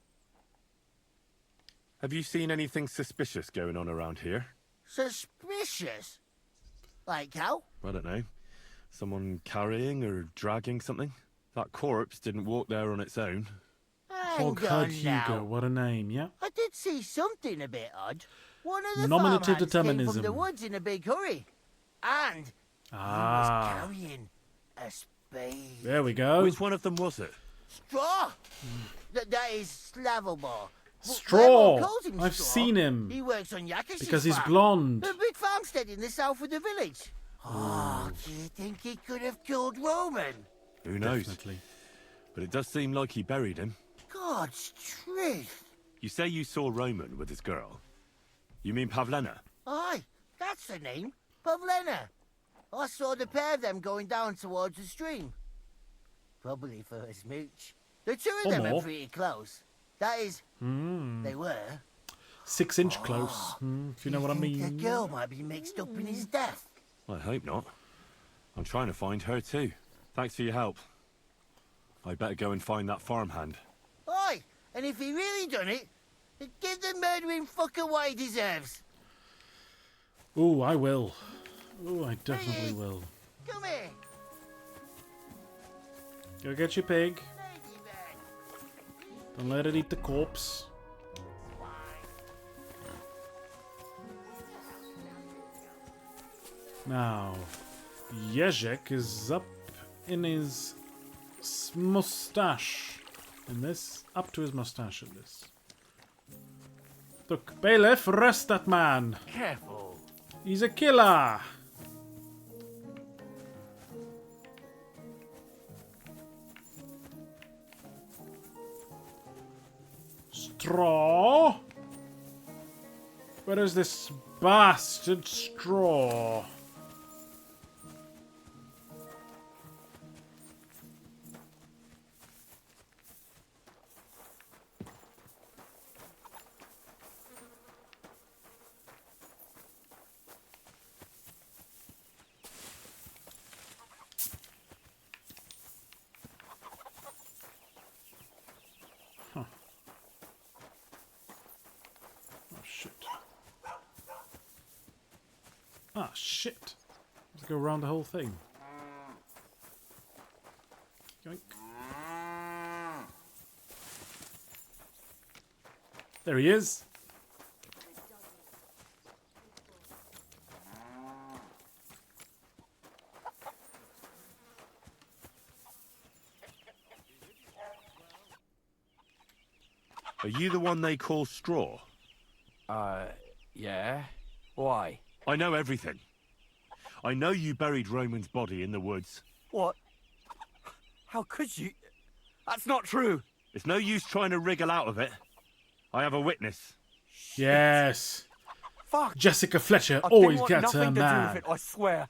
Have you seen anything suspicious going on around here? Suspicious? Like how? I don't know. Someone carrying or dragging something? That corpse didn't walk there on its own. Hang Hugo, on now. what a name, yeah. I did see something a bit odd. One of the Nominative farmhands came from determinism. the woods in a big hurry. And he Ah. was carrying a spade. There we go. Which one of them was it? Straw! That is Slavomir. Straw! Everyone calls him I've Straw. seen him. He works on Yakish's Because he's farm. blonde. A big farmstead in the south of the village. Oh, do you think he could have killed Roman? Who knows? Definitely. But it does seem like he buried him. God's truth. You say you saw Roman with his girl. You mean Pavlena? Aye, that's the name. Pavlena. I saw the pair of them going down towards the stream. Probably for a smooch. The two of Or them more. are pretty close. That is, they were. 6 inch close. If you know what I The mean. girl might be mixed up in his death. I hope not. I'm trying to find her too. Thanks for your help. I'd better go and find that farmhand. Aye, and if he really done it, give the murdering fucker what he deserves. Ooh, I will. Ooh, I definitely will. Come here. Go get your pig. Don't let it eat the corpse. Now, Jezek is up in his mustache. In this, up to his mustache in this. Look, bailiff, arrest that man. Careful. He's a killer. Straw? Where is this bastard straw? Ah, shit. Let's go around the whole thing. Yoink. There he is. Are you the one they call Straw? Yeah? Why? I know everything. I know you buried Roman's body in the woods. What? How could you? That's not true. It's no use trying to wriggle out of it. I have a witness. Yes. Fuck. Jessica Fletcher I always didn't want gets her nothing to do man. with it, I swear.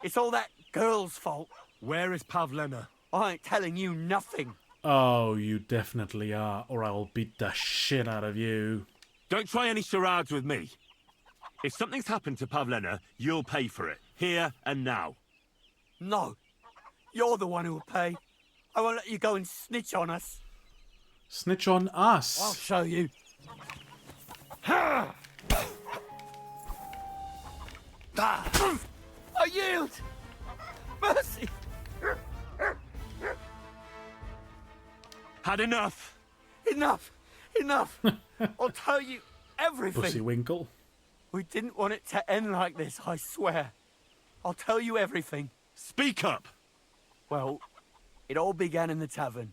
It's all that girl's fault. Where is Pavlena? I ain't telling you nothing. Oh, you definitely are, or I'll beat the shit out of you. Don't try any charades with me. If something's happened to Pavlena, you'll pay for it. Here and now. No. You're the one who'll pay. I won't let you go and snitch on us. Snitch on us. I'll show you. I yield. Mercy. Had enough. Enough. Enough. I'll tell you everything. Pussy Winkle. We didn't want it to end like this, I swear. I'll tell you everything. Speak up. Well, it all began in the tavern.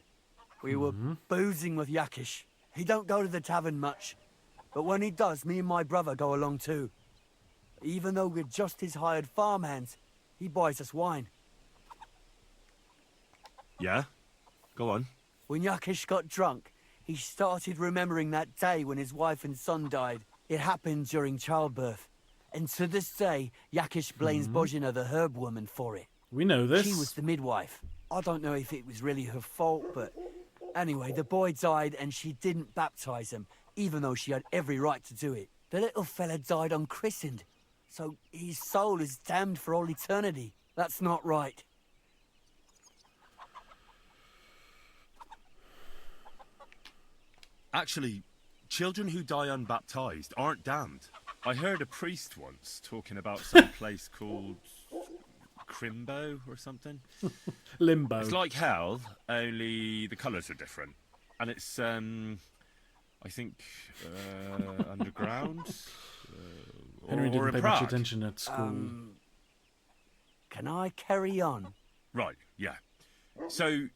We were boozing with Yakish. He don't go to the tavern much, but when he does, me and my brother go along too. Even though we're just his hired farmhands, he buys us wine. Yeah? Go on. When Yakish got drunk, he started remembering that day when his wife and son died. It happened during childbirth. And to this day, Yakish blames Bozhina, the herb woman, for it. We know this. She was the midwife. I don't know if it was really her fault, but anyway, the boy died and she didn't baptize him, even though she had every right to do it. The little fella died unchristened, so his soul is damned for all eternity. That's not right. Actually, children who die unbaptized aren't damned. I heard a priest once talking about some place called Crimbo or something. Limbo. It's like hell, only the colours are different. And it's, I think, underground? Henry or didn't in pay Prague. much attention at school. Can I carry on? Right, yeah. So,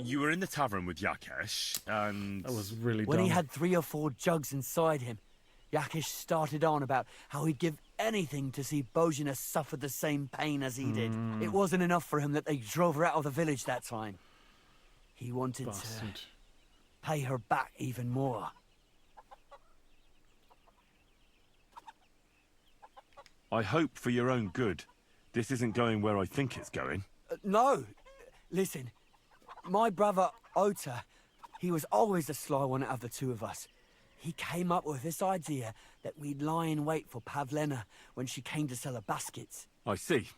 you were in the tavern with Yakesh, and... That was really When dumb. he had 3 or 4 jugs inside him, Yakish started on about how he'd give anything to see Bozhina suffer the same pain as he did. It wasn't enough for him that they drove her out of the village that time. He wanted Bastard. to pay her back even more. I hope for your own good, this isn't going where I think it's going. No! Listen, my brother Ota, he was always the sly one out of the two of us. He came up with this idea that we'd lie in wait for Pavlena when she came to sell her baskets. I see.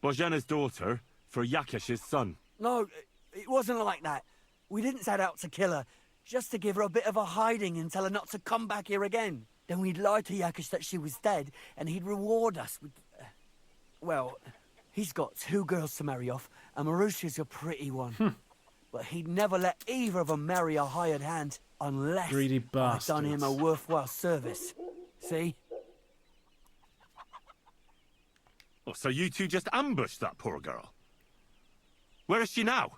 Bozhena's daughter for Yakesh's son. No, it wasn't like that. We didn't set out to kill her, just to give her a bit of a hiding and tell her not to come back here again. Then we'd lie to Yakish that she was dead, and he'd reward us with... well, he's got 2 girls to marry off, and Marusha's a pretty one. But he'd never let either of them marry a hired hand unless Greedy I'd done him a bastards. worthwhile service. See? Oh, so you two just ambushed that poor girl? Where is she now?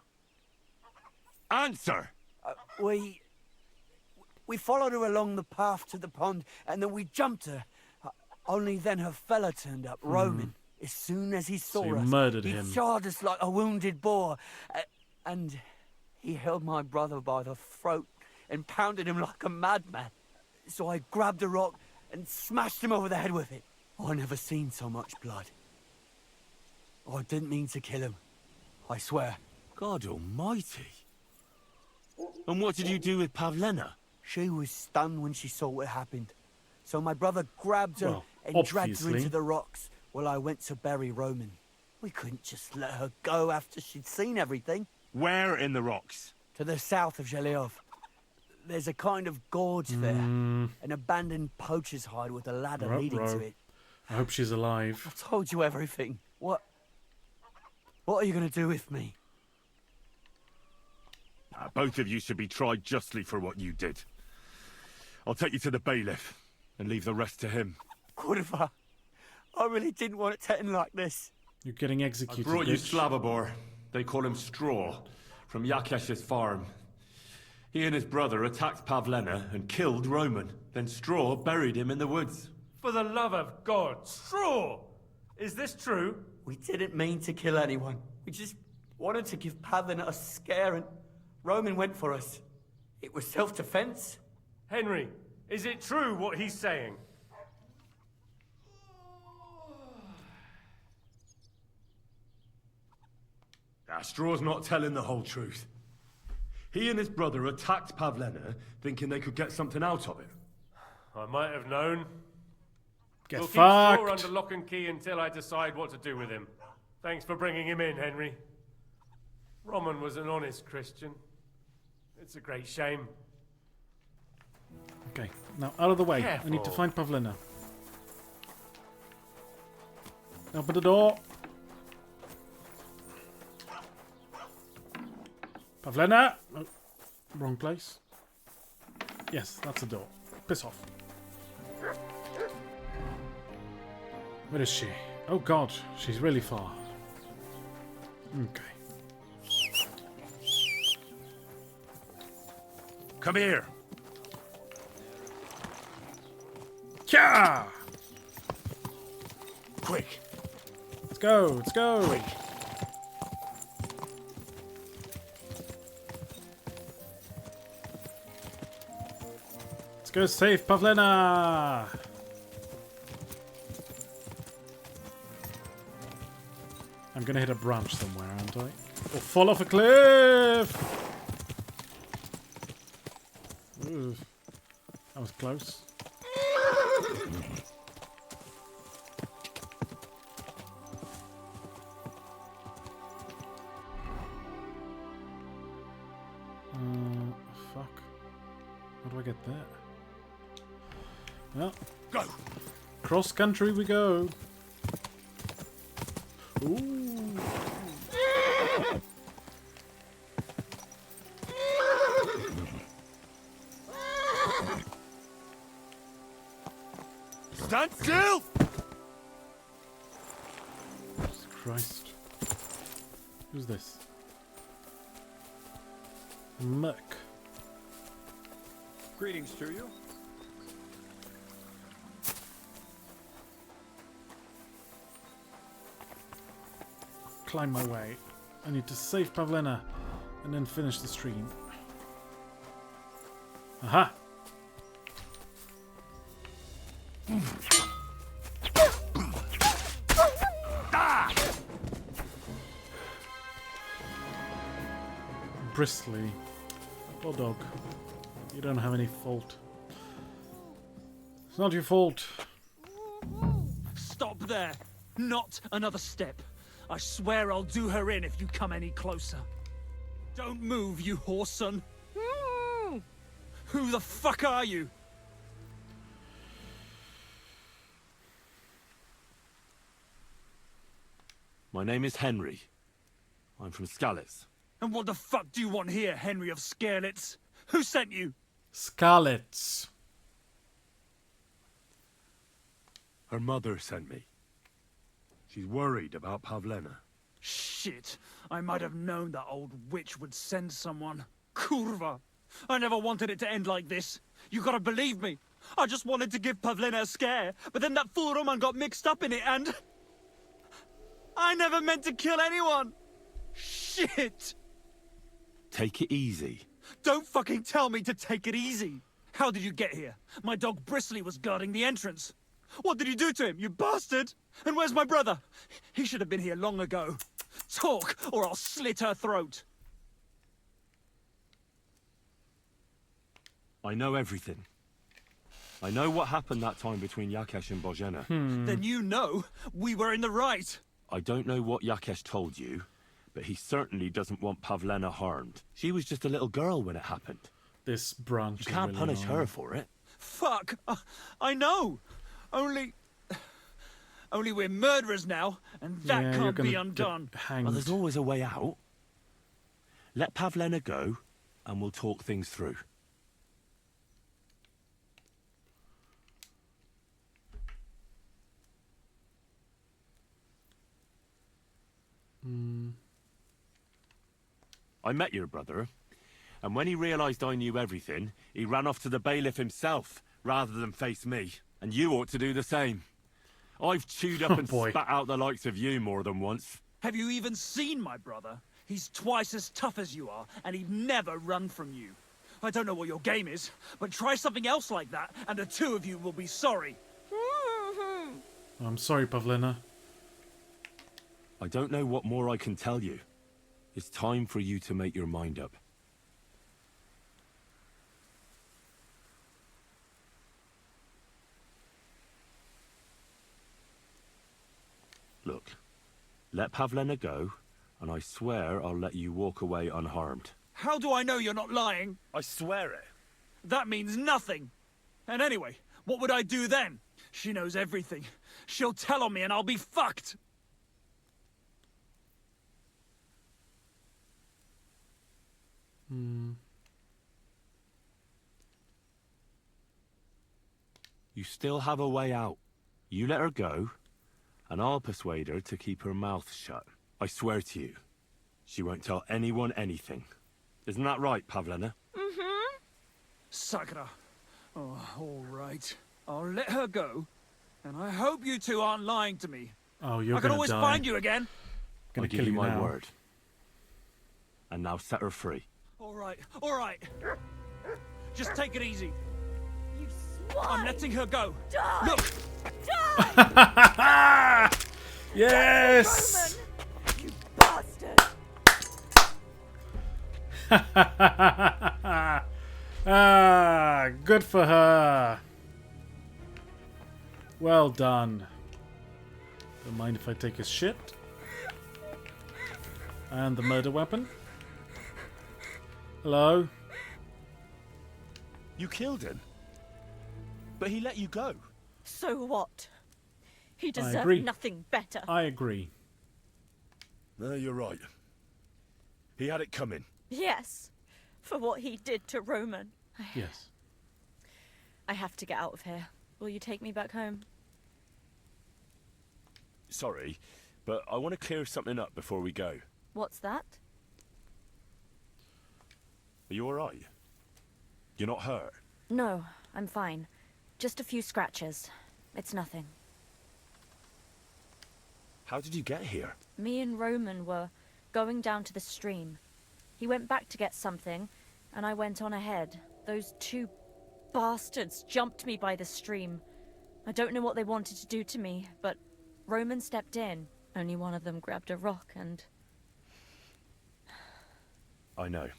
Answer! We followed her along the path to the pond, and then we jumped her. Only then her fella turned up, Roman. As soon as he saw So you us, murdered he him. charged us like a wounded boar. And he held my brother by the throat and pounded him like a madman. So I grabbed a rock and smashed him over the head with it. I never seen so much blood. I didn't mean to kill him. I swear. God almighty. And what did you do with Pavlena? She was stunned when she saw what happened. So my brother grabbed her Well, and dragged her obviously. into the rocks while I went to bury Roman. We couldn't just let her go after she'd seen everything. Where in the rocks? To the south of Zhelyov. There's a kind of gorge there. An abandoned poacher's hide with a ladder leading to it. I hope she's alive. I've told you everything. What are you gonna do with me? Both of you should be tried justly for what you did. I'll take you to the bailiff and leave the rest to him. Kurva, I really didn't want it to end like this. You're getting I executed, brought you bitch. Slavobor. They call him Straw, from Yakesh's farm. He and his brother attacked Pavlena and killed Roman. Then Straw buried him in the woods. For the love of God, Straw! Is this true? We didn't mean to kill anyone. We just wanted to give Pavlina a scare, and Roman went for us. It was self-defense. Henry, is it true what he's saying? Straw's not telling the whole truth. He and his brother attacked Pavlena, thinking they could get something out of it. I might have known. Get We'll keep fucked. Straw under lock and key until I decide what to do with him. Thanks for bringing him in, Henry. Roman was an honest Christian. It's a great shame. Okay, now out of the way. Careful. I need to find Pavlina. Open the door. Pavlina! Oh, wrong place. Yes, that's the door. Piss off. Where is she? Oh god, she's really far. Okay. Come here. Kya! Quick. Let's go, let's go. Quick. Let's go save Pavlina! I'm gonna hit a branch somewhere, aren't I? Or fall off a cliff! Ooh, that was close. Fuck. How do I get there? Well, go. Cross country we go. Ooh. Stand still! Jesus Christ. Who's this? Muck. Greetings to you. Climb my way. I need to save Pavlina and then finish the stream. Aha! Bristly. Poor dog. You don't have any fault. It's not your fault. Stop there. Not another step. I swear I'll do her in if you come any closer. Don't move, you whoreson. Who the fuck are you? My name is Henry. I'm from Skalitz. And what the fuck do you want here, Henry of Skalitz? Who sent you? Skalitz. Her mother sent me. She's worried about Pavlena. Shit. I might have known that old witch would send someone. Kurva. I never wanted it to end like this. You gotta believe me. I just wanted to give Pavlena a scare, but then that fool Roman got mixed up in it and... I never meant to kill anyone. Shit. Take it easy. Don't fucking tell me to take it easy. How did you get here? My dog Bristly was guarding the entrance. What did you do to him, you bastard? And where's my brother? He should have been here long ago. Talk, or I'll slit her throat. I know everything. I know what happened that time between Yakesh and Bozhena. Then you know we were in the right. I don't know what Yakesh told you, but he certainly doesn't want Pavlena harmed. She was just a little girl when it happened. This branch. You can't really punish annoying. her for it. Fuck, I know. Only... Only we're murderers now, and that Yeah, you're can't be gonna undone. get hanged. Well, there's always a way out. Let Pavlena go, and we'll talk things through. I met your brother, and when he realized I knew everything, he ran off to the bailiff himself, rather than face me. And you ought to do the same. I've chewed up and spat out the likes of you more than once. Have you even seen my brother? He's twice as tough as you are, and he'd never run from you. I don't know what your game is, but try something else like that, and the two of you will be sorry. I'm sorry, Pavlena. I don't know what more I can tell you. It's time for you to make your mind up. Look, let Pavlena go, and I swear I'll let you walk away unharmed. How do I know you're not lying? I swear it. That means nothing. And anyway, what would I do then? She knows everything. She'll tell on me and I'll be fucked. You still have a way out. You let her go, and I'll persuade her to keep her mouth shut. I swear to you, she won't tell anyone anything. Isn't that right, Pavlena? Mm-hmm. Sakra. Oh, all right. I'll let her go, and I hope you two aren't lying to me. Oh, you're I can gonna always die. find you again. Gonna I'll give kill you you my now. word. And now set her free. All right, all right. Just take it easy. You swine! I'm letting her go. Die! Look! Die! Yes! Roman! You bastard! Ah, good for her. Well done. Don't mind if I take his shit. And the murder weapon. Hello? You killed him. But he let you go. So what? He agree. deserved nothing better. I agree. No, you're right. He had it coming. Yes, for what he did to Roman. Yes. I have to get out of here. Will you take me back home? Sorry, but I want to clear something up before we go. What's that? Are you alright? You're not hurt? No, I'm fine. Just a few scratches. It's nothing. How did you get here? Me and Roman were going down to the stream. He went back to get something, and I went on ahead. Those two bastards jumped me by the stream. I don't know what they wanted to do to me, but Roman stepped in. Only one of them grabbed a rock and... I know.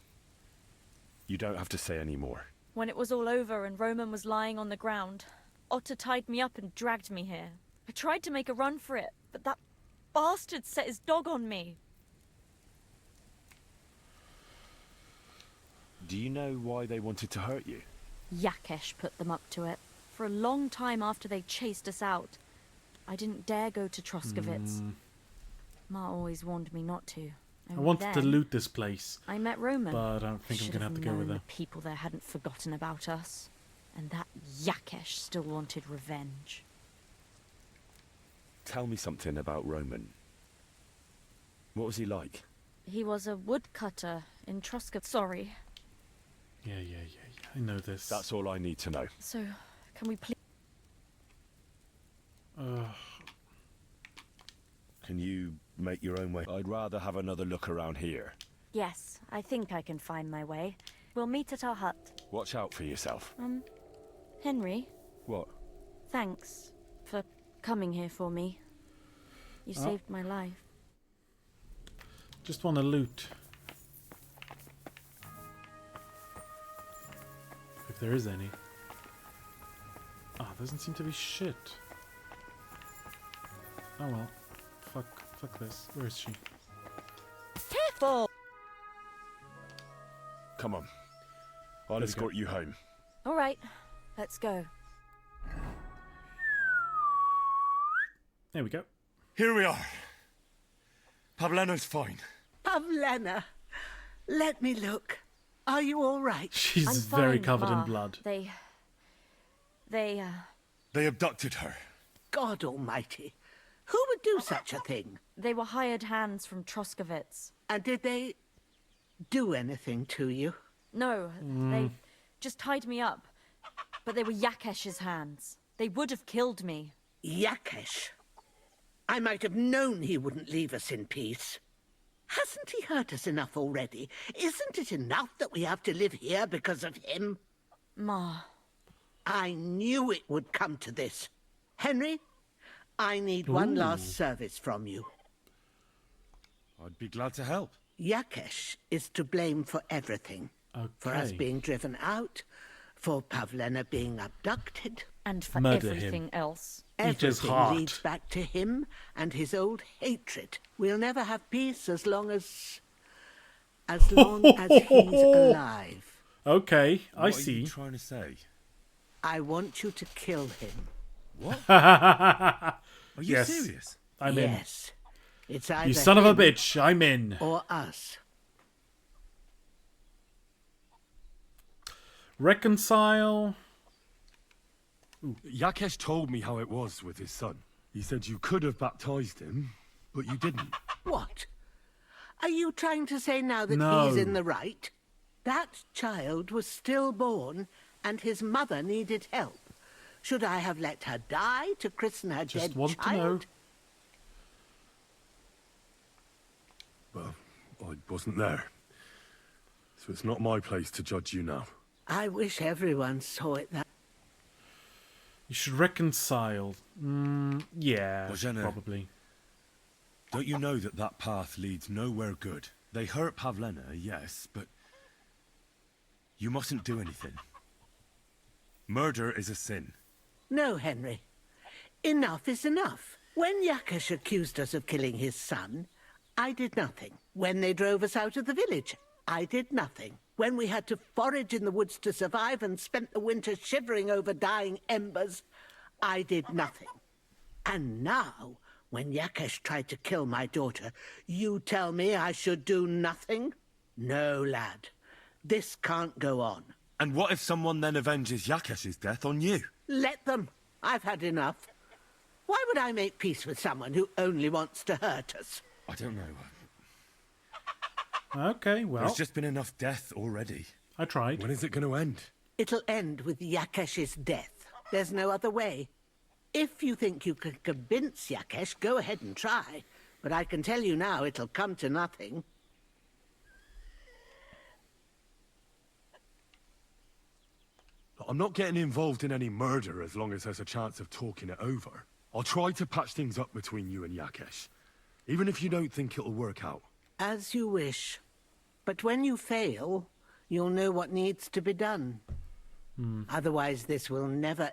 You don't have to say any more. When it was all over and Roman was lying on the ground, Otter tied me up and dragged me here. I tried to make a run for it, but that bastard set his dog on me. Do you know why they wanted to hurt you? Yakesh put them up to it. For a long time after they chased us out, I didn't dare go to Troskovitz. Ma always warned me not to. I wanted to loot this place. I met Roman. But I don't think I'm going to have to go with her. The people there hadn't forgotten about us. And that Yakesh still wanted revenge. Tell me something about Roman. What was he like? He was a woodcutter in Troskovitz. Sorry. Yeah. I know this. That's all I need to know. So, can we please... Can you make your own way? I'd rather have another look around here. Yes, I think I can find my way. We'll meet at our hut. Watch out for yourself. Henry? What? Thanks for coming here for me. You saved my life. Just want to loot. If there is any. Doesn't seem to be shit. Oh well. Fuck this. Where is she? Careful! Come on. I'll escort you home. All right, let's go. There we go. Here we are. Pavlena's fine. Pavlena, let me look. Are you all right? She's I'm very fine, covered Ma. in blood. They abducted her. God almighty. Who would do such a thing? They were hired hands from Troskovitz. And did they do anything to you? No, they just tied me up. But they were Yakesh's hands. They would have killed me. Yakesh? I might have known he wouldn't leave us in peace. Hasn't he hurt us enough already? Isn't it enough that we have to live here because of him? Ma. I knew it would come to this. Henry, I need one last service from you. I'd be glad to help. Yakesh is to blame for everything. Okay. For us being driven out, for Pavlena being abducted. And for Murder everything him. else. Eat his Everything heart. leads back to him and his old hatred. We'll never have peace as long as he's alive. Okay, I What see. are you trying to say? I want you to kill him. What? Are you Yes. serious? I'm in. Yes. It's either You son of a him bitch, I'm in. or us. Reconcile. Yakesh told me how it was with his son. He said you could have baptized him, but you didn't. What? Are you trying to say now that No. he's in the right? That child was stillborn and his mother needed help. Should I have let her die to christen her Just dead want to know. child? Well, I wasn't there. So it's not my place to judge you now. I wish everyone saw it that. You should reconcile. Yeah, Bozhena, probably. Don't you know that that path leads nowhere good? They hurt Pavlena, yes, but you mustn't do anything. Murder is a sin. No, Henry. Enough is enough. When Yakesh accused us of killing his son, I did nothing. When they drove us out of the village, I did nothing. When we had to forage in the woods to survive and spent the winter shivering over dying embers, I did nothing. And now, when Yakesh tried to kill my daughter, you tell me I should do nothing? No, lad. This can't go on. And what if someone then avenges Yakesh's death on you? Let them. I've had enough. Why would I make peace with someone who only wants to hurt us? I don't know. Okay, well. There's just been enough death already. I tried. When is it going to end? It'll end with Yakesh's death. There's no other way. If you think you can convince Yakesh, go ahead and try. But I can tell you now, it'll come to nothing. I'm not getting involved in any murder as long as there's a chance of talking it over. I'll try to patch things up between you and Yakesh, even if you don't think it'll work out. As you wish. But when you fail, you'll know what needs to be done. Otherwise, this will never...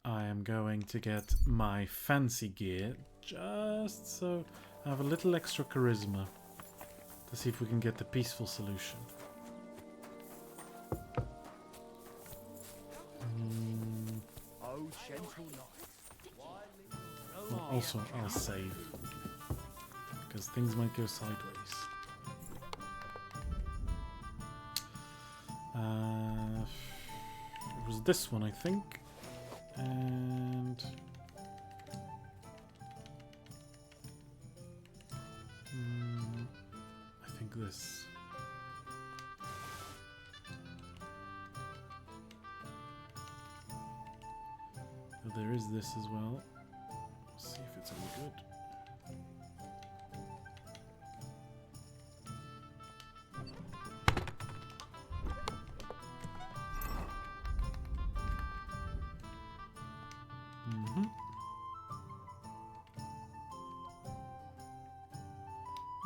I am going to get my fancy gear just so I have a little extra charisma to see if we can get the peaceful solution. Oh, gentle Well, also, I'll save because things might go sideways. It was this one, I think. And I think this. So there is this as well. Let's see if it's any good.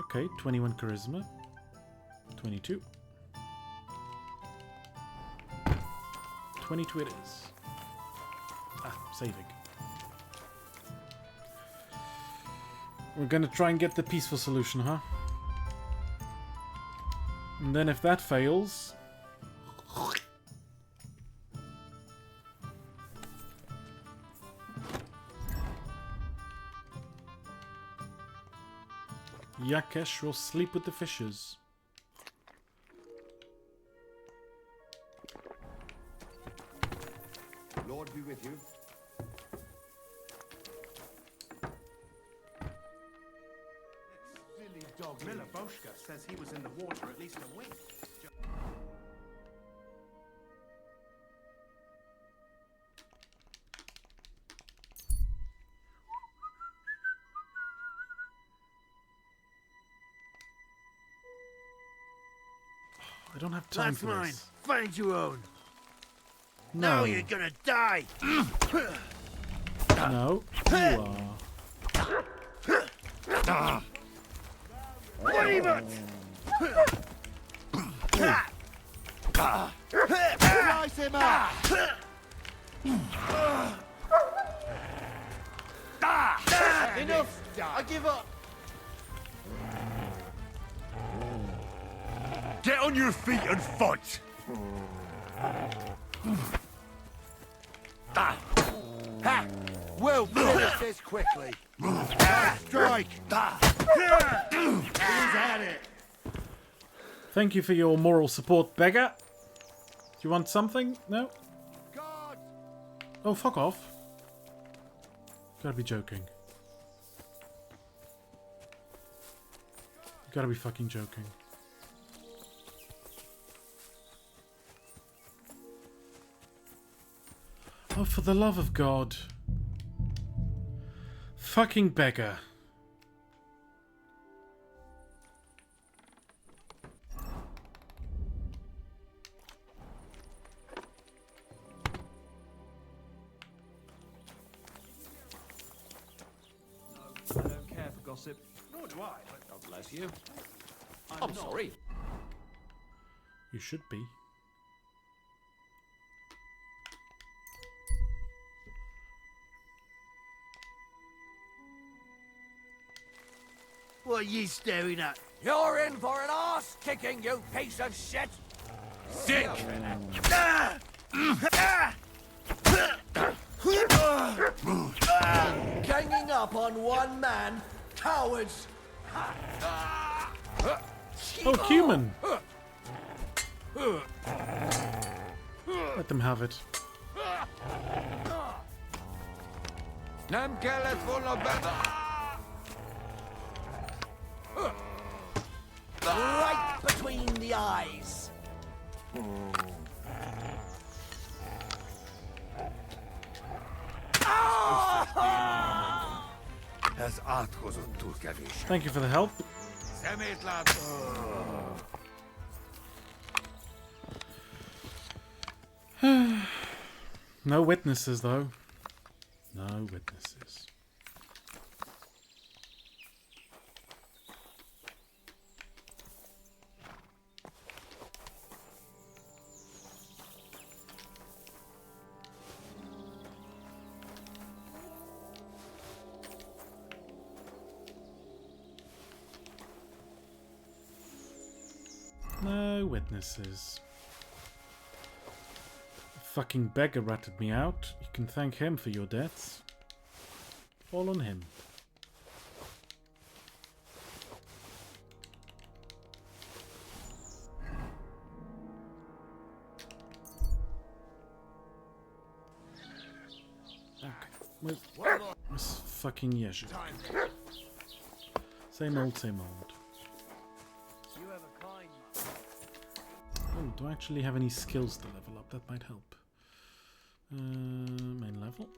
Okay, 21 charisma. 22. 22 it is. Ah, saving. We're gonna try and get the peaceful solution, huh? And then if that fails... Yakesh will sleep with the fishes. Lord be with you. Silly dog. Miller Boschka says he was in the water at least a week. I don't have time That's for mine. this. Find your own. No. Now you're gonna die. No, you are. Bloody much. Slice him up! Enough! I give up! Get on your feet and fight! We'll finish this quickly. Strike! Who's at it? Thank you for your moral support, beggar. Do you want something? No? Oh, fuck off. You gotta be joking. You gotta be fucking joking. Oh, for the love of God. Fucking beggar. I don't care for gossip. Nor do I. God bless you. I'm sorry. You should be. What are you staring at? You're in for an arse kicking, you piece of shit! Sick! Ganging up on one man. Cowards! Oh, human! Let them have it. Right between the eyes. Thank you for the help. No witnesses, though. No witnesses. No witnesses. Fucking beggar ratted me out. You can thank him for your deaths. All on him. Okay. Where's fucking Yezu? Same old, same old. Oh, do I actually have any skills to level up? That might help. Main level.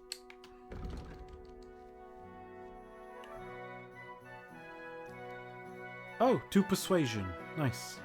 Oh, 2 persuasion. Nice.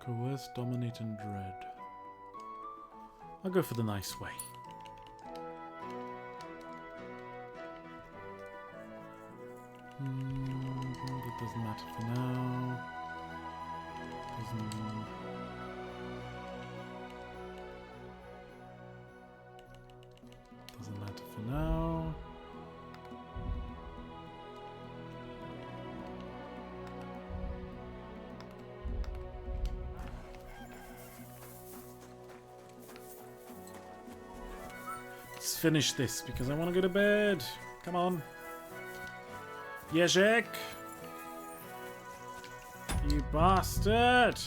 Coerce, dominate, and dread. I'll go for the nice way. That doesn't matter for now. Doesn't matter for now. Let's finish this because I want to go to bed. Come on. Jezek! You bastard!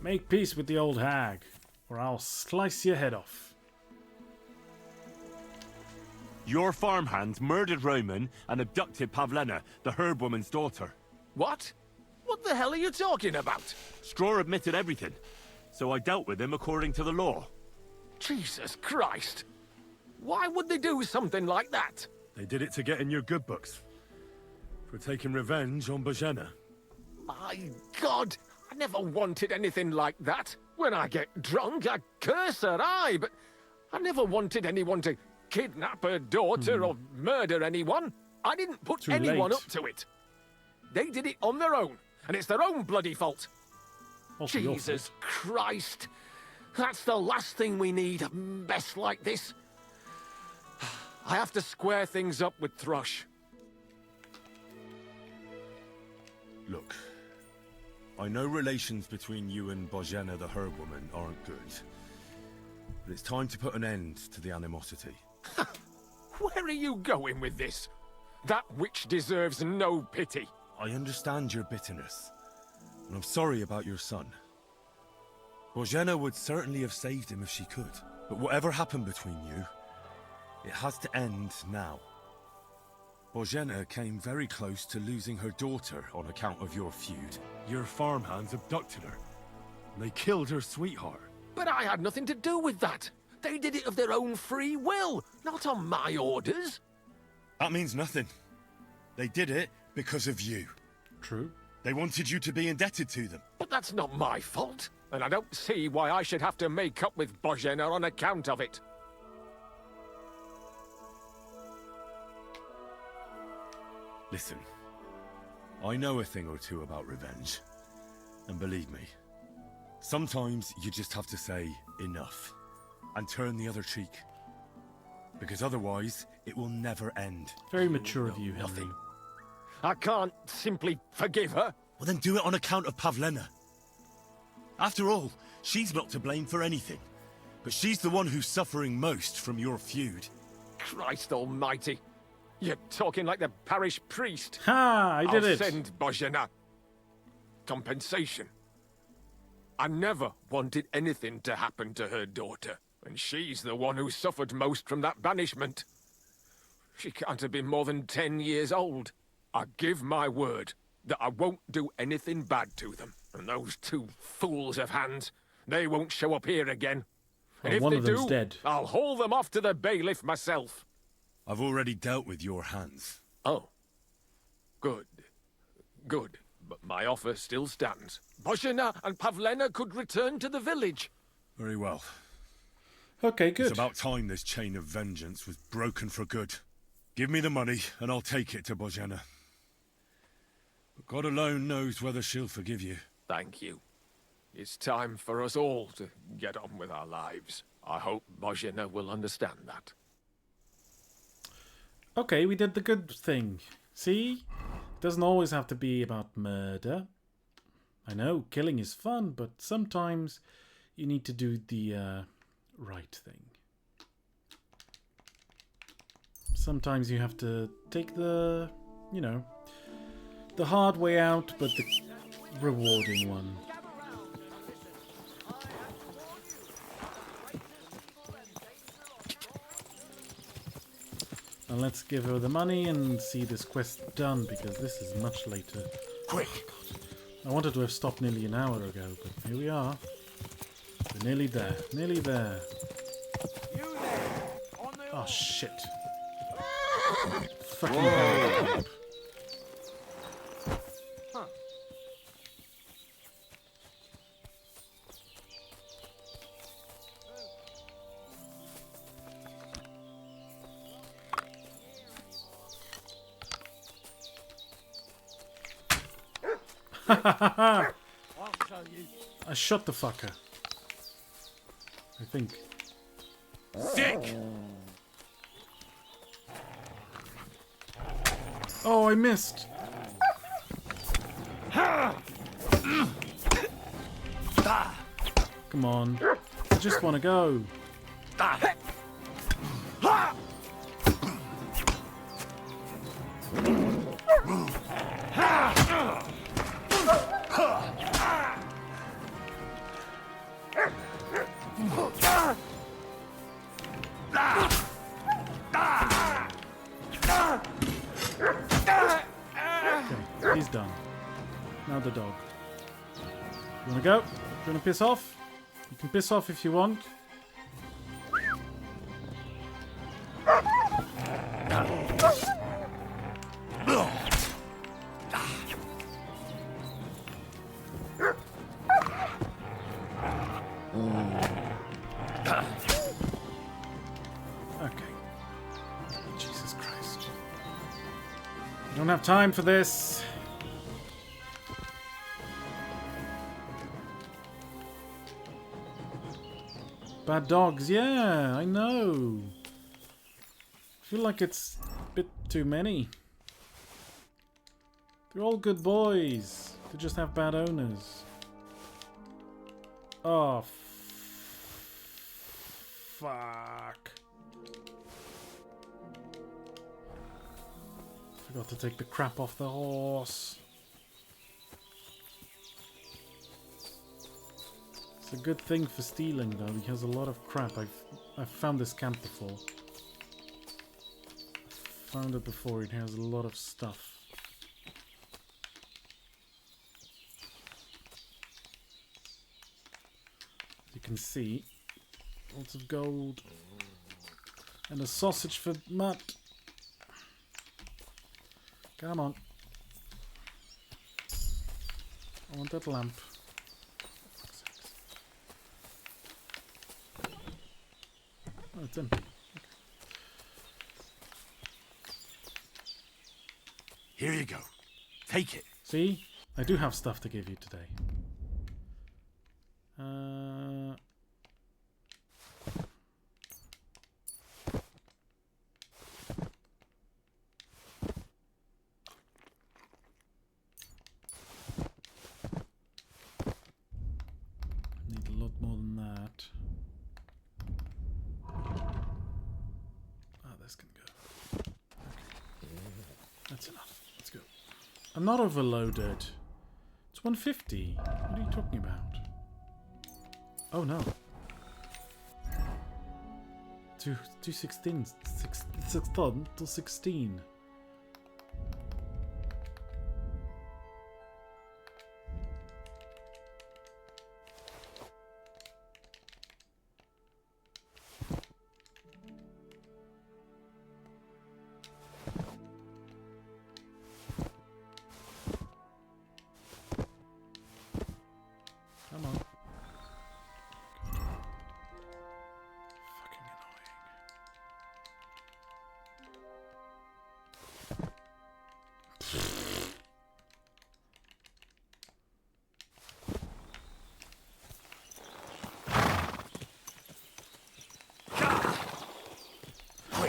Make peace with the old hag, or I'll slice your head off. Your farmhands murdered Roman and abducted Pavlena, the herb woman's daughter. What? What the hell are you talking about? Straw admitted everything, so I dealt with him according to the law. Jesus Christ! Why would they do something like that? They did it to get in your good books. For taking revenge on Bojena. My God! I never wanted anything like that. When I get drunk, I curse her, aye, but I never wanted anyone to kidnap her daughter or murder anyone. I didn't put anyone up to it. They did it on their own, and it's their own bloody fault. Also Jesus Christ! That's the last thing we need, a mess like this. I have to square things up with Thrush. Look, I know relations between you and Bojena the herb woman aren't good. But it's time to put an end to the animosity. Where are you going with this? That witch deserves no pity. I understand your bitterness, and I'm sorry about your son. Bojena would certainly have saved him if she could. But whatever happened between you, it has to end now. Bojena came very close to losing her daughter on account of your feud. Your farmhands abducted her. They killed her sweetheart. But I had nothing to do with that. They did it of their own free will, not on my orders. That means nothing. They did it because of you. True. They wanted you to be indebted to them. But that's not my fault, and I don't see why I should have to make up with Bojena on account of it. Listen, I know a thing or two about revenge. And believe me, sometimes you just have to say enough and turn the other cheek. Because otherwise, it will never end. Very mature of you, Henry. I can't simply forgive her. Well, then do it on account of Pavlena. After all, she's not to blame for anything. But she's the one who's suffering most from your feud. Christ almighty. You're talking like the parish priest. Ha! I did I'll it. Send Bojena. Compensation. I never wanted anything to happen to her daughter, and she's the one who suffered most from that banishment. She can't have been more than 10 years old. I give my word that I won't do anything bad to them. And those two fools of hands, they won't show up here again. And if one they of them's do, dead. I'll haul them off to the bailiff myself. I've already dealt with your hands. Oh. Good. Good. But my offer still stands. Bojena and Pavlena could return to the village. Very well. Okay, good. It's about time this chain of vengeance was broken for good. Give me the money, and I'll take it to Bojena. But God alone knows whether she'll forgive you. Thank you. It's time for us all to get on with our lives. I hope Bojena will understand that. Okay, we did the good thing. See? It doesn't always have to be about murder. I know, killing is fun, but sometimes you need to do the right thing. Sometimes you have to take the, the hard way out, but the rewarding one. And let's give her the money and see this quest done, because this is much later. Quick! I wanted to have stopped nearly an hour ago, but here we are. We're nearly there. Nearly there. Oh, shit. Fucking hell. I'll show you. I shot the fucker. I think. Sick! Oh, I missed. Come on. I just want to go. Okay, he's done. Now the dog. You wanna go? You wanna piss off? You can piss off if you want. Okay. Jesus Christ. I don't have time for this. Bad dogs, yeah, I know. I feel like it's a bit too many. They're all good boys. They just have bad owners. Oh, fuck. Forgot to take the crap off the horse. It's a good thing for stealing, though. He has a lot of crap. I've found this camp before. Found it before. It has a lot of stuff. As you can see, lots of gold and a sausage for Matt. Come on. I want that lamp. Oh, it's empty. Okay. Here you go. Take it. See? I do have stuff to give you today. Need a lot more than that. Oh, this can go. Okay. That's enough. Let's go. I'm not overloaded. It's 150. What are you talking about? Oh no. 216. 6 ton to 16. Come on. Fucking annoying.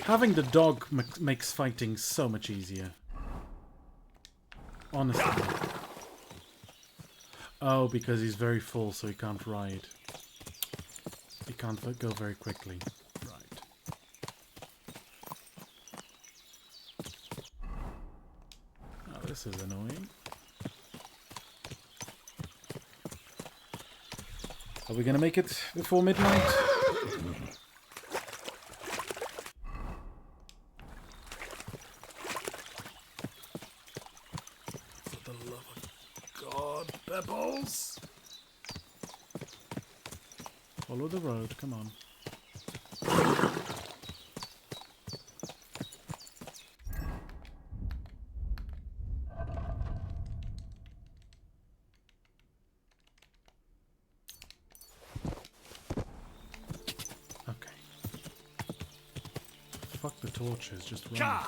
Having the dog makes fighting so much easier. Honestly. Oh, because he's very full, so he can't ride. He can't go very quickly. Right. Oh, this is annoying. Are we gonna make it before midnight? For the love of God, Pebbles! Follow the road, come on. Okay. Fuck the torches, just run.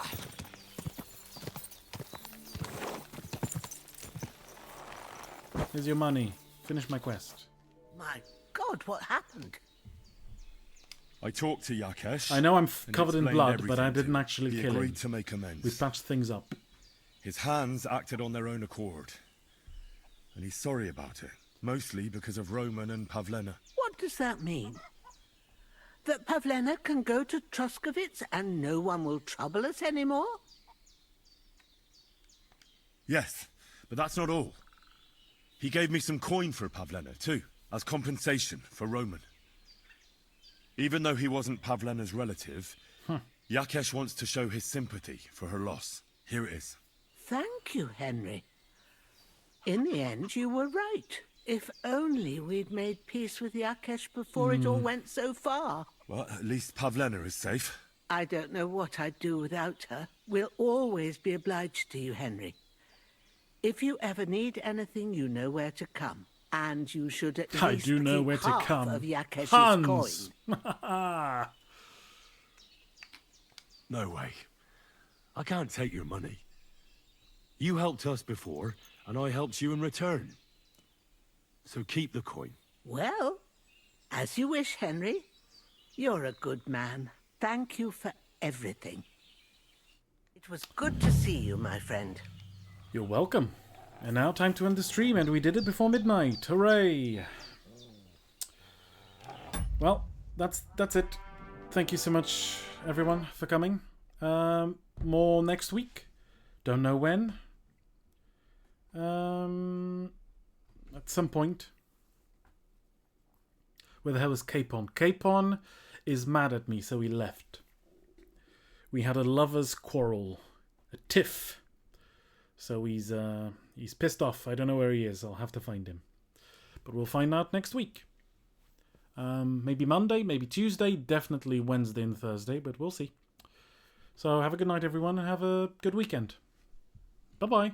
Here's your money. Finish my quest. My God, what happened? I talked to Yakesh. I know I'm and covered in explained blood, but I everything to didn't him. actually He kill him. agreed to make amends. We patched things up. His hands acted on their own accord. And he's sorry about it. Mostly because of Roman and Pavlena. What does that mean? That Pavlena can go to Troskovitz and no one will trouble us anymore? Yes, but that's not all. He gave me some coin for Pavlena, too, as compensation for Roman. Even though he wasn't Pavlena's relative, Yakesh wants to show his sympathy for her loss. Here it is. Thank you, Henry. In the end, you were right. If only we'd made peace with Yakesh before it all went so far. Well, at least Pavlena is safe. I don't know what I'd do without her. We'll always be obliged to you, Henry. If you ever need anything, you know where to come. And you should at I least do know keep where to half come. of Yakesh's Hans! coin. No way. I can't take your money. You helped us before, and I helped you in return. So keep the coin. Well, as you wish, Henry. You're a good man. Thank you for everything. It was good to see you, my friend. You're welcome. And now time to end the stream, and we did it before midnight. Hooray! Well, that's it. Thank you so much, everyone, for coming. More next week. Don't know when. At some point. Where the hell is Capon? Capon is mad at me, so he left. We had a lover's quarrel. A tiff. So he's pissed off. I don't know where he is. I'll have to find him. But we'll find out next week. Maybe Monday, maybe Tuesday, definitely Wednesday and Thursday, but we'll see. So have a good night, everyone, and have a good weekend. Bye-bye.